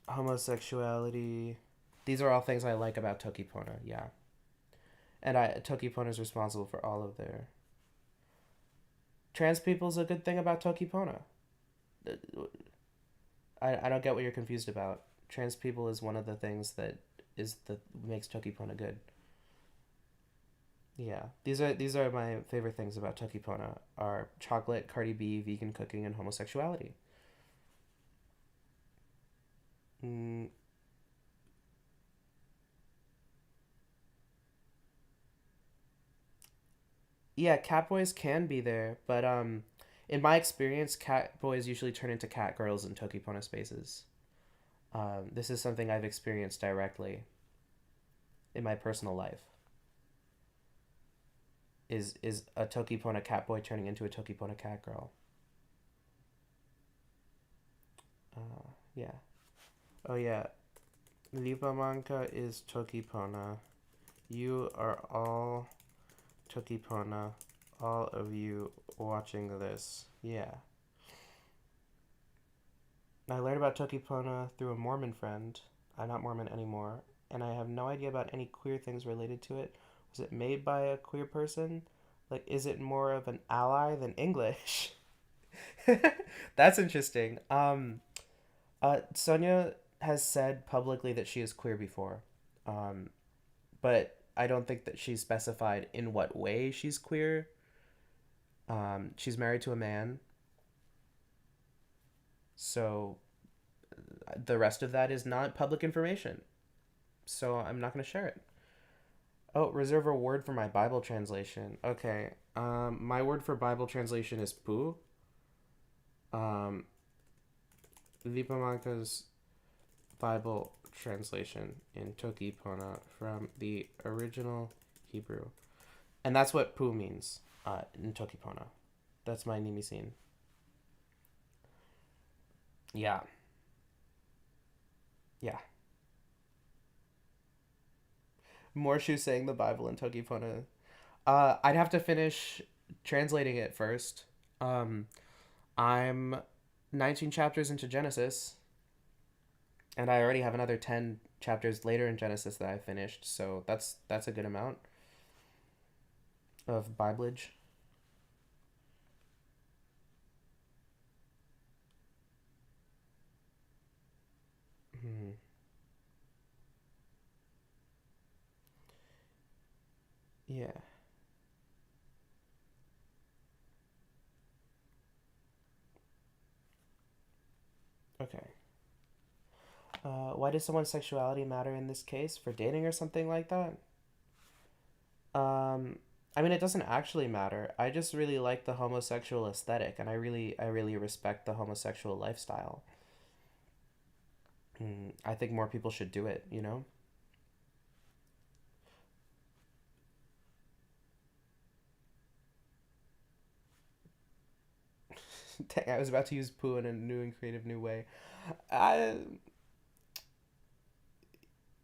Homosexuality. These are all things I like about Toki Pona. Yeah, and Toki Pona is responsible for all of their. Trans people's a good thing about Toki Pona. I don't get what you're confused about. Trans people is one of the things that is the makes Toki Pona good. Yeah, these are my favorite things about Toki Pona are chocolate, Cardi B, vegan cooking, and homosexuality. Mm, yeah, cat boys can be there, but in my experience, cat boys usually turn into cat girls in Toki Pona spaces. This is something I've experienced directly in my personal life. Is a Toki Pona cat boy turning into a Toki Pona cat girl? Yeah. Oh yeah. Lipa Manka is Toki Pona. You are all Toki Pona. All of you watching this. Yeah. I learned about Toki Pona through a Mormon friend. I'm not Mormon anymore, and I have no idea about any queer things related to it. Was it made by a queer person? Like, is it more of an ally than English? That's interesting. Sonia has said publicly that she is queer before, um, but I don't think that she's specified in what way she's queer. She's married to a man, so the rest of that is not public information, so I'm not going to share it. Oh, reserve a word for my Bible translation. Okay. My word for Bible translation is pu. Um, Vipamanka's Bible translation in Toki Pona from the original Hebrew. And that's what pu means in Toki Pona. That's my nimisin. Yeah. Yeah. Morshu saying the Bible in Toki Pona. I'd have to finish translating it first. Um, I'm 19 chapters into Genesis, and I already have another 10 chapters later in Genesis that I finished, so that's a good amount of Biblage. Hmm. Yeah. Okay. Why does someone's sexuality matter in this case for dating or something like that? Um, I mean, it doesn't actually matter. I just really like the homosexual aesthetic, and I really respect the homosexual lifestyle. I think more people should do it. You know. Dang, I was about to use poo in a new and creative new way. I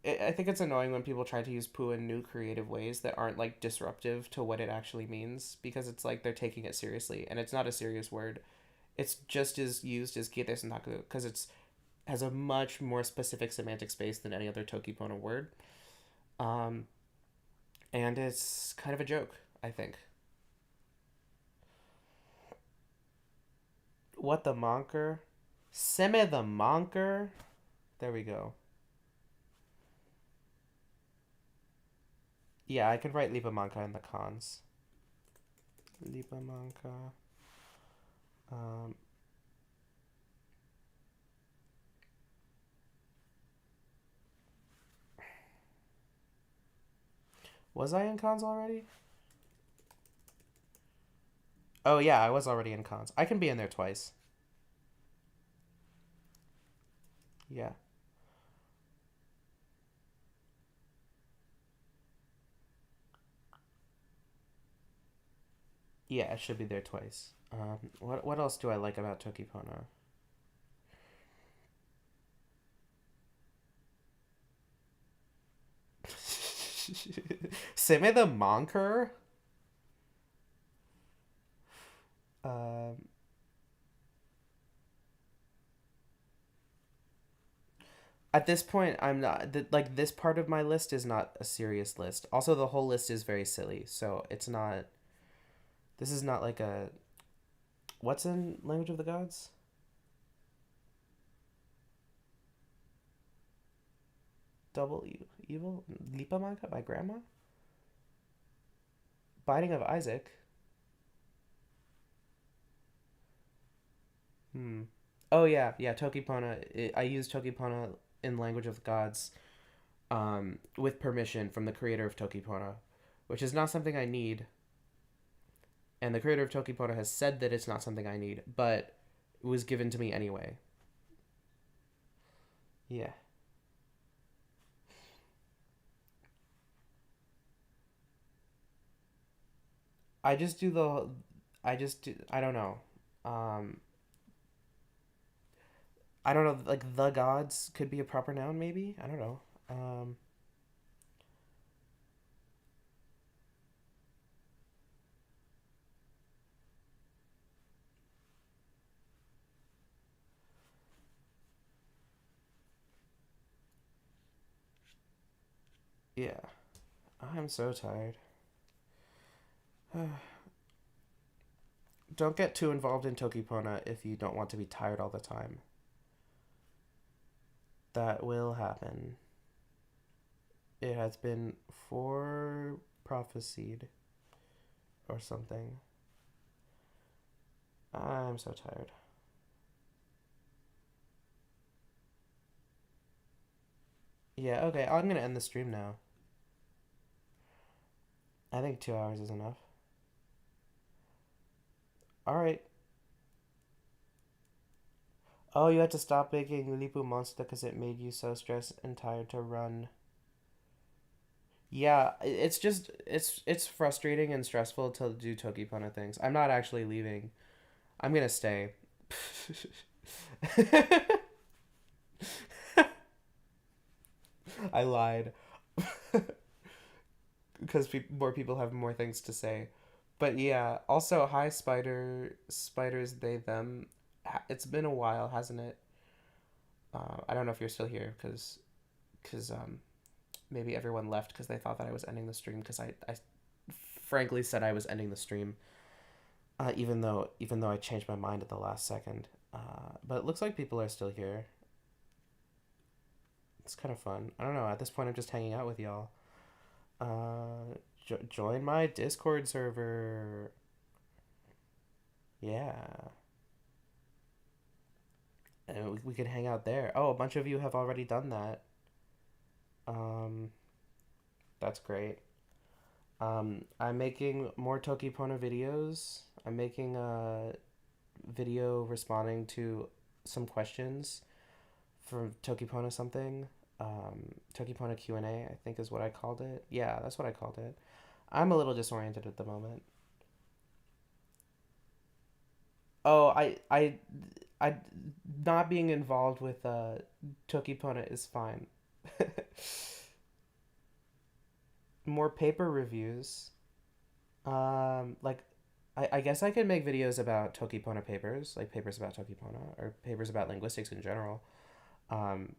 I think it's annoying when people try to use poo in new creative ways that aren't like disruptive to what it actually means because it's like they're taking it seriously and it's not a serious word. It's just as used as kires naku because it's has a much more specific semantic space than any other Tokipona word. Um, and it's kind of a joke, I think. What the monker? Seme the monker? There we go. Yeah, I could write Lipa Manca in the cons. Lipa Manca. Um, was I in cons already? Oh yeah, I was already in cons. I can be in there twice. Yeah. Yeah, I should be there twice. What else do I like about Toki Pona? Seme the Monker? Um, at this point, I'm not like this part of my list is not a serious list. Also, the whole list is very silly, so it's not. This is not like a what's in Language of the Gods? Double evil Lipa Manka by Grandma. Binding of Isaac. Hmm. Oh yeah, yeah. Toki Pona. I use Toki Pona in Language of the Gods, with permission from the creator of Toki Pona, which is not something I need. And the creator of Toki Pona has said that it's not something I need, but it was given to me anyway. Yeah. I just do the. I just do. I don't know. Um, I don't know. Like the gods could be a proper noun, maybe. I don't know. Um, yeah. I'm so tired. Don't get too involved in Tokipona if you don't want to be tired all the time. That will happen. It has been fore prophesied or something. I'm so tired. Yeah, okay, I'm gonna end the stream now. I think 2 hours is enough. Alright. Oh, you had to stop making Lipu Monster because it made you so stressed and tired to run. Yeah, it's just it's frustrating and stressful to do Toki Pona things. I'm not actually leaving. I'm gonna stay. I lied because more people have more things to say. But yeah, also hi spiders they them. It's been a while, hasn't it? I don't know if you're still here because maybe everyone left because they thought that I was ending the stream because I frankly said I was ending the stream, even though I changed my mind at the last second. But it looks like people are still here. It's kind of fun. I don't know. At this point, I'm just hanging out with y'all. Join my Discord server. Yeah, and we could hang out there. Oh, a bunch of you have already done that. Um, that's great. I'm making more Toki Pona videos. I'm making a video responding to some questions from Toki Pona something. Toki Pona Q&A, I think is what I called it. Yeah, that's what I called it. I'm a little disoriented at the moment. Oh, I not being involved with Toki Pona is fine. More paper reviews. Like I guess I could make videos about Toki Pona papers, like papers about Toki Pona or papers about linguistics in general. Um,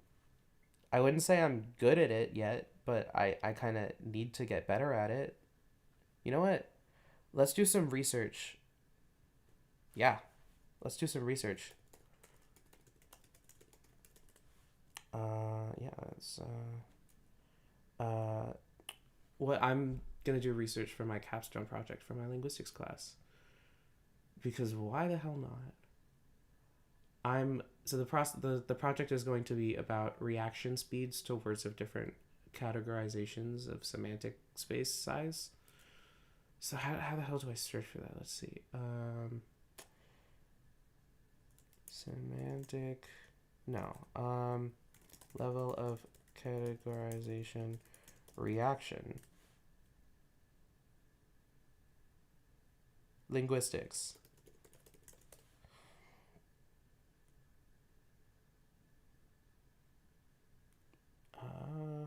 I wouldn't say I'm good at it yet, but I kind of need to get better at it. You know what? Let's do some research. Yeah, let's do some research. Yeah, it's uh, what I'm gonna do research for my capstone project for my linguistics class because why the hell not? I'm so the project is going to be about reaction speeds to words of different categorizations of semantic space size. So how the hell do I search for that? Let's see. Semantic. No. Level of categorization reaction. Linguistics. Uh,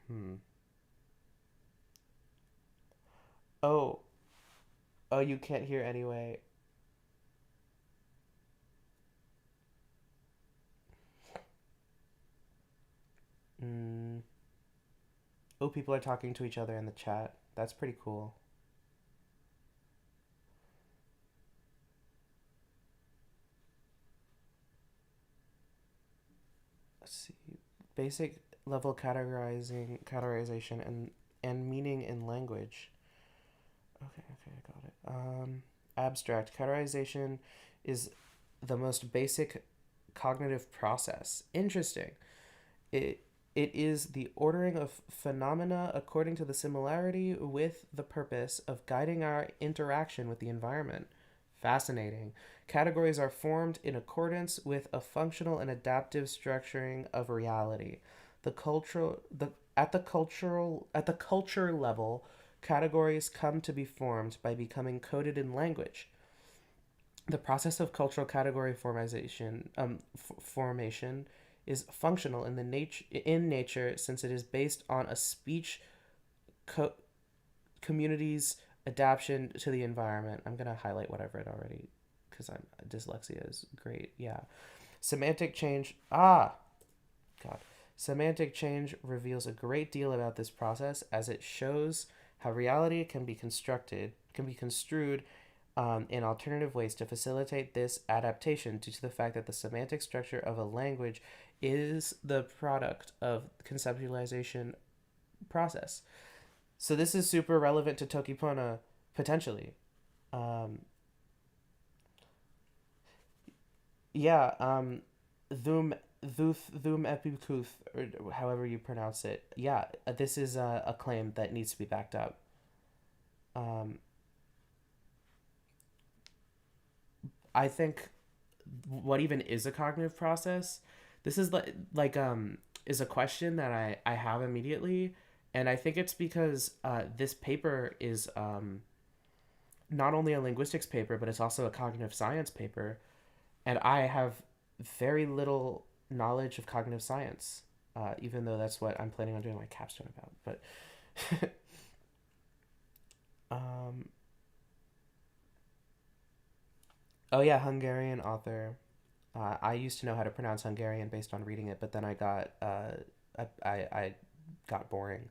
hmm. Oh. Oh, you can't hear anyway. Hmm. Oh, people are talking to each other in the chat. That's pretty cool. Let's see. Basic level categorization and meaning in language. Okay, I got it. Abstract categorization is the most basic cognitive process. Interesting. It it is the ordering of phenomena according to the similarity with the purpose of guiding our interaction with the environment. Fascinating. Categories are formed in accordance with a functional and adaptive structuring of reality. The cultural the at the culture level, categories come to be formed by becoming coded in language. The process of cultural category formation is functional in nature since it is based on a speech co- community's adaptation to the environment. I'm gonna highlight what I've read already because I'm dyslexia is great. Yeah, semantic change. God, semantic change reveals a great deal about this process as it shows how reality can be construed in alternative ways to facilitate this adaptation due to the fact that the semantic structure of a language is the product of conceptualization process. So this is super relevant to Toki Pona potentially. Um, yeah, Zoom Thum epikuth, or however you pronounce it. Yeah, this is a claim that needs to be backed up. Um, I think what even is a cognitive process? This is is a question that I have immediately, and I think it's because this paper is not only a linguistics paper, but it's also a cognitive science paper, and I have very little knowledge of cognitive science, even though that's what I'm planning on doing my capstone about. But um, oh yeah, Hungarian author. I used to know how to pronounce Hungarian based on reading it, but then I got boring.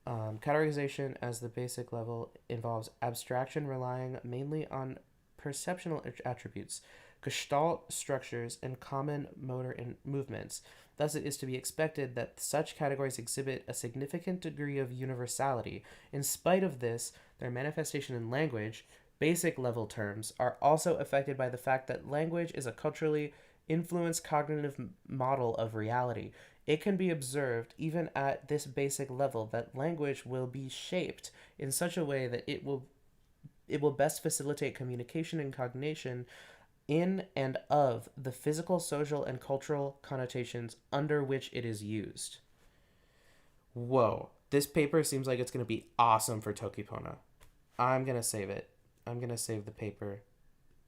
Categorization as the basic level involves abstraction relying mainly on perceptual attributes, gestalt structures, and common motor movements. Thus, it is to be expected that such categories exhibit a significant degree of universality. In spite of this, their manifestation in language, basic level terms, are also affected by the fact that language is a culturally influenced cognitive model of reality. It can be observed, even at this basic level, that language will be shaped in such a way that it will best facilitate communication and coordination in and of the physical, social, and cultural connotations under which it is used. Whoa. This paper seems like it's going to be awesome for Toki Pona. I'm going to save it. I'm going to save the paper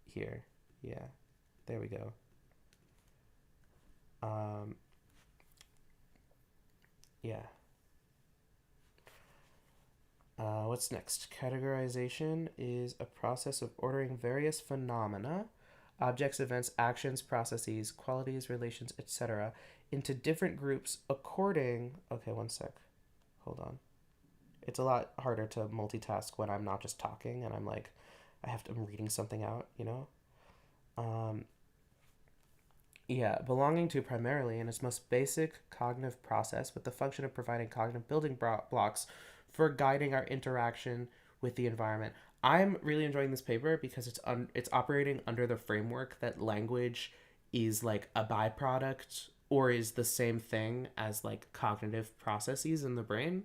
here. Yeah. There we go. Um, yeah. What's next? Categorization is a process of ordering various phenomena, objects, events, actions, processes, qualities, relations, etc., into different groups according. Okay, one sec. Hold on. It's a lot harder to multitask when I'm not just talking and I'm reading something out, you know? Um, yeah, belonging to primarily in its most basic cognitive process with the function of providing cognitive building blocks for guiding our interaction with the environment. I'm really enjoying this paper because it's operating under the framework that language is like a byproduct or is the same thing as like cognitive processes in the brain.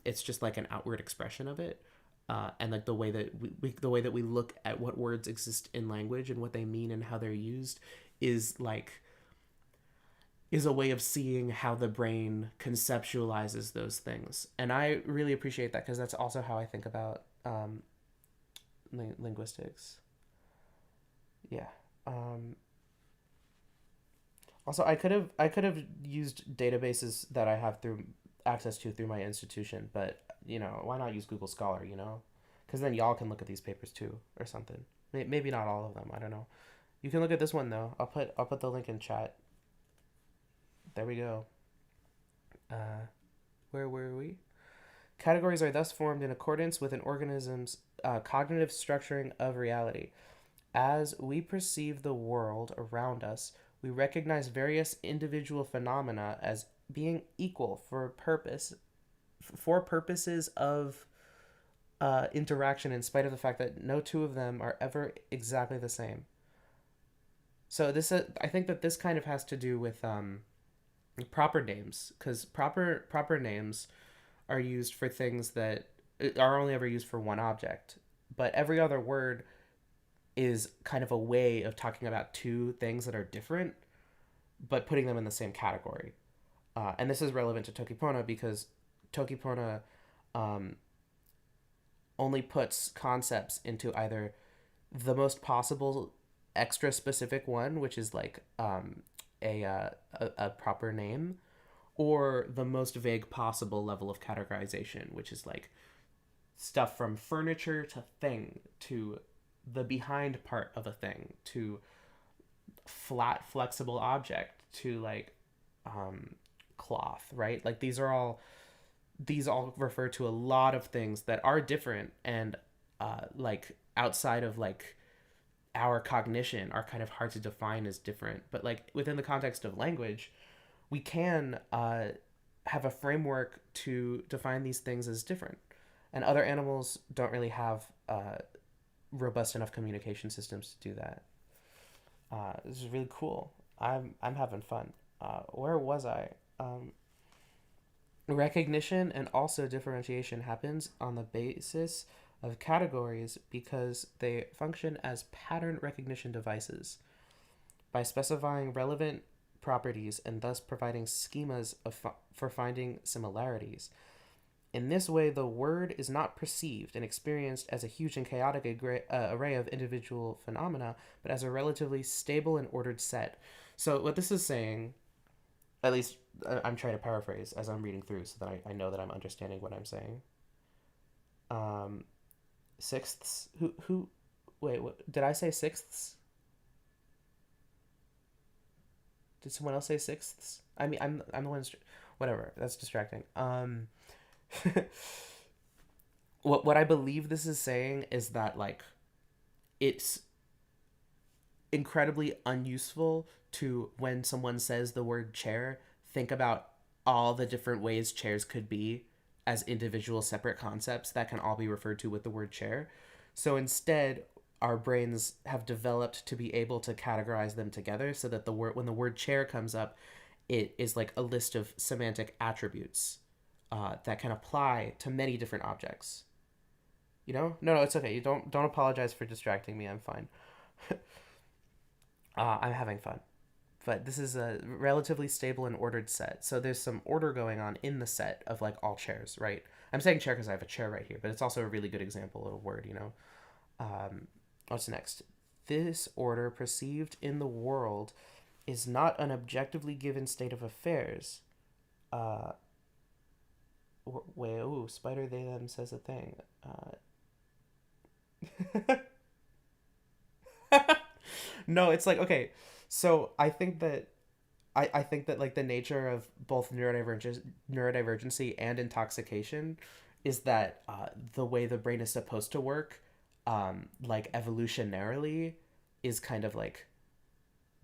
It's just like an outward expression of it. And like the way that we look at what words exist in language and what they mean and how they're used is like is a way of seeing how the brain conceptualizes those things. And I really appreciate that because that's also how I think about linguistics. Yeah. Um, Also, I could have used databases that I have through access to through my institution, but why not use Google Scholar? Because then y'all can look at these papers too, or something. Maybe not all of them. I don't know. You can look at this one though. I'll put the link in chat. There we go. Uh, where were we? Categories are thus formed in accordance with an organism's cognitive structuring of reality. As we perceive the world around us, we recognize various individual phenomena as being equal for purposes of interaction, in spite of the fact that no two of them are ever exactly the same. So I think that this kind of has to do with proper names, because proper names are used for things that are only ever used for one object, but every other word is kind of a way of talking about two things that are different, but putting them in the same category. And this is relevant to Toki Pona because Toki Pona um, only puts concepts into either the most possible extra specific one, which is like a proper name, or the most vague possible level of categorization, which is like stuff from furniture to thing to the behind part of a thing to flat flexible object to like cloth, right? Like these all refer to a lot of things that are different and like outside of like our cognition are kind of hard to define as different, but like within the context of language we can have a framework to define these things as different, and other animals don't really have robust enough communication systems to do that. This is really cool. I'm having fun. Where was I? Um, Recognition and also differentiation happens on the basis of categories because they function as pattern recognition devices by specifying relevant properties and thus providing schemas for finding similarities. In this way, the word is not perceived and experienced as a huge and chaotic array of individual phenomena, but as a relatively stable and ordered set. So, what this is saying, at least I'm trying to paraphrase as I'm reading through so that I know that I'm understanding what I'm saying. Um, Sixths? Wait, what, did I say sixths? Did someone else say sixths? I mean, I'm the one, whatever, that's distracting. What I believe this is saying is that, like, it's incredibly unuseful to, when someone says the word chair, think about all the different ways chairs could be as individual separate concepts that can all be referred to with the word chair. So instead, our brains have developed to be able to categorize them together so that the word, when the word chair comes up, it is like a list of semantic attributes that can apply to many different objects. You know? No, it's okay. You don't apologize for distracting me. I'm fine. I'm having fun. But this is a relatively stable and ordered set. So there's some order going on in the set of like all chairs, right? I'm saying chair because I have a chair right here, but it's also a really good example of a word, you know? What's next? This order perceived in the world is not an objectively given state of affairs. Uh, Wait, ooh, spider they them says a thing. No, it's like, okay, so I think that like the nature of both neurodivergency and intoxication is that the way the brain is supposed to work, like evolutionarily, is kind of like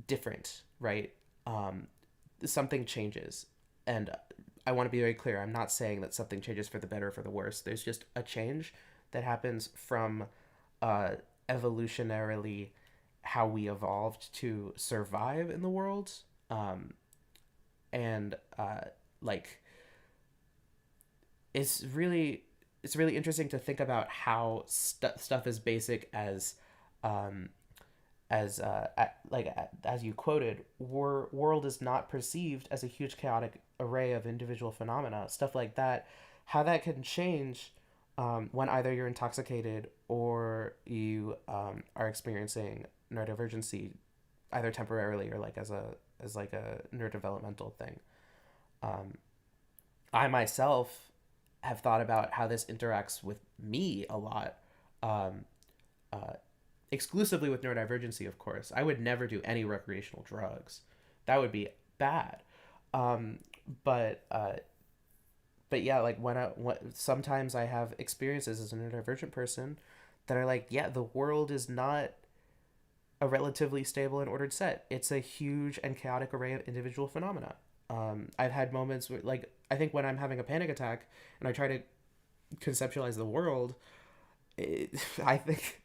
different, right? Um, Something changes, and I want to be very clear. I'm not saying that something changes for the better or for the worse. There's just a change that happens from uh, evolutionarily how we evolved to survive in the world, um, and like it's really it's really interesting to think about how stuff as basic um, as you quoted, world is not perceived as a huge chaotic array of individual phenomena, stuff like that, how that can change when either you're intoxicated or you are experiencing neurodivergency, either temporarily or like as like a neurodevelopmental thing. Um, I myself have thought about how this interacts with me a lot. Um, uh, Exclusively with neurodivergency, of course. I would never do any recreational drugs. That would be bad. Um, but but yeah, like sometimes I have experiences as a neurodivergent person that are like, yeah, the world is not a relatively stable and ordered set. It's a huge and chaotic array of individual phenomena. I've had moments where, like, I think when I'm having a panic attack and I try to conceptualize the world, it, I think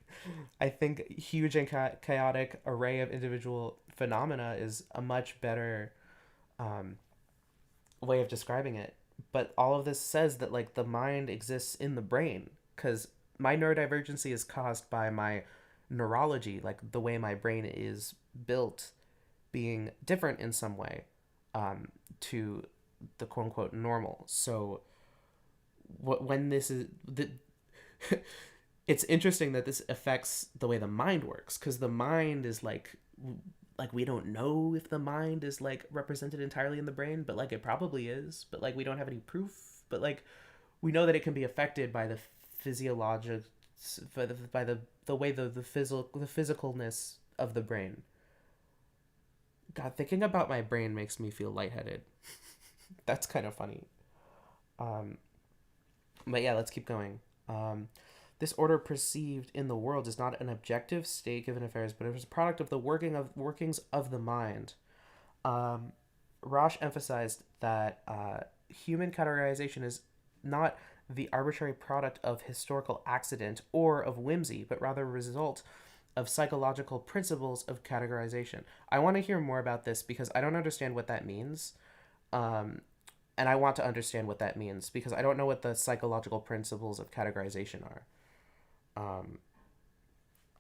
I think huge and chaotic array of individual phenomena is a much better um, way of describing it. But all of this says that like the mind exists in the brain because my neurodivergency is caused by my neurology, like the way my brain is built, being different in some way to the quote unquote normal. So when this is the it's interesting that this affects the way the mind works because the mind is like we don't know if the mind is like represented entirely in the brain, but like it probably is, but like we don't have any proof, but like we know that it can be affected by the physiologic by the way the physicalness of the brain. God, thinking about my brain makes me feel lightheaded. That's kind of funny. um but yeah, let's keep going. This order perceived in the world is not an objective state given affairs, but it was a product of the workings of the mind. Um, Rosh emphasized that human categorization is not the arbitrary product of historical accident or of whimsy, but rather a result of psychological principles of categorization. I want to hear more about this because I don't understand what that means. Um, and I want to understand what that means because I don't know what the psychological principles of categorization are. Um,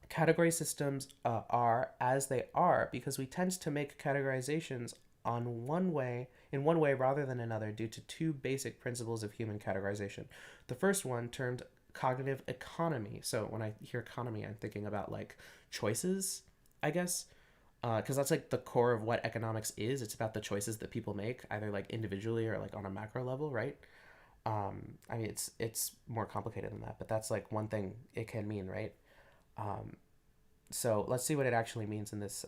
Category systems are as they are because we tend to make categorizations in one way rather than another due to two basic principles of human categorization. The first one termed cognitive economy. So when I hear economy, I'm thinking about like choices, I guess, because that's like the core of what economics is. It's about the choices that people make, either like individually or like on a macro level, right? I mean, it's more complicated than that, but that's like one thing it can mean, right? Um, so let's see what it actually means in this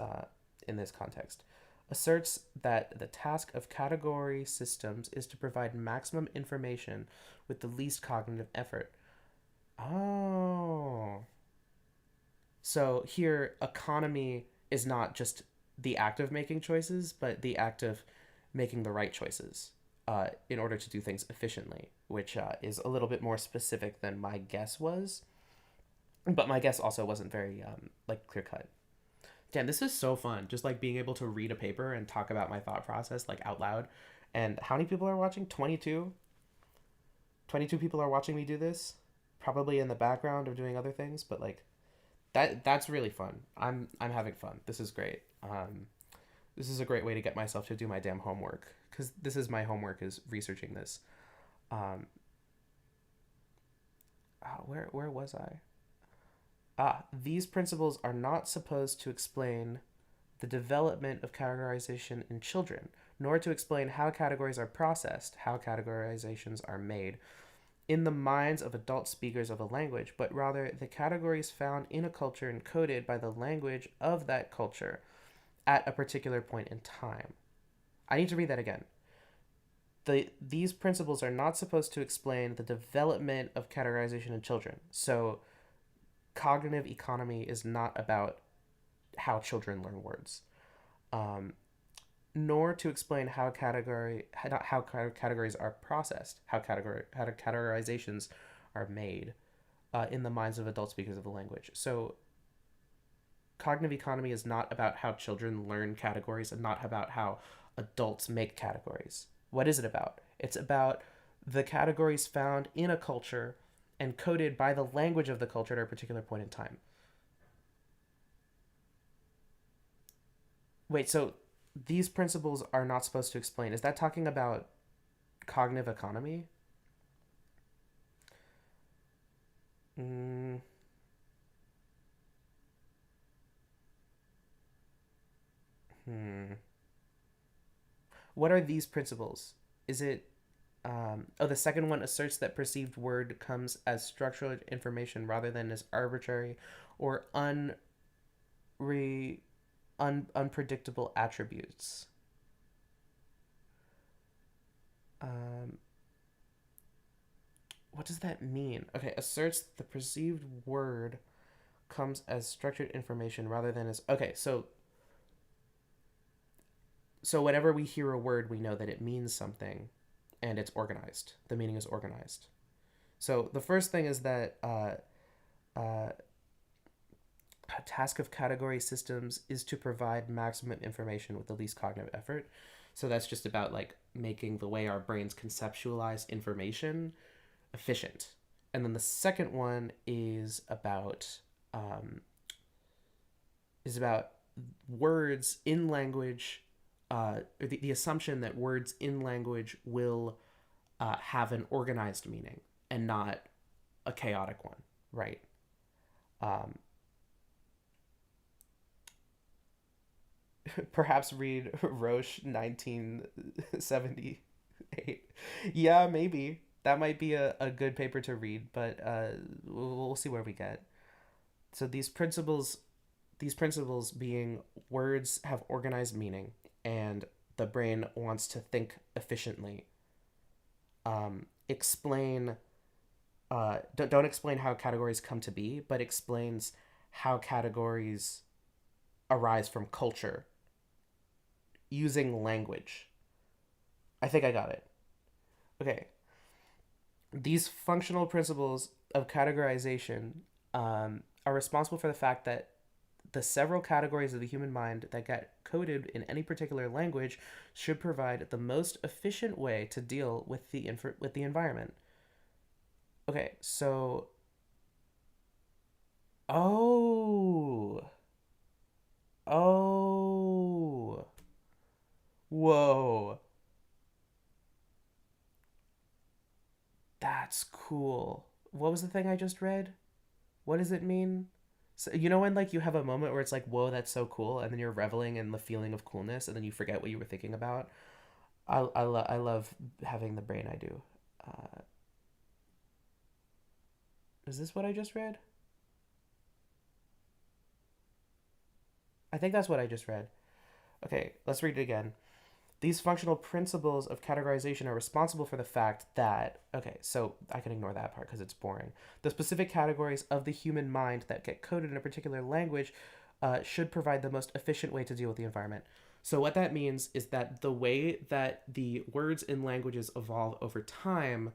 context. Asserts that the task of category systems is to provide maximum information with the least cognitive effort. Oh. So here, economy is not just the act of making choices, but the act of making the right choices in order to do things efficiently, which is a little bit more specific than my guess was. But my guess also wasn't very like clear cut. Damn, this is so fun. Just like being able to read a paper and talk about my thought process like out loud. And how many people are watching? 22? 22 people are watching me do this. Probably in the background of doing other things, but like that's really fun. I'm having fun. This is great. This is a great way to get myself to do my damn homework cuz this is my homework is researching this. Um where was I? These principles are not supposed to explain the development of categorization in children, nor to explain how categories are processed, how categorizations are made in the minds of adult speakers of a language, but rather the categories found in a culture encoded by the language of that culture at a particular point in time. I need to read that again. These principles are not supposed to explain the development of categorization in children. So, cognitive economy is not about how children learn words. Um, Nor to explain how categories are processed, how categorizations are made in the minds of adult speakers of the language. So cognitive economy is not about how children learn categories and not about how adults make categories. What is it about? It's about the categories found in a culture and coded by the language of the culture at a particular point in time. Wait, so these principles are not supposed to explain. Is that talking about cognitive economy? Mm, hmm. What are these principles? Is it the second one asserts that perceived word comes as structured information rather than as arbitrary or unpredictable attributes. Um, what does that mean? Okay, asserts the perceived word comes as structured information rather than as okay. So whenever we hear a word, we know that it means something, and it's organized. The meaning is organized. So the first thing is that uh, a task of category systems is to provide maximum information with the least cognitive effort. So that's just about like making the way our brains conceptualize information efficient. And then the second one um, is about words in language, the assumption that words in language will have an organized meaning and not a chaotic one, right? Um, Perhaps read Roche 1978. Yeah, maybe. That might be a good paper to read, but we'll see where we get. So these principles being words have organized meaning and the brain wants to think efficiently. Explain don't explain how categories come to be, but explains how categories arise from culture using language. I think I got it. Okay. These functional principles of categorization are responsible for the fact that the several categories of the human mind that get coded in any particular language should provide the most efficient way to deal with the environment. Okay, so oh, oh, whoa, that's cool. What was the thing I just read? What does it mean? So, you know when like you have a moment where it's like, whoa, that's so cool, and then you're reveling in the feeling of coolness, and then you forget what you were thinking about. I love having the brain I do. Uh, is this what I just read? I think that's what I just read. Okay, let's read it again. These functional principles of categorization are responsible for the fact that, okay, so I can ignore that part because it's boring. The specific categories of the human mind that get coded in a particular language should provide the most efficient way to deal with the environment. So, what that means is that the way that the words in languages evolve over time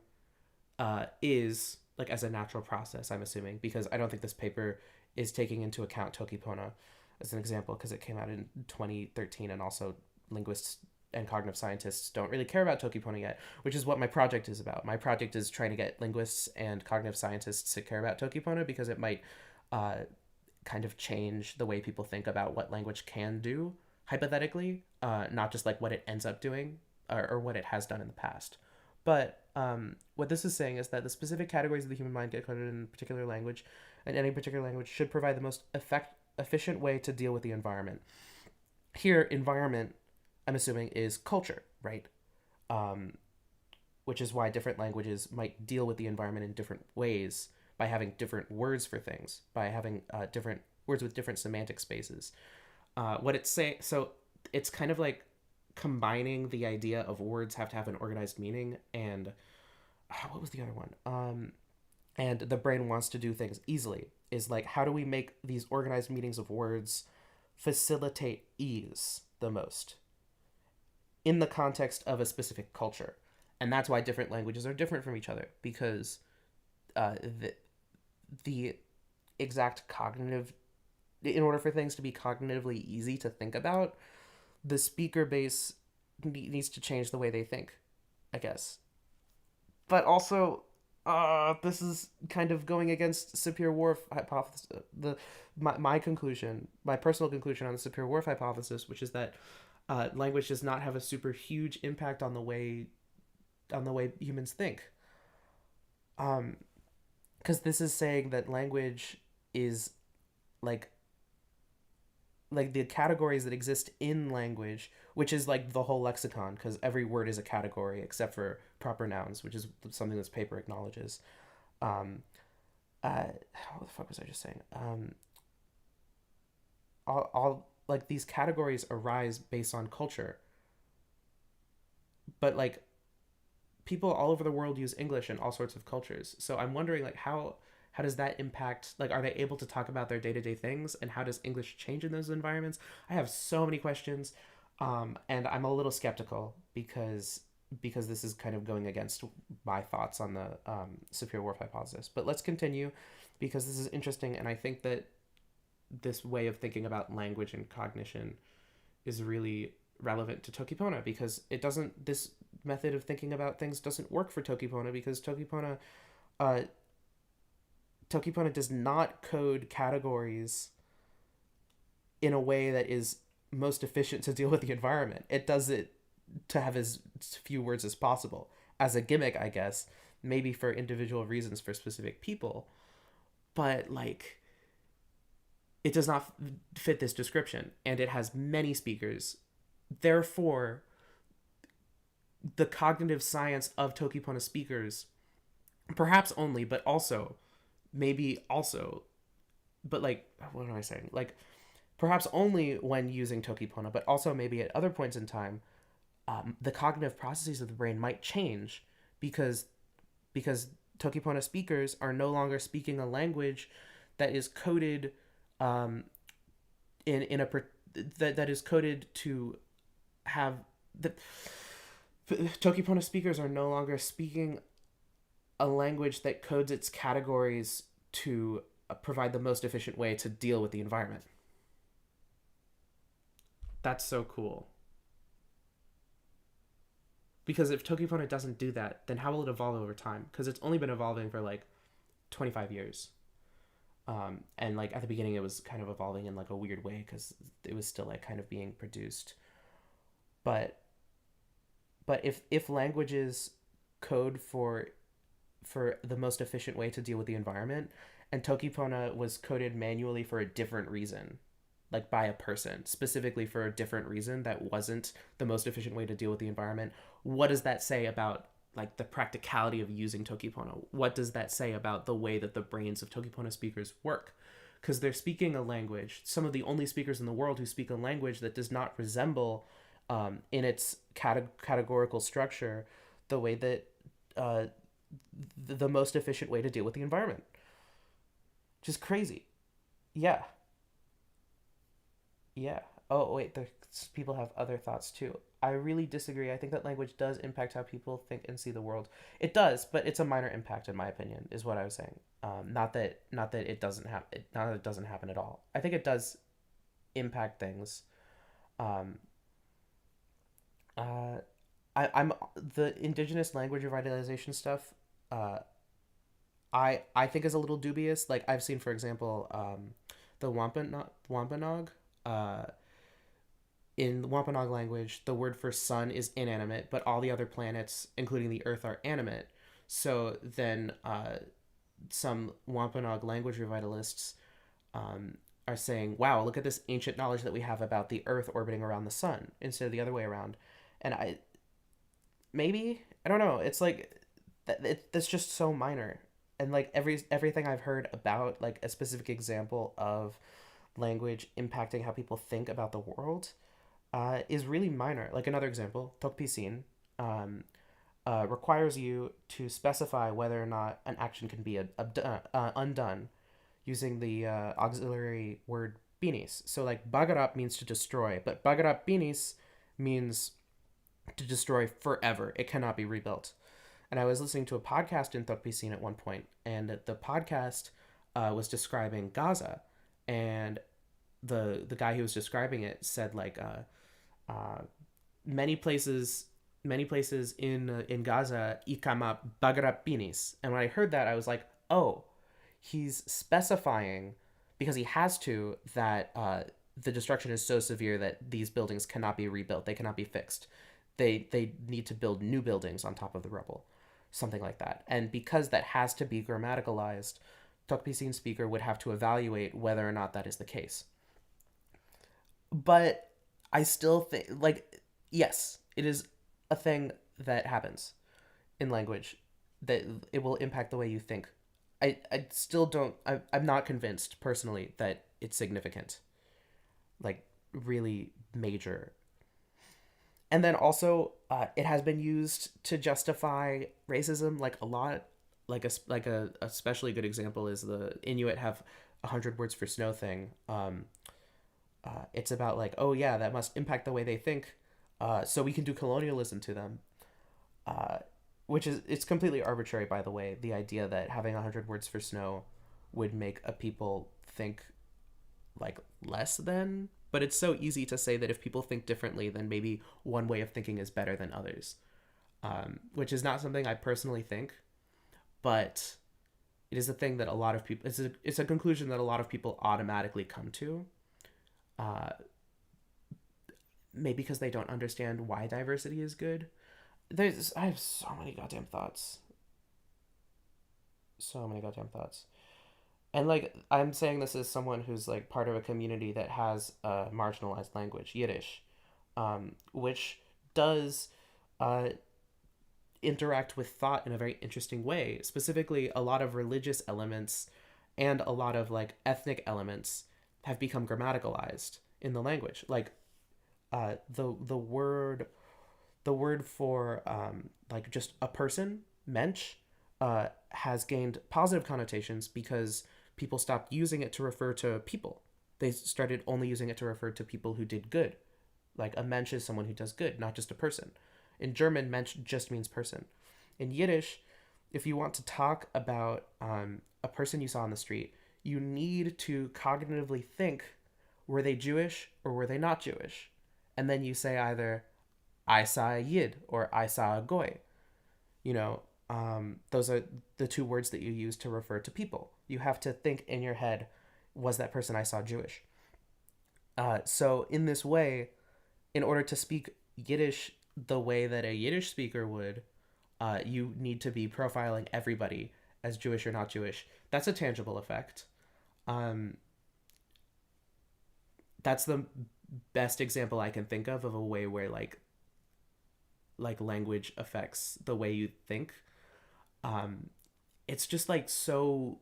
is like as a natural process, I'm assuming, because I don't think this paper is taking into account Toki Pona as an example because it came out in 2013, and also linguists and cognitive scientists don't really care about Toki Pona yet, which is what my project is about. My project is trying to get linguists and cognitive scientists to care about Toki Pona because it might uh, kind of change the way people think about what language can do, hypothetically, not just like what it ends up doing or what it has done in the past. But what this is saying is that the specific categories of the human mind get coded in a particular language, and any particular language should provide the most efficient way to deal with the environment. Here, environment, I'm assuming, is culture, right? Um, which is why different languages might deal with the environment in different ways by having different words for things, by having different words with different semantic spaces. What it's say so it's kind of like combining the idea of words have to have an organized meaning and what was the other one? And the brain wants to do things easily. Is like how do we make these organized meanings of words facilitate ease the most in the context of a specific culture? And that's why different languages are different from each other because uh, the the exact cognitive in order for things to be cognitively easy to think about, the speaker base needs to change the way they think, I guess. But also, this is kind of going against Sapir-Whorf hypothesis. My conclusion, my personal conclusion on the Sapir-Whorf hypothesis, which is that language does not have a super huge impact on the way humans think. Um, because this is saying that language is like the categories that exist in language, which is like the whole lexicon, because every word is a category except for proper nouns, which is something this paper acknowledges. Um, what the fuck was I just saying? All like these categories arise based on culture, but like people all over the world use English in all sorts of cultures. So I'm wondering like how does that impact like are they able to talk about their day-to-day things and how does English change in those environments? I have so many questions, and I'm a little skeptical because this is kind of going against my thoughts on the Sapir-Whorf hypothesis. But let's continue because this is interesting, and I think that this way of thinking about language and cognition is really relevant to Toki Pona because it doesn't this method of thinking about things doesn't work for Toki Pona because uh, Toki Pona does not code categories in a way that is most efficient to deal with the environment. It does it to have as few words as possible as a gimmick, I guess, maybe for individual reasons for specific people, but like it does not fit this description and it has many speakers. Therefore, the cognitive science of Toki Pona speakers, perhaps only, but also, maybe also, but like, what am I saying? Like, perhaps only when using Toki Pona, but also maybe at other points in time, the cognitive processes of the brain might change because because Toki Pona speakers are no longer speaking a language that is coded um, in a that is coded to have the Toki Pona speakers are no longer speaking a language that codes its categories to provide the most efficient way to deal with the environment. That's so cool. Because if Toki Pona doesn't do that, then how will it evolve over time? Because it's only been evolving for like 25 years. And like at the beginning, it was kind of evolving in like a weird way because it was still like kind of being produced. But if languages code for the most efficient way to deal with the environment, and Toki Pona was coded manually for a different reason, like by a person specifically for a different reason that wasn't the most efficient way to deal with the environment, what does that say about like the practicality of using Tokipona? What does that say about the way that the brains of Tokipona speakers work? Because they're speaking a language, some of the only speakers in the world who speak a language that does not resemble, in its categorical structure, the way that uh, the most efficient way to deal with the environment. Just crazy. Yeah, yeah. Oh, wait, the people have other thoughts too. I really disagree. I think that language does impact how people think and see the world. It does, but it's a minor impact in my opinion, is what I was saying. Not that it doesn't have it, not that it doesn't happen at all. I think it does impact things. Um, uh, I'm the indigenous language revitalization stuff. Uh, I think is a little dubious. Like I've seen, for example, the Wampanoag. Uh, in the Wampanoag language, the word for sun is inanimate, but all the other planets, including the Earth, are animate. So then, some Wampanoag language revitalists, are saying, "Wow, look at this ancient knowledge that we have about the Earth orbiting around the sun instead of the other way around." And maybe I don't know. It's like that's just so minor, and like everything I've heard about like a specific example of language impacting how people think about the world, is really minor. Like another example, Tokpisin, um, requires you to specify whether or not an action can be undone using the auxiliary word binis. So like bagarap means to destroy, but bagarap binis means to destroy forever. It cannot be rebuilt. And I was listening to a podcast in Tokpisin at one point, and the podcast was describing Gaza, and the guy who was describing it said like uh, many places in Gaza ikama bagarapinis. And when I heard that, I was like, oh, he's specifying because he has to that the destruction is so severe that these buildings cannot be rebuilt. They cannot be fixed. They need to build new buildings on top of the rubble, something like that. And because that has to be grammaticalized, Tokpisin speaker would have to evaluate whether or not that is the case. But I still think, like, yes, it is a thing that happens in language, that it will impact the way you think. I still don't, I'm not convinced personally that it's significant, like, really major. And then also, it has been used to justify racism, like, a lot. Like a especially good example is the Inuit have 100 words for snow thing. It's about like, oh yeah, that must impact the way they think, so we can do colonialism to them, uh, which is it's completely arbitrary, by the way. The idea that having 100 words for snow would make a people think like less than, but it's so easy to say that if people think differently, then maybe one way of thinking is better than others, which is not something I personally think, but it is a thing that a lot of people. It's a conclusion that a lot of people automatically come to, uh, maybe because they don't understand why diversity is good. I have so many goddamn thoughts, and like I'm saying this as someone who's like part of a community that has a marginalized language, Yiddish, which does uh, interact with thought in a very interesting way. Specifically, a lot of religious elements and a lot of like ethnic elements have become grammaticalized in the language. Like the word for like just a person, mensch, has gained positive connotations because people stopped using it to refer to people. They started only using it to refer to people who did good. Like a mensch is someone who does good, not just a person. In German, mensch just means person. In Yiddish, if you want to talk about a person you saw on the street, you need to cognitively think, were they Jewish or were they not Jewish? and then you say either I saw a yid or I saw a goy. You know, those are the two words that you use to refer to people. You have to think in your head, was that person I saw Jewish? So in this way, in order to speak Yiddish the way that a Yiddish speaker would, you need to be profiling everybody as Jewish or not Jewish. That's a tangible effect. Um, that's the best example I can think of a way where like language affects the way you think. Um, it's just like so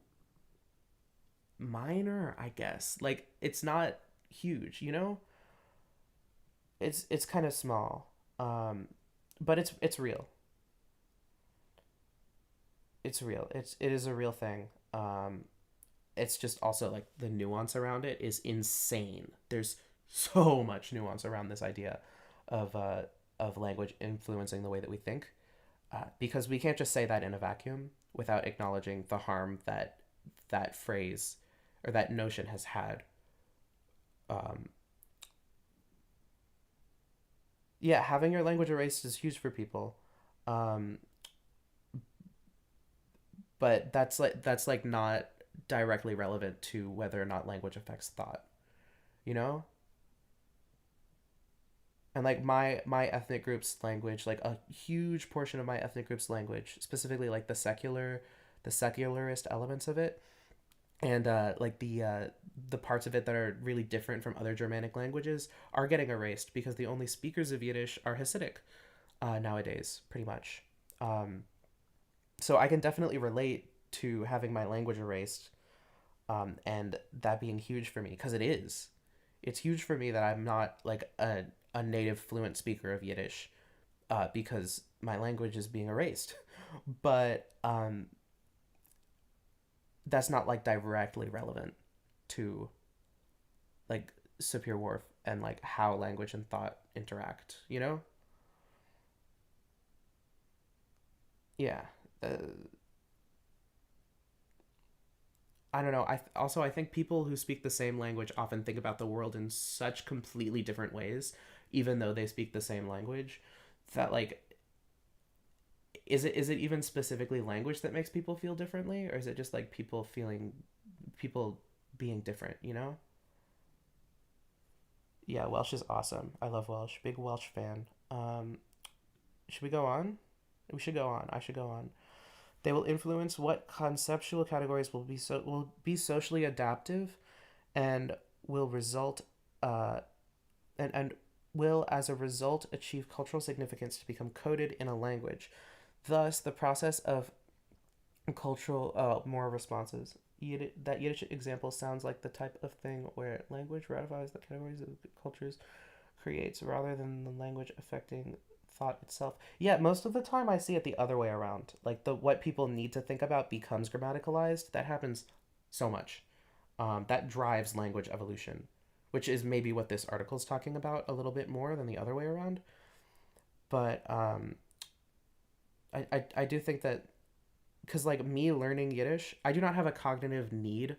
minor, I guess. Like it's not huge, you know? It's kind of small. But it's real. It's real. It is a real thing. It's just also like the nuance around it is insane. There's so much nuance around this idea of language influencing the way that we think, because we can't just say that in a vacuum without acknowledging the harm that that phrase or that notion has had. Um, yeah, having your language erased is huge for people, um, but that's like not directly relevant to whether or not language affects thought. You know, and like my ethnic group's language, like a huge portion of my ethnic group's language, specifically like the secularist elements of it, and like the parts of it that are really different from other Germanic languages are getting erased because the only speakers of Yiddish are Hasidic, nowadays, pretty much. Um, so I can definitely relate to having my language erased, and that being huge for me because it is. It's huge for me that I'm not like a native fluent speaker of Yiddish, because my language is being erased. But that's not like directly relevant to like Sapir Whorf and like how language and thought interact. You know? Yeah. Uh, I don't know. I think people who speak the same language often think about the world in such completely different ways, even though they speak the same language. That like, is it even specifically language that makes people feel differently, or is it just like people being different? You know? Yeah, Welsh is awesome. I love Welsh. Big Welsh fan. Should we go on? We should go on. I should go on. They will influence what conceptual categories will be socially adaptive and will result uh, and will as a result achieve cultural significance to become coded in a language. Thus, the process of cultural more responses. That Yiddish example sounds like the type of thing where language ratifies the categories of cultures creates rather than the language affecting thought itself. Yeah, most of the time I see it the other way around. Like the what people need to think about becomes grammaticalized. That happens so much. That drives language evolution, which is maybe what this article is talking about a little bit more than the other way around. But I do think that because like me learning Yiddish, I do not have a cognitive need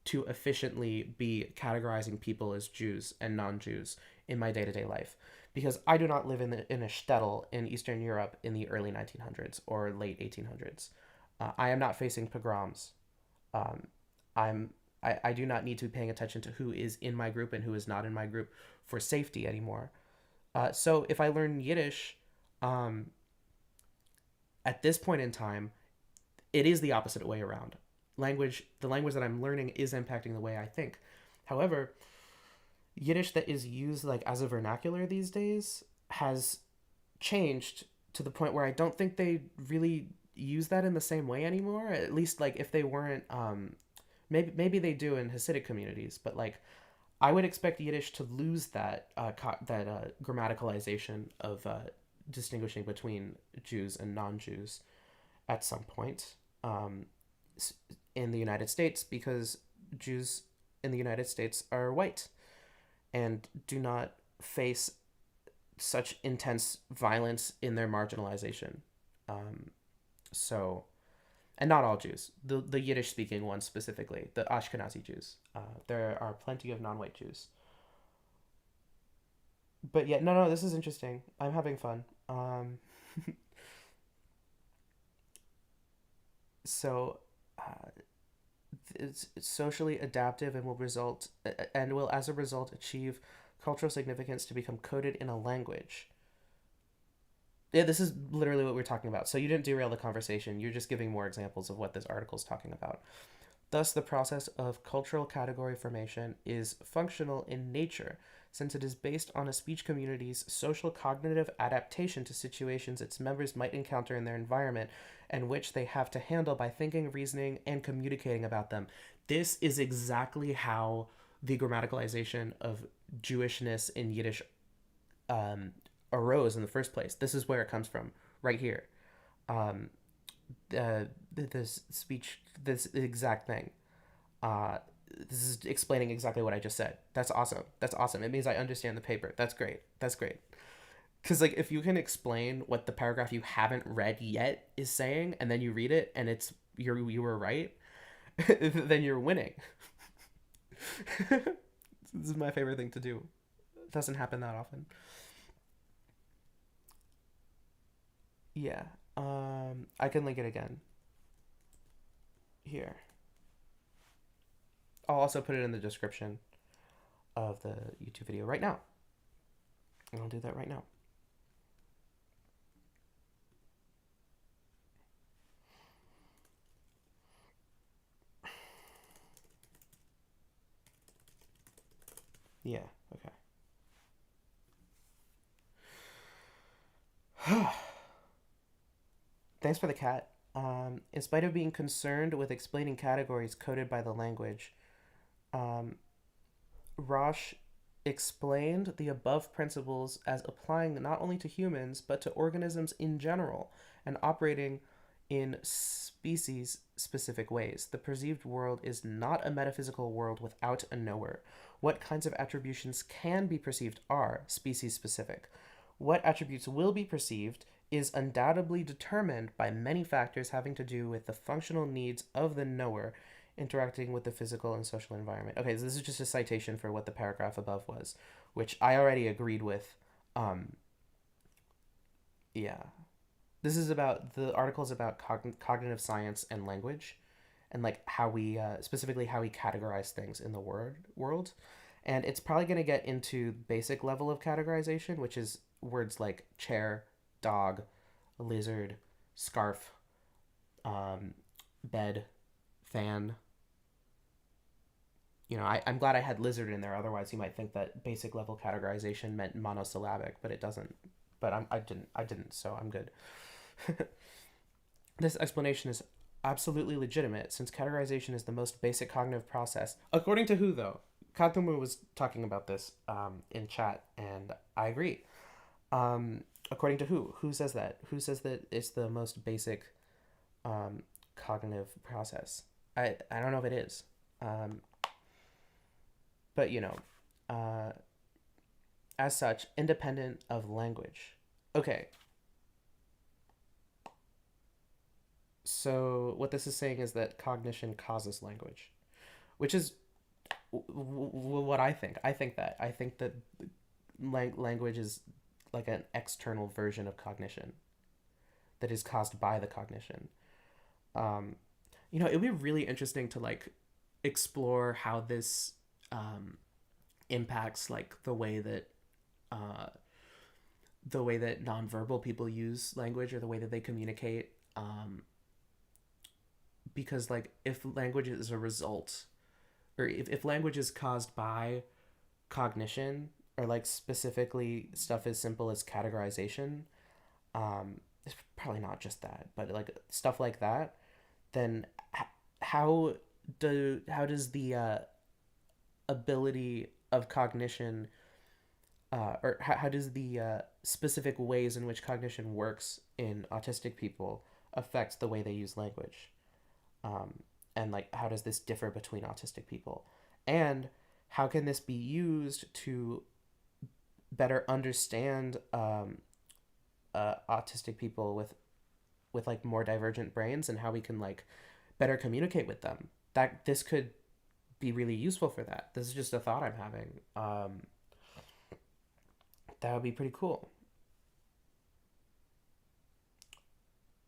to efficiently be categorizing people as Jews and non-Jews in my day-to-day life because I do not live in a shtetl in Eastern Europe in the early 1900s or late 1800s. I am not facing pogroms. Um, I do not need to be paying attention to who is in my group and who is not in my group for safety anymore. So if I learn Yiddish, um, at this point in time, it is the opposite way around. The language that I'm learning is impacting the way I think. However, Yiddish that is used like as a vernacular these days has changed to the point where I don't think they really use that in the same way anymore. At least like if they weren't, maybe they do in Hasidic communities, but like I would expect Yiddish to lose grammaticalization of distinguishing between Jews and non-Jews at some point, um, in the United States because Jews in the United States are white and do not face such intense violence in their marginalization. Um, so, and not all Jews, the Yiddish speaking ones specifically, the Ashkenazi Jews. There are plenty of non white Jews. But yeah, no, no, this is interesting. I'm having fun. So uh, it's socially adaptive and will result and will as a result achieve cultural significance to become coded in a language. Yeah, this is literally what we're talking about. So you didn't derail the conversation. You're just giving more examples of what this article is talking about. Thus, the process of cultural category formation is functional in nature, since it is based on a speech community's social cognitive adaptation to situations its members might encounter in their environment and which they have to handle by thinking, reasoning, and communicating about them. This is exactly how the grammaticalization of Jewishness in Yiddish um, arose in the first place. This is where it comes from, right here. Um, this speech, this exact thing. Uh, this is explaining exactly what I just said. That's awesome. That's awesome. It means I understand the paper. That's great. That's great. Because like if you can explain what the paragraph you haven't read yet is saying, and then you read it and it's you were right, then you're winning. This is my favorite thing to do. It doesn't happen that often. Yeah. I can link it again here. I'll also put it in the description of the YouTube video right now. I'll do that right now. Yeah. Okay. Thanks for the cat. In spite of being concerned with explaining categories coded by the language, um, Rosh explained the above principles as applying not only to humans but to organisms in general and operating in species specific ways. The perceived world is not a metaphysical world without a knower. What kinds of attributions can be perceived are species specific. What attributes will be perceived is undoubtedly determined by many factors having to do with the functional needs of the knower interacting with the physical and social environment. Okay, so this is just a citation for what the paragraph above was, which I already agreed with. Um, yeah, this is about the article is about cognitive science and language, and like how we specifically how we categorize things in the word world, and it's probably going to get into basic level of categorization, which is words like chair, dog, lizard, scarf, um, bed, fan. I'm glad I had lizard in there. Otherwise, you might think that basic level categorization meant monosyllabic, but it doesn't. But I didn't. I didn't. So I'm good. This explanation is absolutely legitimate since categorization is the most basic cognitive process. According to who, though? Katumu was talking about this in chat, and I agree. According to who? Who says that? Who says that it's the most basic cognitive process? I don't know if it is. But uh, as such, independent of language. Okay, so what this is saying is that cognition causes language, which is what I think. I think that language is like an external version of cognition that is caused by the cognition. Um, it'd be really interesting to like explore how this um, impacts like uh, the way that nonverbal people use language or the way that they communicate. Because like if language is a result, or if language is caused by cognition, or like specifically stuff as simple as categorization, it's probably not just that, but like stuff like that, then how how does the ability of cognition or how does the specific ways in which cognition works in autistic people affect the way they use language? um, and like how does this differ between autistic people, and how can this be used to better understand autistic people with like more divergent brains, and how we can like better communicate with them? That this could be really useful for that. This is just a thought I'm having. That would be pretty cool.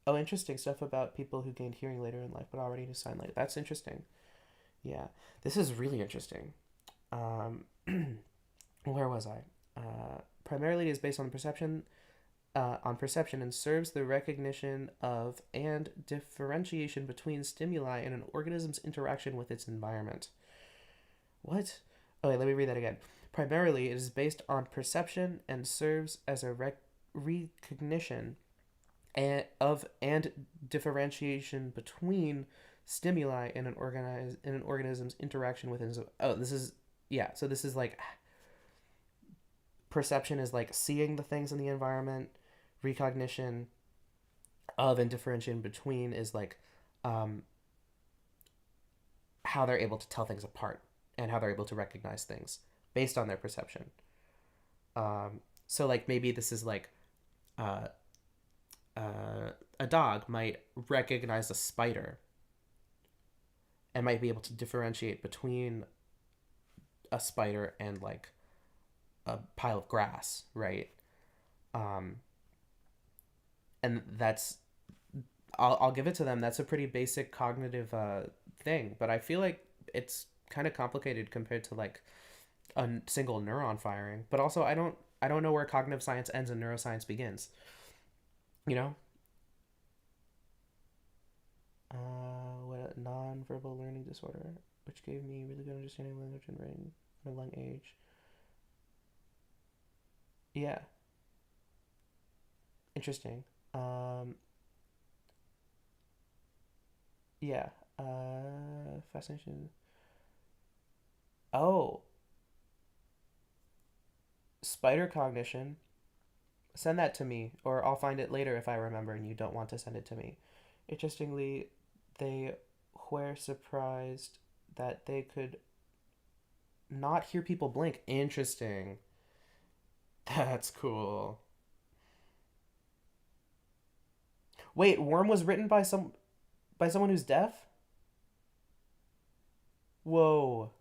Oh, interesting stuff about people who gained hearing later in life but already knew sign language. That's interesting. Yeah, this is really interesting. Um, where was I? Primarily, it is based on perception and serves the recognition of and differentiation between stimuli and an organism's interaction with its environment. What? Okay, let me read that again. Primarily, it is based on perception and serves as a recognition and differentiation between stimuli and an organism's interaction with its. Oh, this is yeah. So this is like perception is like seeing the things in the environment. Recognition of and differentiation between is like um, how they're able to tell things apart and how they're able to recognize things based on their perception. So like maybe this is like uh, a dog might recognize a spider and might be able to differentiate between a spider and like a pile of grass, right? Um, and that's I'll give it to them. That's a pretty basic cognitive thing, but I feel like it's kind of complicated compared to like a single neuron firing. But also, I don't know where cognitive science ends and neuroscience begins. You know, what a non-verbal learning disorder, which gave me really good understanding of language and writing at a young age. Yeah, interesting. Um, yeah, fascination. Oh, spider cognition. Send that to me, or I'll find it later if I remember and you don't want to send it to me. Interestingly, they were surprised that they could not hear people blink. Interesting. That's cool. Wait, Worm was written by someone who's deaf? Whoa.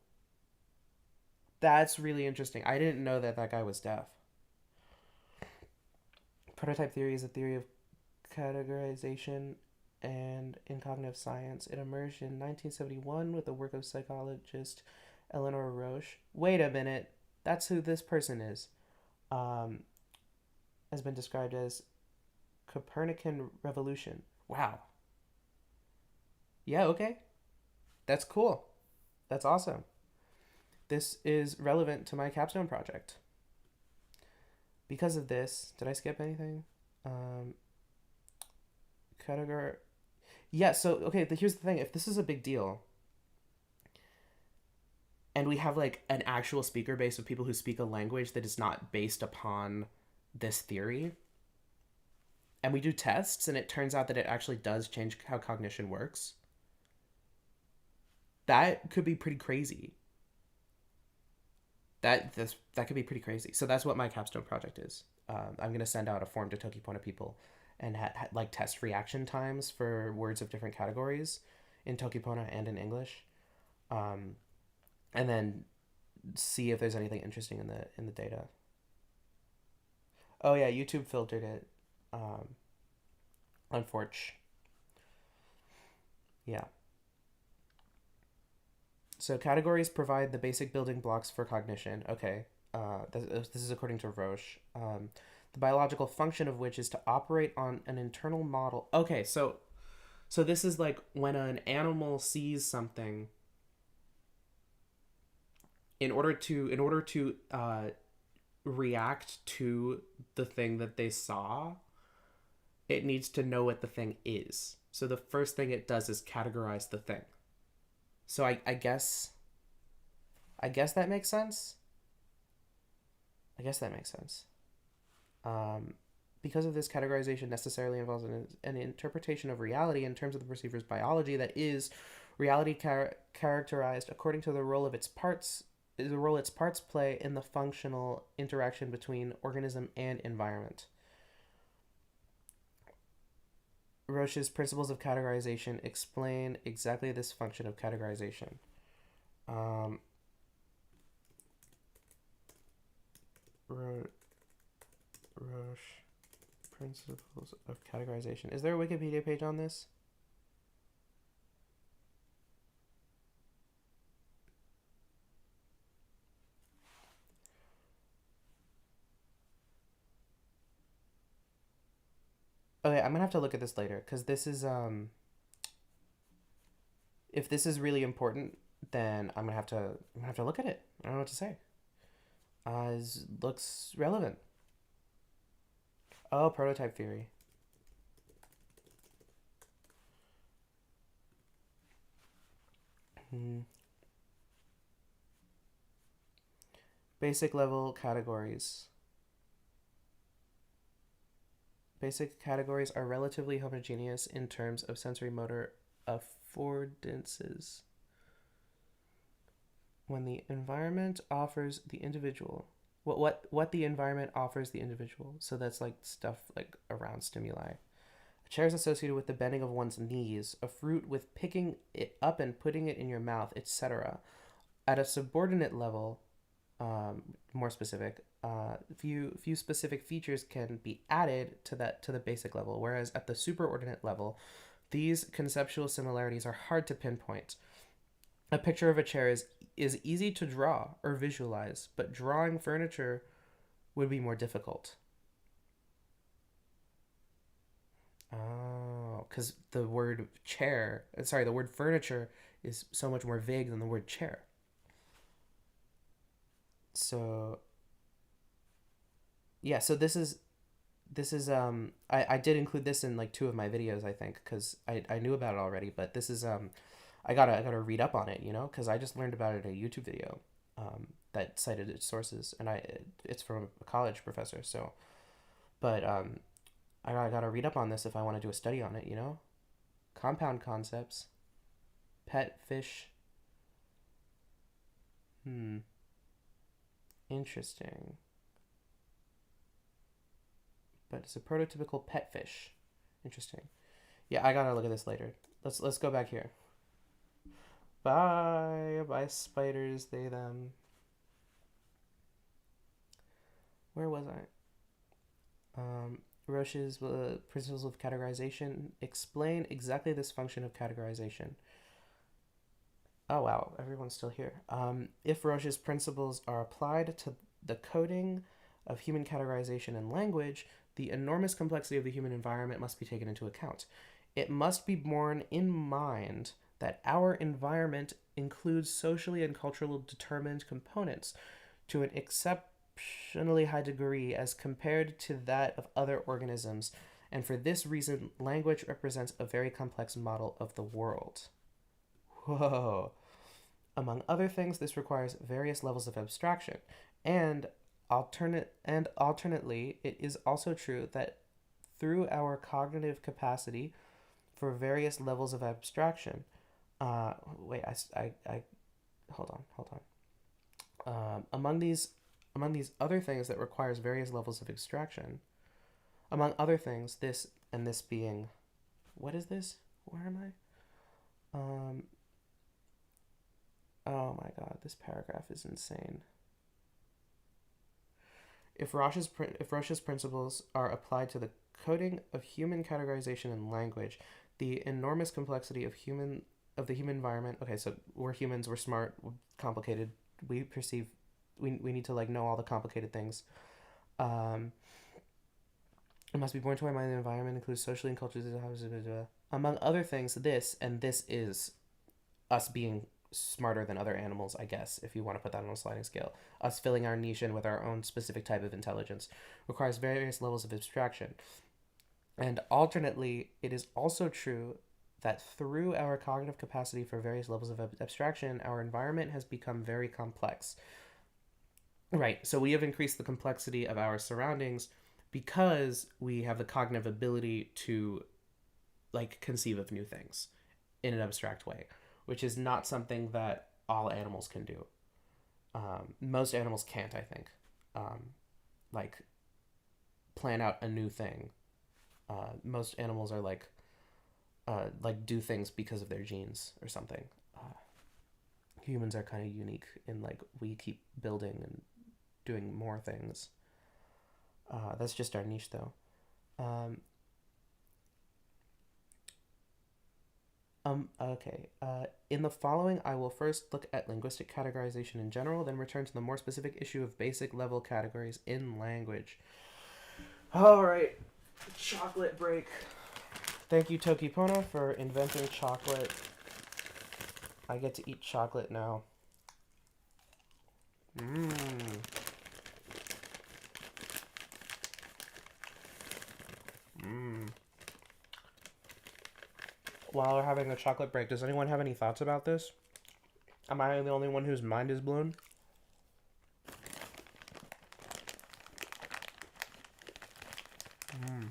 That's really interesting. I didn't know that that guy was deaf. Prototype theory is a theory of categorization and in cognitive science. It emerged in 1971 with the work of psychologist Eleanor Roche. Wait a minute. That's who this person is. Um, has been described as Copernican revolution. Wow. Yeah, okay. That's cool. That's awesome. This is relevant to my capstone project. Because of this, did I skip anything? Um, category. Yeah, so, okay, here's the thing. If this is a big deal, and we have like an actual speaker base of people who speak a language that is not based upon this theory, and we do tests, and it turns out that it actually does change how cognition works, that could be pretty crazy. That could be pretty crazy. So that's what my capstone project is. I'm gonna send out a form to Toki Pona people, and like test reaction times for words of different categories in Toki Pona and in English, um, and then see if there's anything interesting in the data. Oh yeah, YouTube filtered it. Um, unfortunately, yeah. So categories provide the basic building blocks for cognition. Okay, this is according to Roche. The biological function of which is to operate on an internal model. Okay, so this is like when an animal sees something. In order to react to the thing that they saw, it needs to know what the thing is. So the first thing it does is categorize the thing. So I guess that makes sense. I guess that makes sense. Um, because of this, categorization necessarily involves an interpretation of reality in terms of the perceiver's biology that is reality characterized according to the role its parts play in the functional interaction between organism and environment. Roche's principles of categorization explain exactly this function of categorization. Um, Roche principles of categorization. Is there a Wikipedia page on this? Okay, I'm gonna have to look at this later because this is if this is really important, then I'm gonna have to look at it. I don't know what to say. It looks relevant. Oh, prototype theory. Hmm. Basic level categories. Basic categories are relatively homogeneous in terms of sensory motor affordances. When the environment offers the individual, what the environment offers the individual. So that's like stuff like around stimuli. A chair is associated with the bending of one's knees, a fruit with picking it up and putting it in your mouth, etc. At a subordinate level, more specific, few specific features can be added to the basic level, whereas at the superordinate level, these conceptual similarities are hard to pinpoint. A picture of a chair is easy to draw or visualize, but drawing furniture would be more difficult. Oh, because the word the word furniture is so much more vague than the word chair. So yeah, so I did include this in like two of my videos, I think, because I knew about it already, but this is I gotta read up on it, because I just learned about it in a YouTube video that cited its sources, and it's from a college professor. So, but I gotta read up on this if I want to do a study on it. Compound concepts, pet fish. Hmm, interesting. But it's a prototypical pet fish. Interesting. Yeah, I gotta look at this later. Let's go back here. Bye, bye, spiders. They them. Where was I? Roche's principles of categorization explain exactly this function of categorization. Oh wow, everyone's still here. If Roche's principles are applied to the coding of human categorization and language, the enormous complexity of the human environment must be taken into account. It must be borne in mind that our environment includes socially and culturally determined components to an exceptionally high degree as compared to that of other organisms, and for this reason, language represents a very complex model of the world. Whoa. Among other things, this requires various levels of abstraction, and alternately, it is also true that through our cognitive capacity for various levels of abstraction, wait, I hold on. Among these other things that requires various levels of abstraction, among other things, this being, what is this? Where am I? Oh my god, this paragraph is insane. If Roche's principles are applied to the coding of human categorization and language, the enormous complexity of the human environment. Okay, so we're humans, we're smart, we're complicated. We perceive we need to like know all the complicated things. Um, it must be born to our mind. The environment includes socially and culturally, among other things. This is us being smarter than other animals, I guess, if you want to put that on a sliding scale. Us filling our niche in with our own specific type of intelligence requires various levels of abstraction. And alternately, it is also true that through our cognitive capacity for various levels of abstraction, our environment has become very complex. Right, so we have increased the complexity of our surroundings because we have the cognitive ability to like conceive of new things in an abstract way, which is not something that all animals can do. Most animals can't, I think. Like plan out a new thing. Most animals are like do things because of their genes or something. Humans are kind of unique in like we keep building and doing more things. That's just our niche, though. Um, okay. In the following, I will first look at linguistic categorization in general, then return to the more specific issue of basic level categories in language. All right. Chocolate break. Thank you, Toki Pona, for inventing chocolate. I get to eat chocolate now. Mmm. Mmm. While we're having a chocolate break, does anyone have any thoughts about this? Am I the only one whose mind is blown? Mm.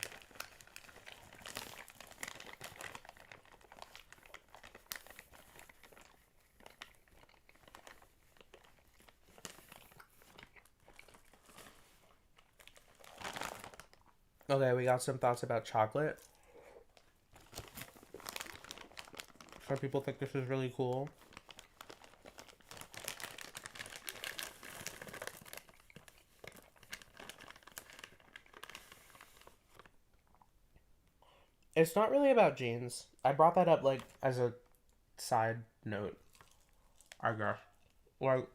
Okay, we got some thoughts about chocolate. Some people think this is really cool. It's not really about genes. I brought that up like as a side note, I guess. Like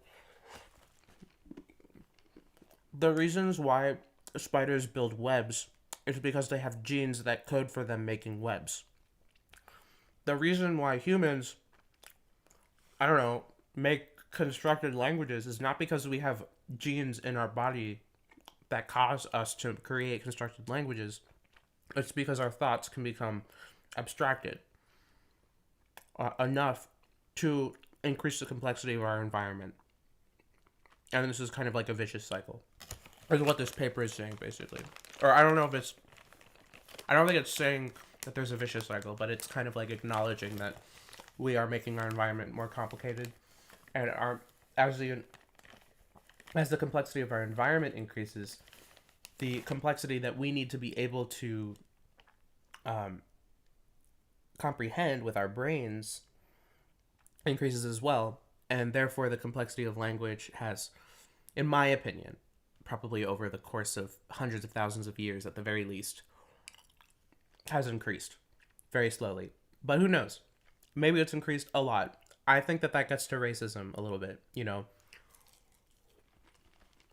the reasons why spiders build webs is because they have genes that code for them making webs. The reason why humans, I don't know, make constructed languages is not because we have genes in our body that cause us to create constructed languages. It's because our thoughts can become abstracted enough to increase the complexity of our environment. And this is kind of like a vicious cycle. Is what this paper is saying, basically. Or I don't know if it's. I don't think it's saying that there's a vicious cycle, but it's kind of like acknowledging that we are making our environment more complicated, and as the complexity of our environment increases, the complexity that we need to be able to um, comprehend with our brains increases as well, and therefore the complexity of language has, in my opinion, probably over the course of hundreds of thousands of years at the very least, has increased very slowly. But who knows? Maybe it's increased a lot. I think that that gets to racism a little bit, you know,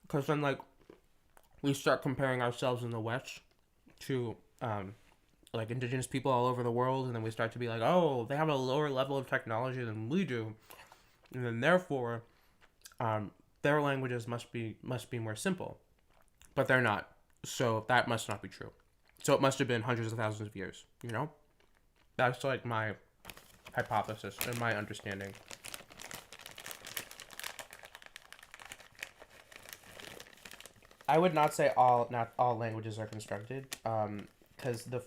because then like we start comparing ourselves in the West to like indigenous people all over the world, and then we start to be like, oh, they have a lower level of technology than we do, and then therefore um, their languages must be more simple, but they're not. So that must not be true. So it must have been hundreds of thousands of years. You know, that's like my hypothesis and my understanding. I would not say not all languages are constructed, because the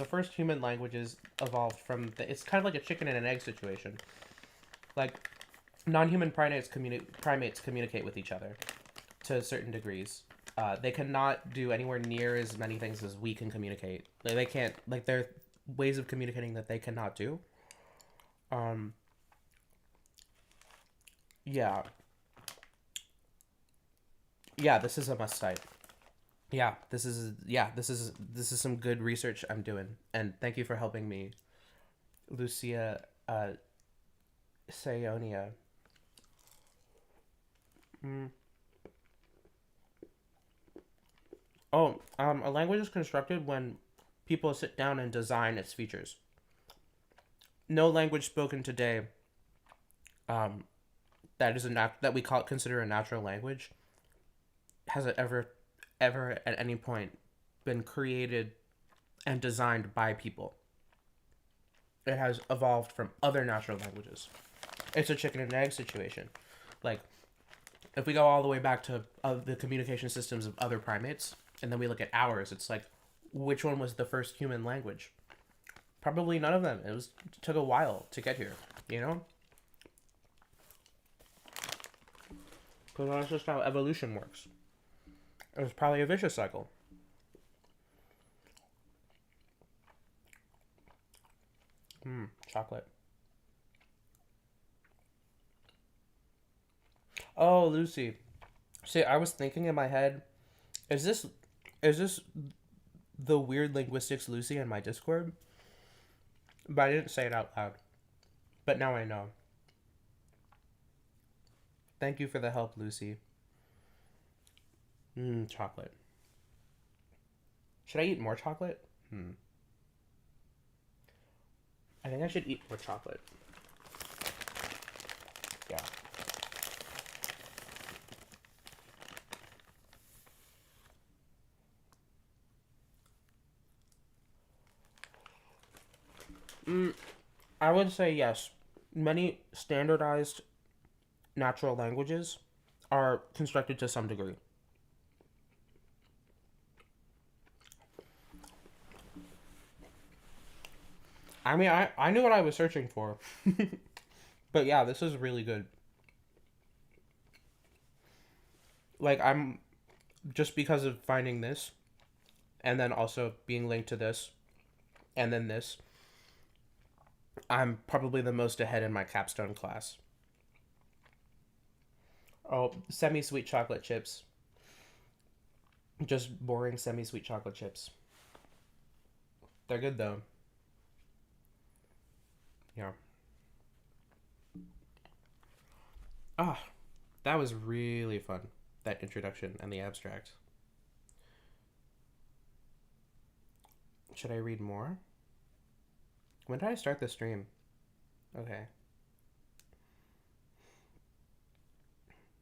first human languages evolved from it's kind of like a chicken and an egg situation. Like non-human primates communicate with each other to certain degrees. They cannot do anywhere near as many things as we can communicate. Like they can't like there are ways of communicating that they cannot do. Um, yeah, yeah. This is a must cite. This is some good research I'm doing, and thank you for helping me, Lucia Sayonia. Mm. Oh, a language is constructed when people sit down and design its features. No language spoken today, um, that is that we consider a natural language, has it ever at any point been created and designed by people. It has evolved from other natural languages. It's a chicken and egg situation. Like if we go all the way back to the communication systems of other primates, and then we look at ours, it's like which one was the first human language? Probably none of them. It took a while to get here. You know, because that's just how evolution works. It was probably a vicious cycle. Chocolate. Oh, Lucy. See, I was thinking in my head, is this Is this the weird linguistics Lucy in my Discord? But I didn't say it out loud. But now I know. Thank you for the help, Lucy. Chocolate. Should I eat more chocolate? I think I should eat more chocolate. Yeah. I would say yes. Many standardized natural languages are constructed to some degree. I mean, I knew what I was searching for. But yeah, this is really good. Like, I'm just because of finding this, and then also being linked to this, and then this, I'm probably the most ahead in my capstone class. Oh, semi sweet chocolate chips. Just boring semi sweet chocolate chips. They're good though. Yeah. Ah, that was really fun. That introduction and the abstract. Should I read more? When did I start the stream? Okay.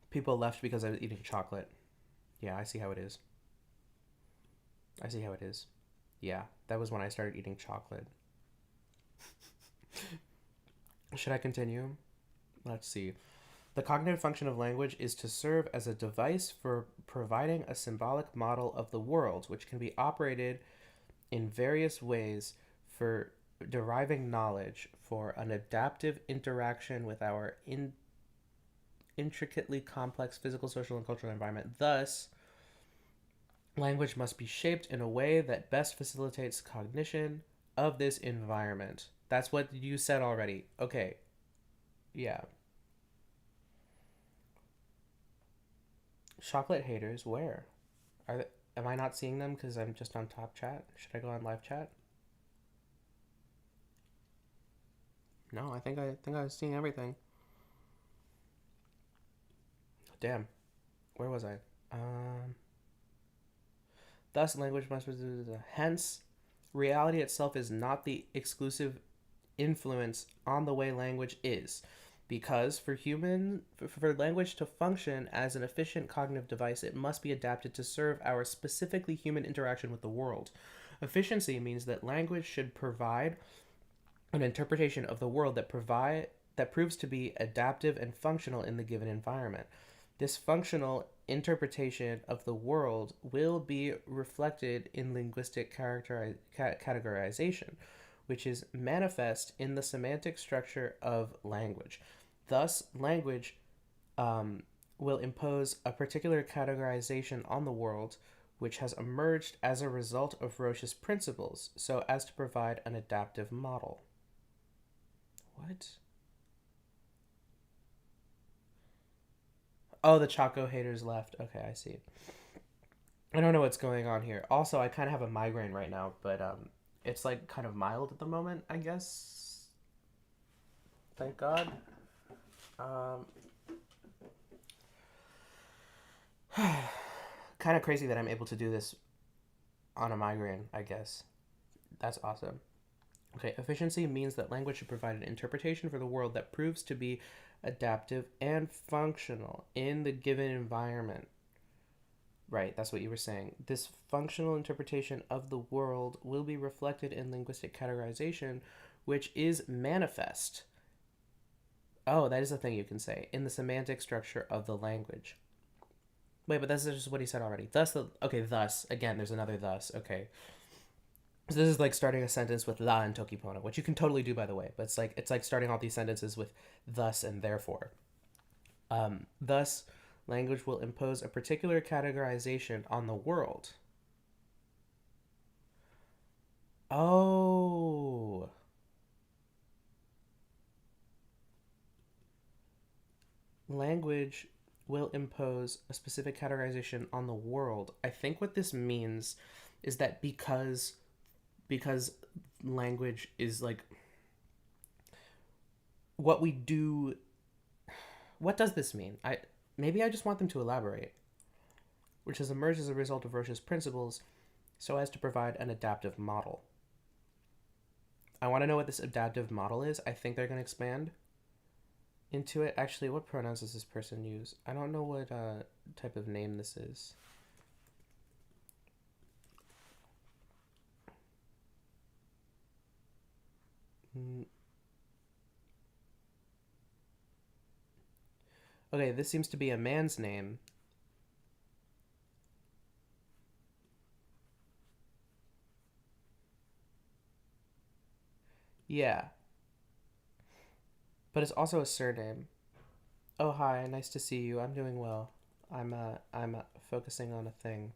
People left because I was eating chocolate. Yeah, I see how it is. I see how it is. Yeah, that was when I started eating chocolate. Should I continue? Let's see. The cognitive function of language is to serve as a device for providing a symbolic model of the world, which can be operated in various ways for deriving knowledge for an adaptive interaction with our intricately complex physical, social, and cultural environment. Thus, language must be shaped in a way that best facilitates cognition of this environment. That's what you said already. Okay. Yeah. Chocolate haters, where? Are they, am I not seeing them because I'm just on top chat? Should I go on live chat? No, I think I was seeing everything. Damn. Where was I? Um Thus language must be hence reality itself is not the exclusive influence on the way language is, because for language to function as an efficient cognitive device, it must be adapted to serve our specifically human interaction with the world. Efficiency means that language should provide an interpretation of the world that proves to be adaptive and functional in the given environment. This functional interpretation of the world will be reflected in linguistic categorization, which is manifest in the semantic structure of language. Thus, language will impose a particular categorization on the world which has emerged as a result of Roche's principles, so as to provide an adaptive model. What? Oh, the Choco haters left. Okay, I see. I don't know what's going on here. Also, I kind of have a migraine right now, but it's like kind of mild at the moment, I guess. Thank God. Um, kind of crazy that I'm able to do this on a migraine, I guess. That's awesome. Okay, efficiency means that language should provide an interpretation for the world that proves to be adaptive and functional in the given environment. Right, that's what you were saying. This functional interpretation of the world will be reflected in linguistic categorization, which is manifest. Oh, that is a thing you can say. In the semantic structure of the language. Wait, but that's just what he said already. Thus, again, there's another thus. Okay. So this is like starting a sentence with la and Toki Pona, which you can totally do, by the way. But it's like starting all these sentences with thus and therefore. Thus, language will impose a particular categorization on the world. Oh. Language will impose a specific categorization on the world. I think what this means is that because language is like what we do. What does this mean? I just want them to elaborate, which has emerged as a result of Roche's principles so as to provide an adaptive model. I want to know what this adaptive model is. I think they're going to expand into it. Actually, what pronouns does this person use? I don't know what type of name this is. Okay, this seems to be a man's name. Yeah, but it's also a surname. Oh, hi, nice to see you. I'm doing well. I'm focusing on a thing.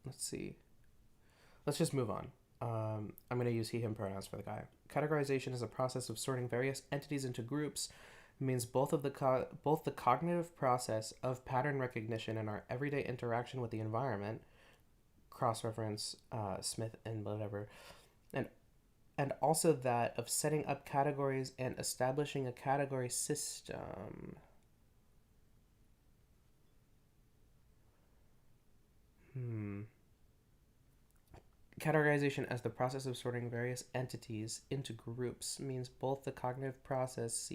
Let's see. Let's just move on. I'm going to use he, him pronouns for the guy. Categorization is a process of sorting various entities into groups. It means both the cognitive process of pattern recognition and our everyday interaction with the environment, cross-reference Smith and whatever, and and also that of setting up categories and establishing a category system. Hmm. Categorization as the process of sorting various entities into groups means both the cognitive process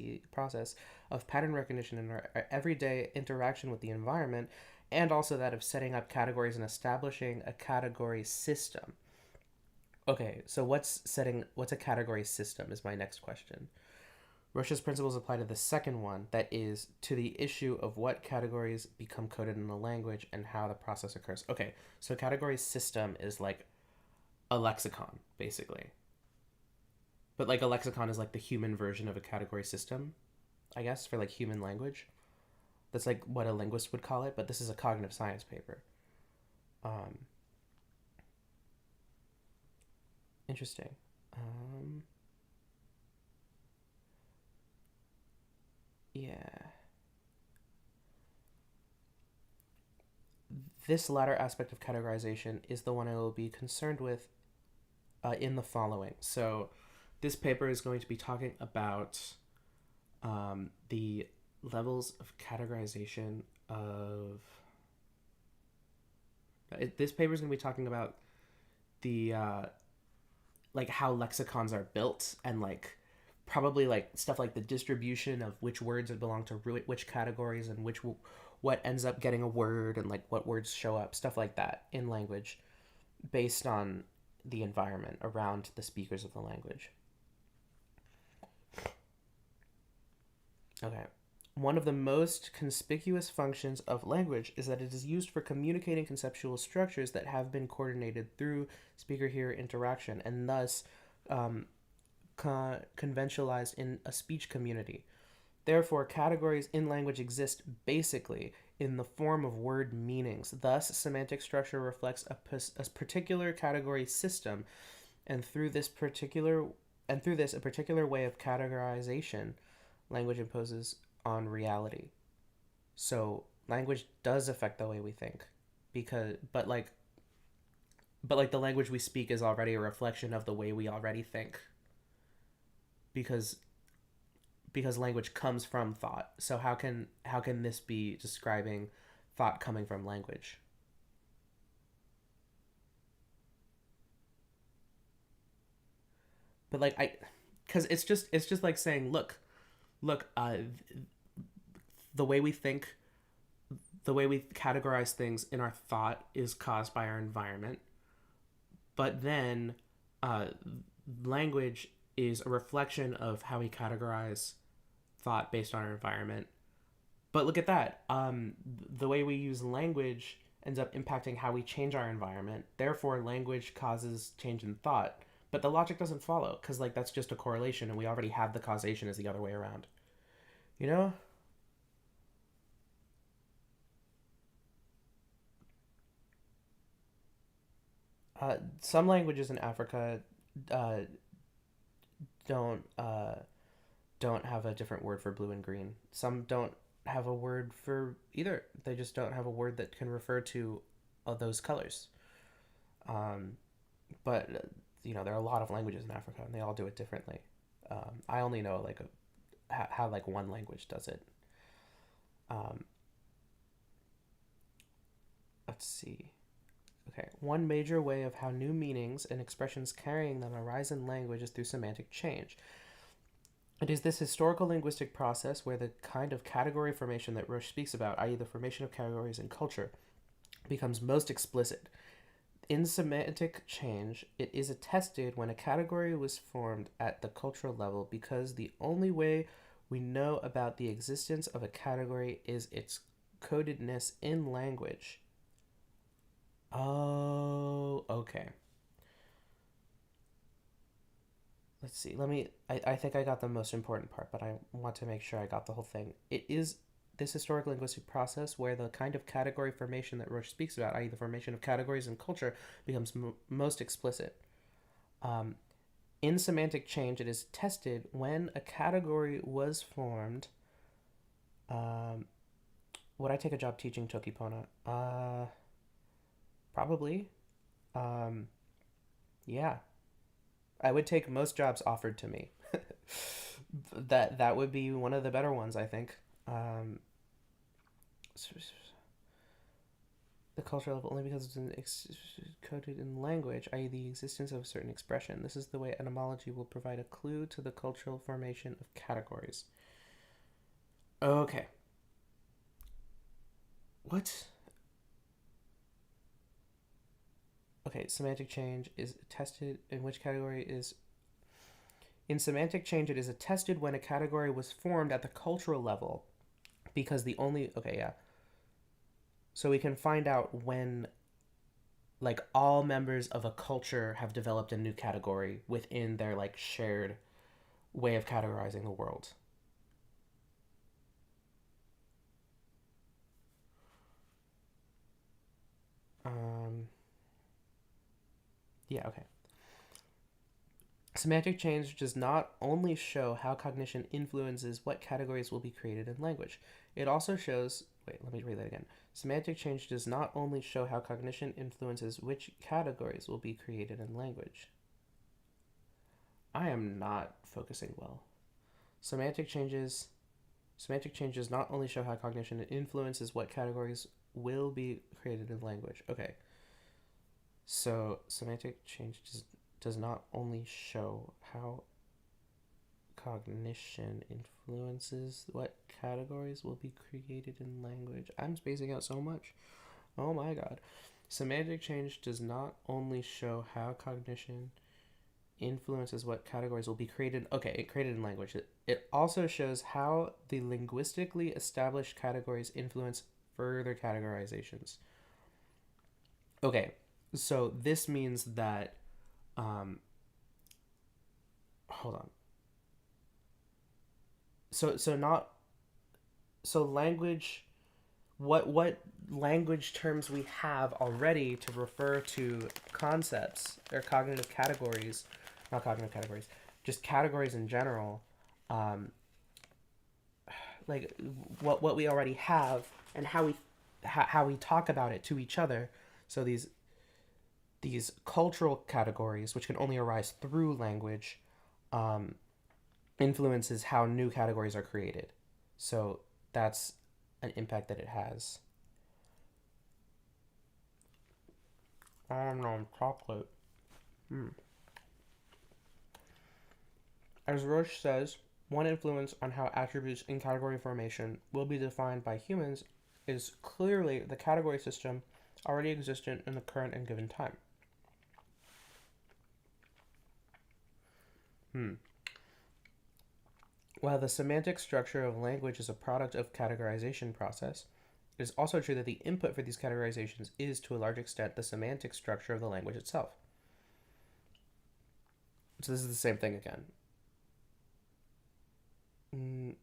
of pattern recognition in our everyday interaction with the environment and also that of setting up categories and establishing a category system. Okay, so what's a category system is my next question. Roche's principles apply to the second one, that is, to the issue of what categories become coded in the language and how the process occurs. Okay, so category system is like a lexicon, basically. But like a lexicon is like the human version of a category system, I guess, for like human language. That's like what a linguist would call it, but this is a cognitive science paper. Um, Interesting. Um, yeah. This latter aspect of categorization is the one I will be concerned with in the following. So, this paper is going to be talking about the levels of categorization of. This paper is going to be talking about the like how lexicons are built and like probably like stuff like the distribution of which words belong to which categories and what ends up getting a word and like what words show up, stuff like that in language based on the environment around the speakers of the language. Okay. One of the most conspicuous functions of language is that it is used for communicating conceptual structures that have been coordinated through speaker hearer interaction and thus um, conventionalized in a speech community. Therefore, categories in language exist basically in the form of word meanings. Thus, semantic structure reflects a particular category system, and through this a particular way of categorization, language imposes on reality. So, language does affect the way we think, because but like the language we speak is already a reflection of the way we already think, because language comes from thought. So how can this be describing thought coming from language? But like I cuz it's just like saying, look, the way we think, the way we categorize things in our thought is caused by our environment. But then uh language is a reflection of how we categorize thought based on our environment. But look at that. The way we use language ends up impacting how we change our environment. Therefore, language causes change in thought. But the logic doesn't follow because, like, that's just a correlation, and we already have the causation as the other way around. You know? Some languages in Africa uh, don't. don't have a different word for blue and green. Some don't have a word for either. They just don't have a word that can refer to those colors. Um, but there are a lot of languages in Africa, and they all do it differently. I only know like how like one language does it. Um, let's see. Okay, one major way of how new meanings and expressions carrying them arise in language is through semantic change. It is this historical linguistic process where the kind of category formation that Roche speaks about, i.e., the formation of categories in culture, becomes most explicit. In semantic change, it is attested when a category was formed at the cultural level because the only way we know about the existence of a category is its codedness in language. Oh, okay. Let's see. I think I got the most important part, but I want to make sure I got the whole thing. It is this historic linguistic process where the kind of category formation that Roche speaks about, i.e., the formation of categories in culture, becomes most explicit. Um, in semantic change, it is tested when a category was formed. Um, would I take a job teaching Toki Pona? Probably. Um, yeah, I would take most jobs offered to me. That would be one of the better ones, I think. Um, the cultural level only because it's coded in language, i.e., the existence of a certain expression. This is the way etymology will provide a clue to the cultural formation of categories. Okay. What? Okay, semantic change is tested in which category is. In semantic change, it is attested when a category was formed at the cultural level because the only. Okay, yeah. So we can find out when like all members of a culture have developed a new category within their like shared way of categorizing the world. Um, yeah, okay. Semantic change does not only show how cognition influences what categories will be created in language, it also shows. Wait, let me read that again. Semantic change does not only show how cognition influences which categories will be created in language. I am not focusing well. Semantic changes Semantic changes not only show how cognition influences what categories will be created in language. Okay. So semantic change does not only show how cognition influences what categories will be created in language. I'm spacing out so much. Oh my god. Semantic change does not only show how cognition influences what categories will be created. Okay, it created in language. It also shows how the linguistically established categories influence further categorizations. Okay, so this means that, um, hold on. So not so language. What language terms we have already to refer to concepts or cognitive categories, not cognitive categories, just categories in general, um, like what we already have and how we talk about it to each other. So these cultural categories, which can only arise through language, um, influences how new categories are created. So that's an impact that it has. I don't know, chocolate. Mm. As Roche says, one influence on how attributes in category formation will be defined by humans is clearly the category system already existent in the current and given time. Hmm. While the semantic structure of language is a product of categorization process, it is also true that the input for these categorizations is, to a large extent, the semantic structure of the language itself. So this is the same thing again. Mm,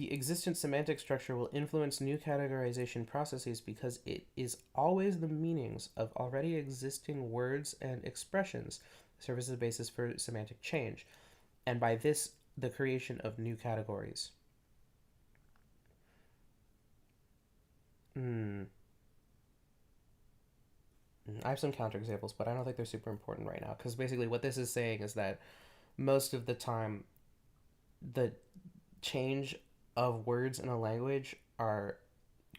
The existent semantic structure will influence new categorization processes because it is always the meanings of already existing words and expressions serve as the basis for semantic change, and by this, the creation of new categories. Hmm. I have some counterexamples, but I don't think they're super important right now because basically what this is saying is that most of the time, the change of words in a language are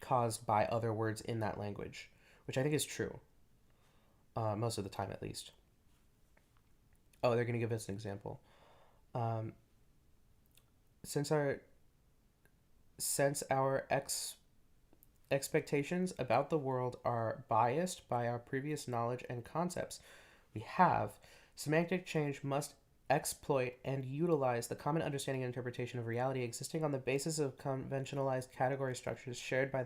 caused by other words in that language, which I think is true, most of the time at least. Oh, they're going to give us an example. Um, since our since our expectations about the world are biased by our previous knowledge and concepts we have, semantic change must exploit and utilize the common understanding and interpretation of reality existing on the basis of conventionalized category structures shared by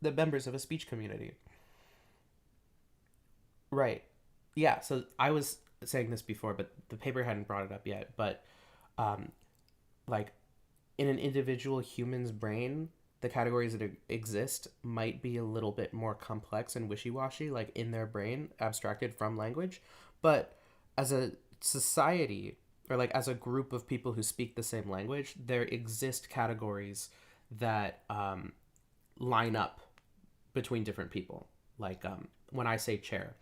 the members of a speech community. Right. Yeah, so I was saying this before, but the paper hadn't brought it up yet. But um, like in an individual human's brain, the categories that exist might be a little bit more complex and wishy-washy, like in their brain, abstracted from language. But as a society, or like as a group of people who speak the same language, there exist categories that line up between different people. Like when I say chair,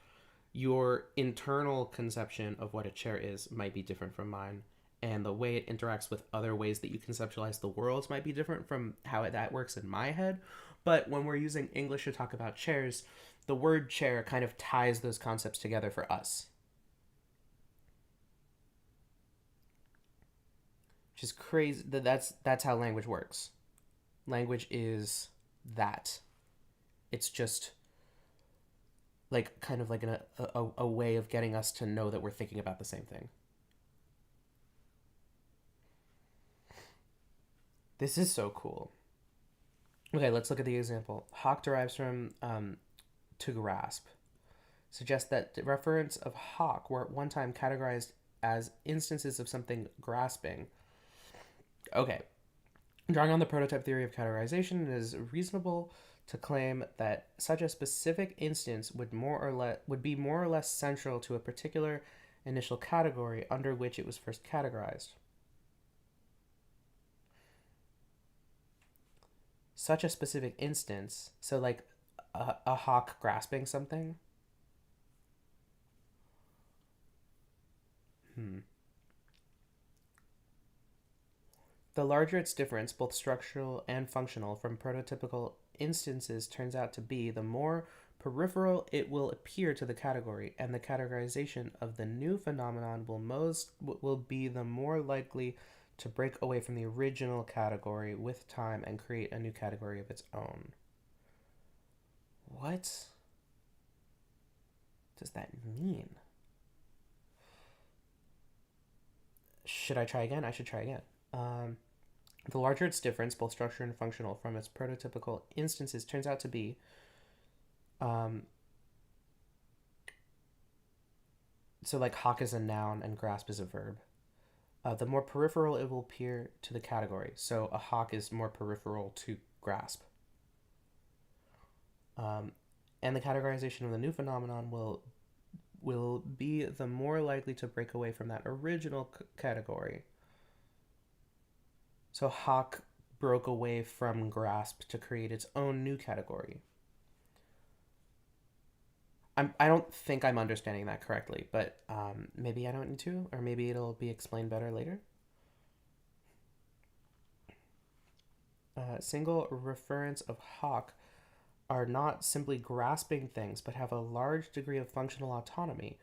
your internal conception of what a chair is might be different from mine, and the way it interacts with other ways that you conceptualize the world might be different from how that works in my head. But when we're using English to talk about chairs, the word chair kind of ties those concepts together for us, which is crazy. That's how language works. Language is that. It's just like kind of like a way of getting us to know that we're thinking about the same thing. This is so cool. Okay, let's look at the example. Hawk derives from to grasp. Suggests that the referents of hawk were at one time categorized as instances of something grasping. Okay, drawing on the prototype theory of categorization, it is reasonable to claim that such a specific instance would be more or less central to a particular initial category under which it was first categorized. Such a specific instance, so like a hawk grasping something. Hmm. The larger its difference, both structural and functional, from prototypical instances turns out to be, the more peripheral it will appear to the category, and the categorization of the new phenomenon will be the more likely to break away from the original category with time and create a new category of its own. What does that mean? Should I try again? I should try again. The larger its difference, both structural and functional, from its prototypical instances turns out to be, um, so like hawk is a noun and grasp is a verb. The more peripheral it will appear to the category. So a hawk is more peripheral to grasp. Um, and the categorization of the new phenomenon will be the more likely to break away from that original category. So hawk broke away from grasp to create its own new category. I don't think I'm understanding that correctly, but maybe I don't need to, or maybe it'll be explained better later. Single referents of hawk are not simply grasping things, but have a large degree of functional autonomy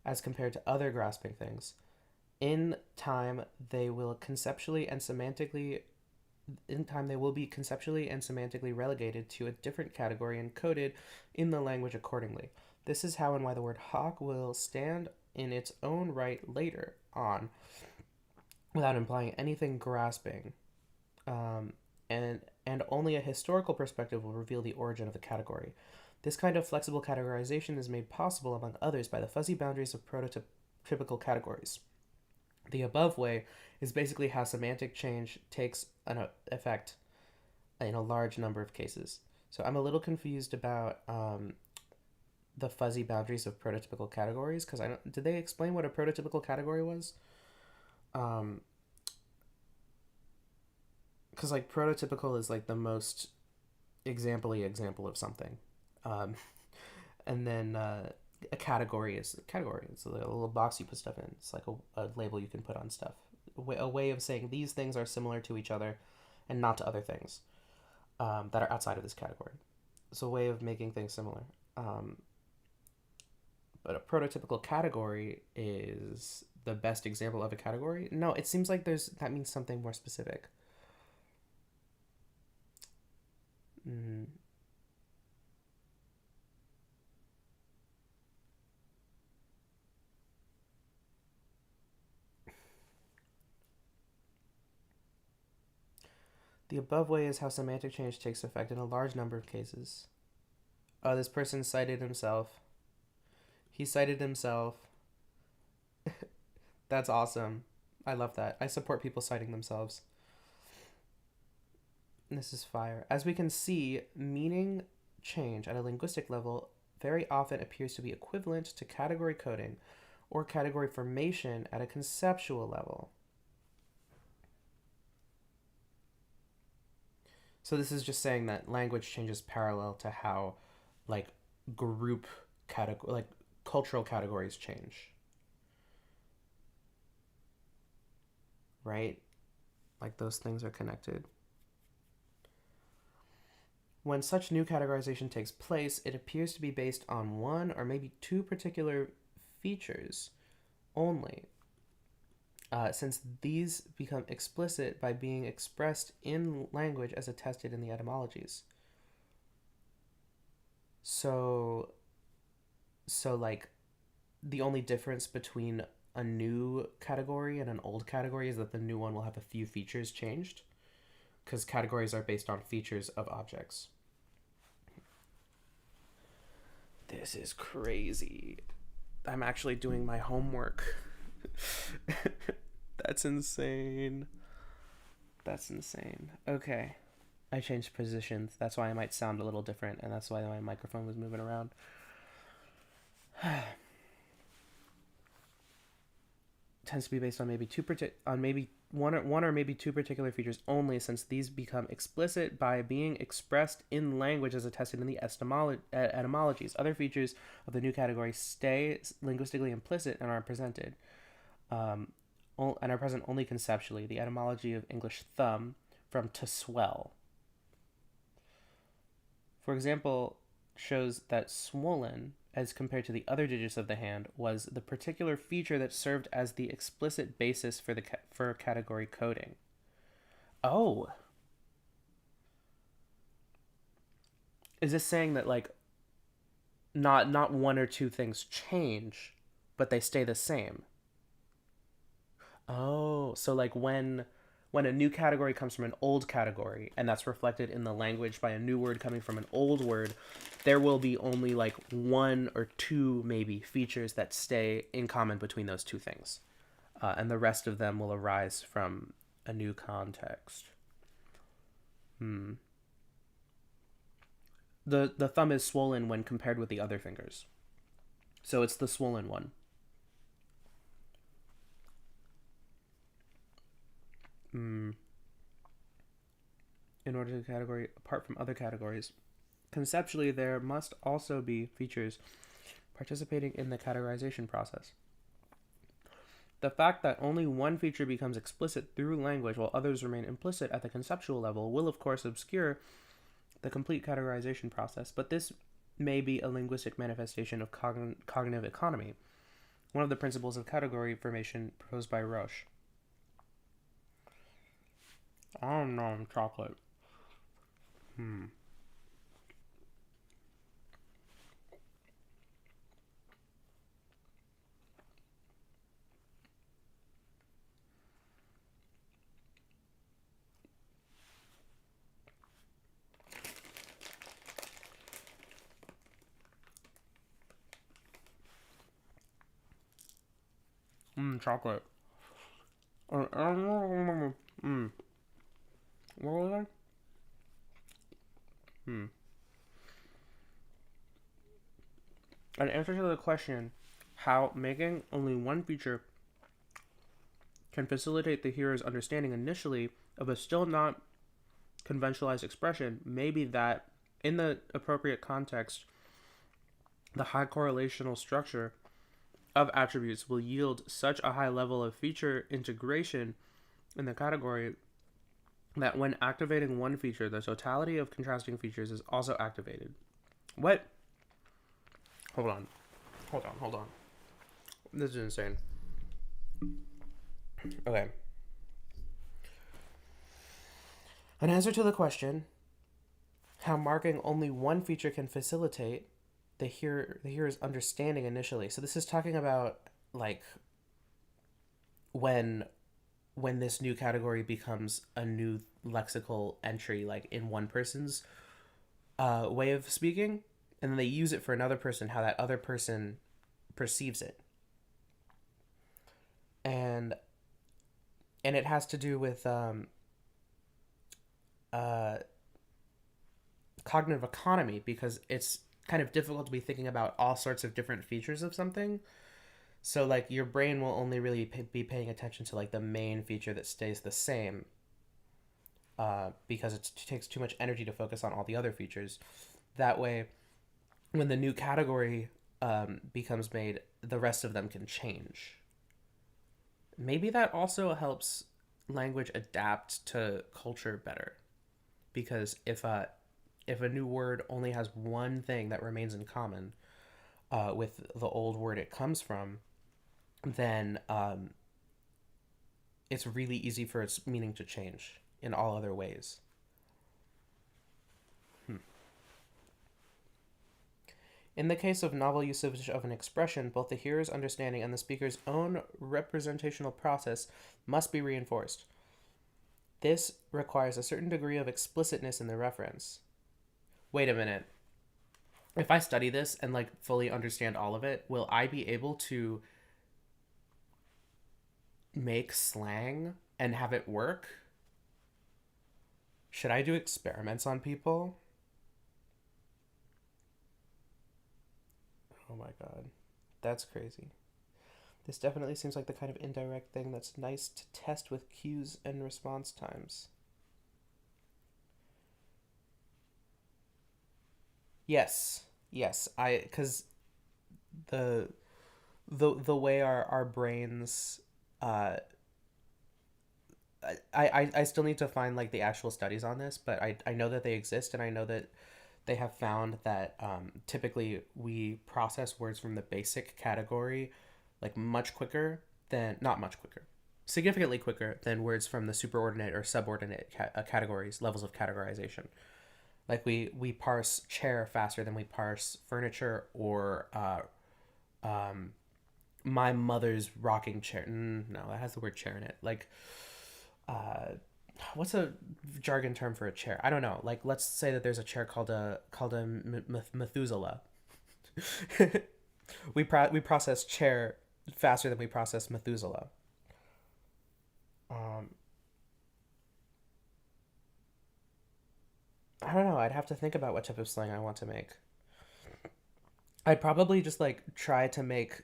as compared to other grasping things. In time, they will conceptually and semantically in time they will be conceptually and semantically relegated to a different category and coded in the language accordingly. This is how and why the word hawk will stand in its own right later on without implying anything grasping. Um, and only a historical perspective will reveal the origin of the category. This kind of flexible categorization is made possible, among others, by the fuzzy boundaries of prototypical categories. The above way is basically how semantic change takes an effect in a large number of cases. So I'm a little confused about the fuzzy boundaries of prototypical categories because I don't. Did they explain what a prototypical category was? Um, because like prototypical is like the most example of something, um, and then a category is a category. It's a little box you put stuff in. It's like a label you can put on stuff. A way of saying these things are similar to each other, and not to other things that are outside of this category. It's a way of making things similar. Um, but a prototypical category is the best example of a category. No, it seems like that means something more specific. Mm. The above way is how semantic change takes effect in a large number of cases. Oh, this person cited himself. He cited himself. That's awesome. I love that. I support people citing themselves. This is fire. As we can see, meaning change at a linguistic level very often appears to be equivalent to category coding or category formation at a conceptual level. So this is just saying that language changes parallel to how like group category like cultural categories change. Right? Like those things are connected. When such new categorization takes place, it appears to be based on one or maybe two particular features only, since these become explicit by being expressed in language as attested in the etymologies. So, like, the only difference between a new category and an old category is that the new one will have a few features changed, because categories are based on features of objects. This is crazy. I'm actually doing my homework. That's insane. That's insane. Okay. I changed positions. That's why I might sound a little different, and that's why my microphone was moving around. Tends to be based on maybe one or maybe two particular features only, since these become explicit by being expressed in language as attested in the etymologies. Other features of the new category stay linguistically implicit and are presented, um, and are present only conceptually. The etymology of English thumb from to swell, for example, shows that swollen, as compared to the other digits of the hand, was the particular feature that served as the explicit basis for category coding. Oh, is this saying that like not one or two things change, but they stay the same? Oh, so like when a new category comes from an old category and that's reflected in the language by a new word coming from an old word, there will be only like one or two maybe features that stay in common between those two things. And the rest of them will arise from a new context. Hmm. The thumb is swollen when compared with the other fingers. So it's the swollen one. Hmm. In order to category apart from other categories, conceptually there must also be features participating in the categorization process. The fact that only one feature becomes explicit through language while others remain implicit at the conceptual level will, of course, obscure the complete categorization process, but this may be a linguistic manifestation of cognitive economy, one of the principles of category formation proposed by Roche. I don't know, chocolate. Hmm. Chocolate. Mm. What was I? Hmm. An answer to the question how making only one feature can facilitate the hearer's understanding initially of a still not conventionalized expression may be that, in the appropriate context, the high correlational structure of attributes will yield such a high level of feature integration in the category that when activating one feature, the totality of contrasting features is also activated. What? Hold on. Hold on. This is insane. Okay. An answer to the question how marking only one feature can facilitate the hearer's understanding initially. So this is talking about like when this new category becomes a new lexical entry, like in one person's way of speaking, and then they use it for another person, how that other person perceives it, and it has to do with uh, cognitive economy because it's kind of difficult to be thinking about all sorts of different features of something. So like your brain will only really be paying attention to like the main feature that stays the same, because it takes too much energy to focus on all the other features. That way, when the new category becomes made, the rest of them can change. Maybe that also helps language adapt to culture better, because if a new word only has one thing that remains in common with the old word it comes from, then it's really easy for its meaning to change in all other ways. Hmm. In the case of novel usage of an expression, both the hearer's understanding and the speaker's own representational process must be reinforced. This requires a certain degree of explicitness in the reference. Wait a minute. If I study this and like fully understand all of it, will I be able to make slang and have it work? Should I do experiments on people? Oh my god. That's crazy. This definitely seems like the kind of indirect thing that's nice to test with cues and response times. Yes. Yes, I cuz the the way our brains uh I still need to find like the actual studies on this, but I know that they exist, and I know that they have found that typically we process words from the basic category like much quicker than, not much quicker, significantly quicker than words from the superordinate or subordinate categories, levels of categorization. Like we parse chair faster than we parse furniture or um, my mother's rocking chair. No, that has the word chair in it. Like uh, what's a jargon term for a chair? I don't know. Like let's say that there's a chair called a Methuselah. We process chair faster than we process Methuselah. Um, I don't know. I'd have to think about what type of slang I want to make. I'd probably just like try to make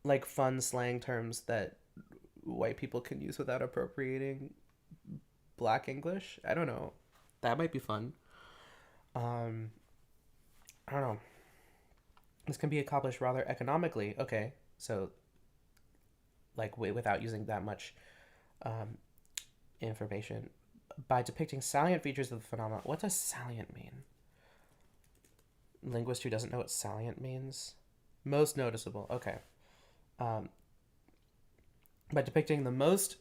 like fun slang terms that white people can use without appropriating black English. I don't know. That might be fun. Um, I don't know. This can be accomplished rather economically. Okay, so like without using that much um, information by depicting salient features of the phenomenon. What does salient mean? Linguist who doesn't know what salient means. Most noticeable. Okay. Um, by depicting the most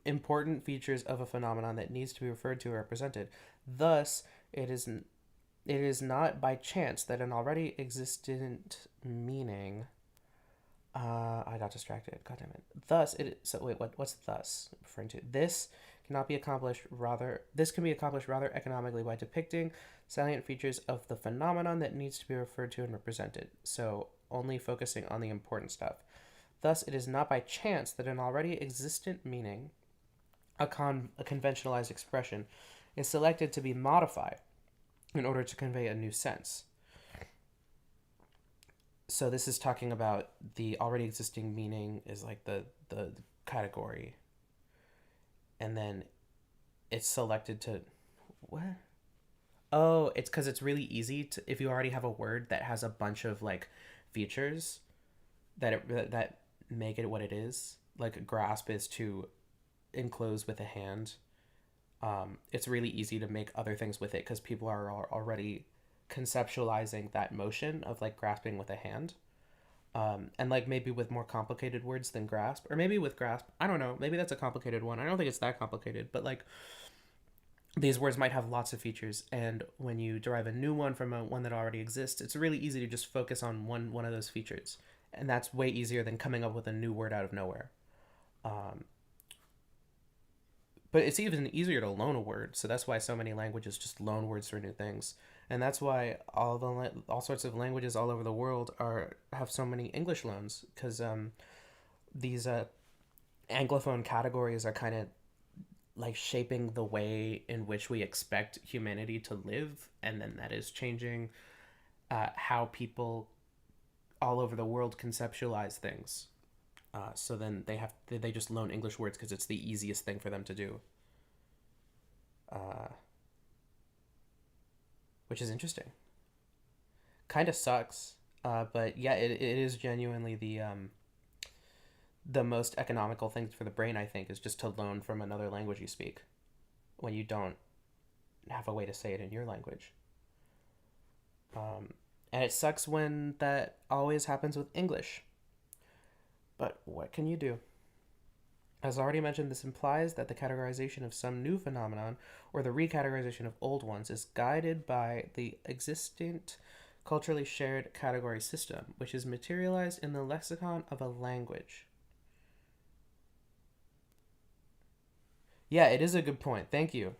important features of a phenomenon that needs to be referred to or represented. Thus, it is not by chance that an already existent meaning. I got distracted. God damn it. Thus, it. So wait, what's thus referring to? This can be accomplished rather economically by depicting salient features of the phenomenon that needs to be referred to and represented. So only focusing on the important stuff. Thus, it is not by chance that an already existent meaning, a conventionalized expression, is selected to be modified in order to convey a new sense. So this is talking about the already existing meaning is like the category, and then it's selected to what? Oh, it's because it's really easy to, if you already have a word that has a bunch of like features that make it what it is. Like grasp is to enclose with a hand. It's really easy to make other things with it because people are already conceptualizing that motion of like grasping with a hand. And like maybe with more complicated words than grasp, or maybe with grasp, I don't know. Maybe that's a complicated one. I don't think it's that complicated, but like these words might have lots of features, and when you derive a new one from one that already exists, it's really easy to just focus on one of those features, and that's way easier than coming up with a new word out of nowhere. Um, but it's even easier to loan a word, so that's why so many languages just loan words for new things, and that's why all sorts of languages all over the world are have so many English loans because these anglophone categories are kind of like shaping the way in which we expect humanity to live, and then that is changing how people all over the world conceptualize things. So then they just learn English words because it's the easiest thing for them to do, uh, which is interesting. Kind of sucks, but yeah, it is genuinely the most economical thing for the brain. I think is just to learn from another language you speak when you don't have a way to say it in your language. Um, and it sucks when that always happens with English. But what can you do? As already mentioned, this implies that the categorization of some new phenomenon or the recategorization of old ones is guided by the existent culturally shared category system, which is materialized in the lexicon of a language. Yeah, it is a good point. Thank you.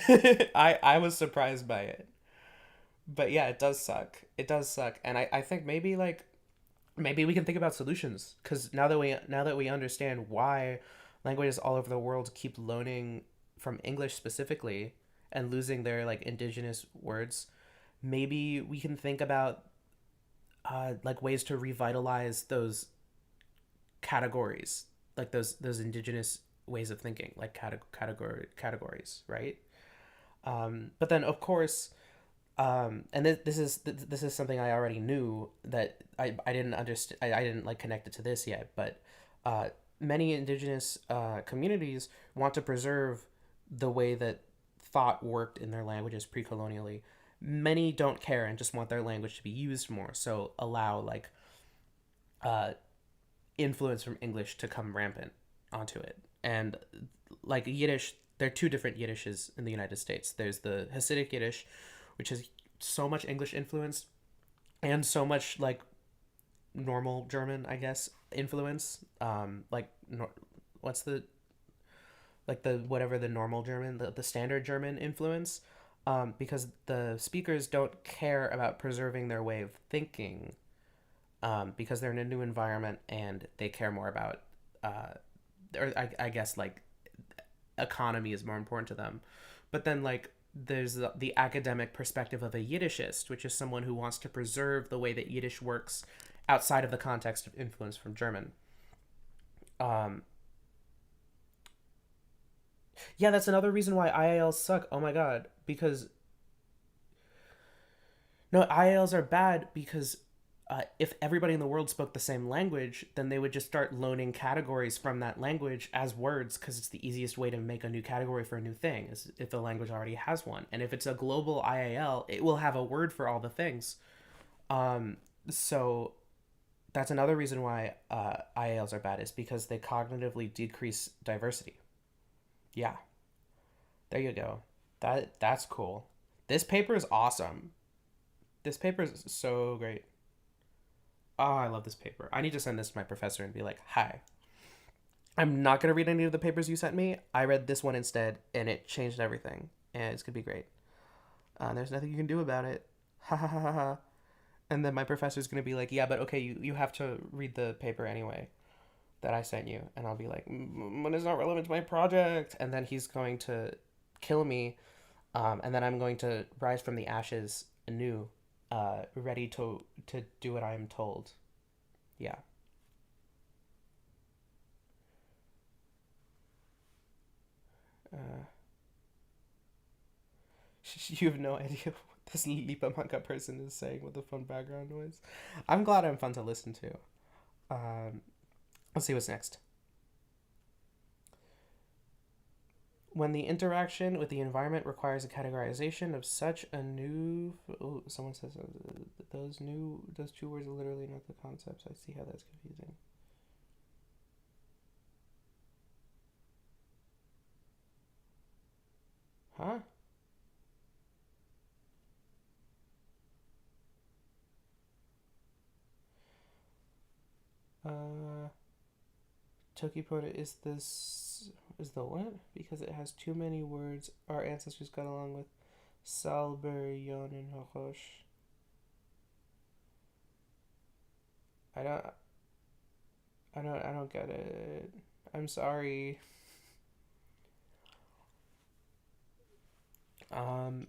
I was surprised by it. But yeah, it does suck. It does suck. And I think maybe like maybe we can think about solutions because now that we understand why languages all over the world keep loaning from English specifically and losing their like indigenous words, maybe we can think about like ways to revitalize those categories, like those indigenous ways of thinking, like categories, right? But then of course, and this is something I already knew that I didn't understand. I didn't like connect it to this yet, but many indigenous communities want to preserve the way that thought worked in their languages pre-colonially. Many don't care and just want their language to be used more, so allow like uh, influence from English to come rampant onto it. And like Yiddish, there are two different Yiddishes in the United States. There's the Hasidic Yiddish, which has so much English influence and so much like normal German, I guess, influence. What's the like the whatever the normal German, the standard German influence, because the speakers don't care about preserving their way of thinking, because they're in a new environment and they care more about, or I guess like economy is more important to them. But then like there's the academic perspective of a Yiddishist, which is someone who wants to preserve the way that Yiddish works outside of the context of influence from German. Um, yeah, that's another reason why IALs suck. Oh my god, because no, IALs are bad because if everybody in the world spoke the same language, then they would just start loaning categories from that language as words because it's the easiest way to make a new category for a new thing is if the language already has one. And if it's a global IAL, it will have a word for all the things. So that's another reason why IALs are bad is because they cognitively decrease diversity. Yeah, there you go. That's cool. This paper is awesome. This paper is so great. Oh, I love this paper. I need to send this to my professor and be like, "Hi, I'm not gonna read any of the papers you sent me. I read this one instead, and it changed everything, and it's gonna be great. There's nothing you can do about it." Ha ha ha ha ha. And then my professor's going to be like, yeah, but okay, you have to read the paper anyway that I sent you. And I'll be like, but it's not relevant to my project. And then he's going to kill me. And then I'm going to rise from the ashes anew, ready to do what I am told. Yeah. Uh, you have no idea what this Lipa Manga person is saying with the fun background noise. I'm glad I'm fun to listen to. Um, let's see what's next. When the interaction with the environment requires a categorization of such a new, oh, someone says those two words are literally not the concepts. I see how that's confusing. Huh? Uh, Toki Pona is the what? Because it has too many words our ancestors got along with. Salber, Yon, and Hohosh. I don't I don't get it. I'm sorry. Um,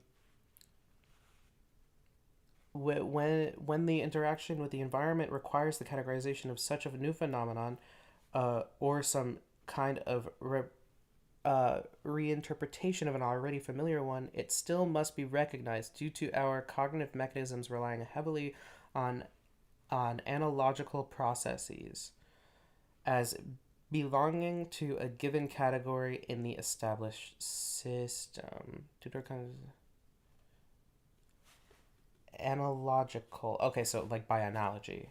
when the interaction with the environment requires the categorization of such a new phenomenon, or some kind of reinterpretation of an already familiar one, it still must be recognized due to our cognitive mechanisms relying heavily on analogical processes as belonging to a given category in the established system. Tudor kind of analogical. Okay, so like by analogy.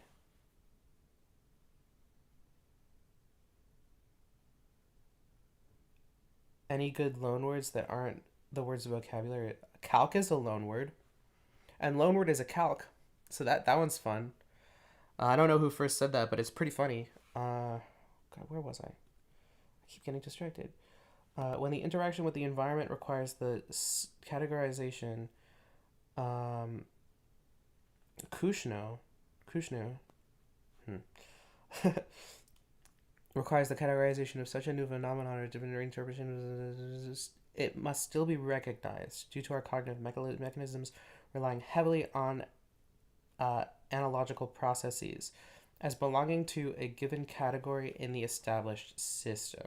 Any good loan words that aren't the words of vocabulary? Calc is a loan word, and loan word is a calc. So that one's fun. I don't know who first said that, but it's pretty funny. God, where was I? I keep getting distracted. When the interaction with the environment requires the categorization, um, Kushno, Kushno, requires the categorization of such a new phenomenon or different interpretation, it must still be recognized due to our cognitive mechanisms relying heavily on analogical processes as belonging to a given category in the established system.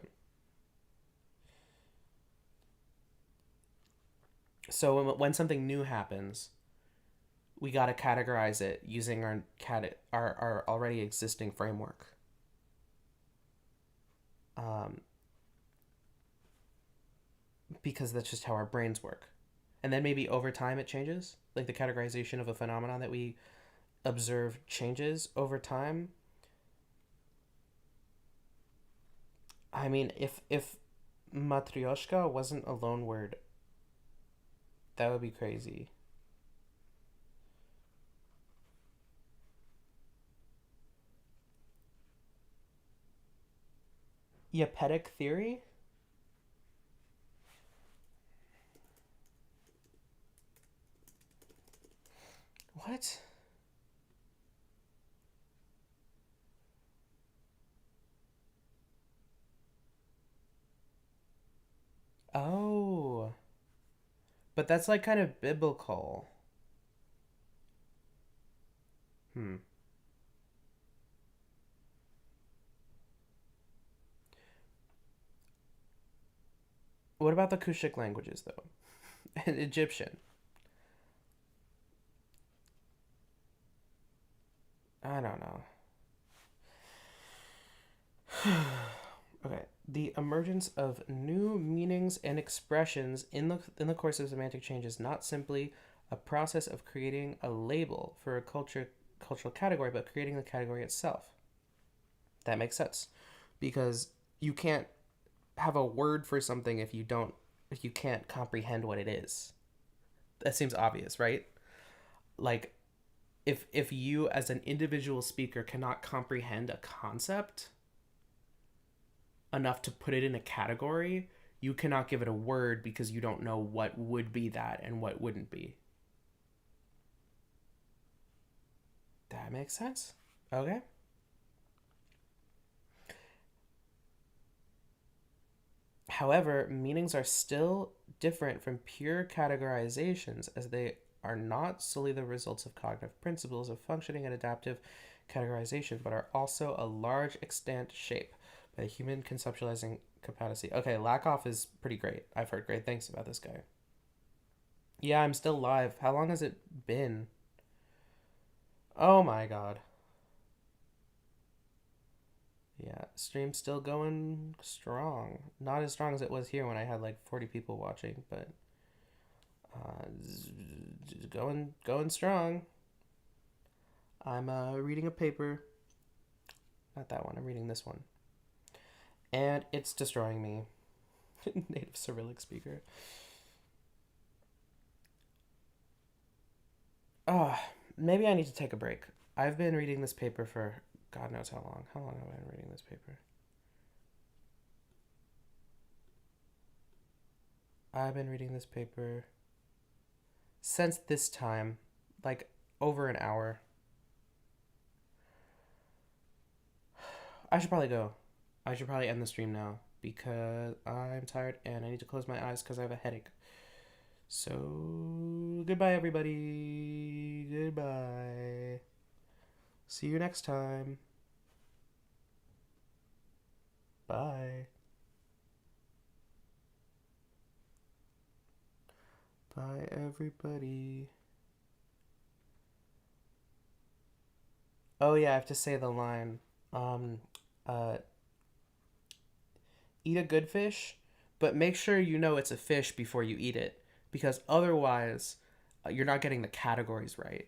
So when something new happens, we got to categorize it using our already existing framework. Um, because that's just how our brains work. And then maybe over time it changes, like the categorization of a phenomenon that we observe changes over time. I mean, if matryoshka wasn't a loan word, that would be crazy. Iapetic theory? What? Oh, but that's like kind of biblical. Hmm. What about the Kushite languages though? And Egyptian. I don't know. Okay. The emergence of new meanings and expressions in the course of semantic change is not simply a process of creating a label for a cultural category, but creating the category itself. That makes sense. Because you can't have a word for something if you can't comprehend what it is. That seems obvious, right? Like if you as an individual speaker cannot comprehend a concept enough to put it in a category, you cannot give it a word because you don't know what would be that and what wouldn't be. That makes sense. Okay. However, meanings are still different from pure categorizations as they are not solely the results of cognitive principles of functioning and adaptive categorization, but are also a large extent shaped by the human conceptualizing capacity. Okay, Lakoff is pretty great. I've heard great things about this guy. Yeah, I'm still live. How long has it been? Oh my god. Yeah, stream's still going strong. Not as strong as it was here when I had like 40 people watching, but uh, going strong. I'm reading a paper. Not that one. I'm reading this one, and it's destroying me. Native Cyrillic speaker. Ah, maybe I need to take a break. I've been reading this paper for God knows how long. How long have I been reading this paper? I've been reading this paper since this time, like over an hour. I should probably go. I should probably end the stream now because I'm tired and I need to close my eyes because I have a headache. So, goodbye, everybody. Goodbye. See you next time. Bye. Bye, everybody. Oh, yeah, I have to say the line. Um, uh, Eat a good fish, but make sure you know it's a fish before you eat it because otherwise, you're not getting the categories right.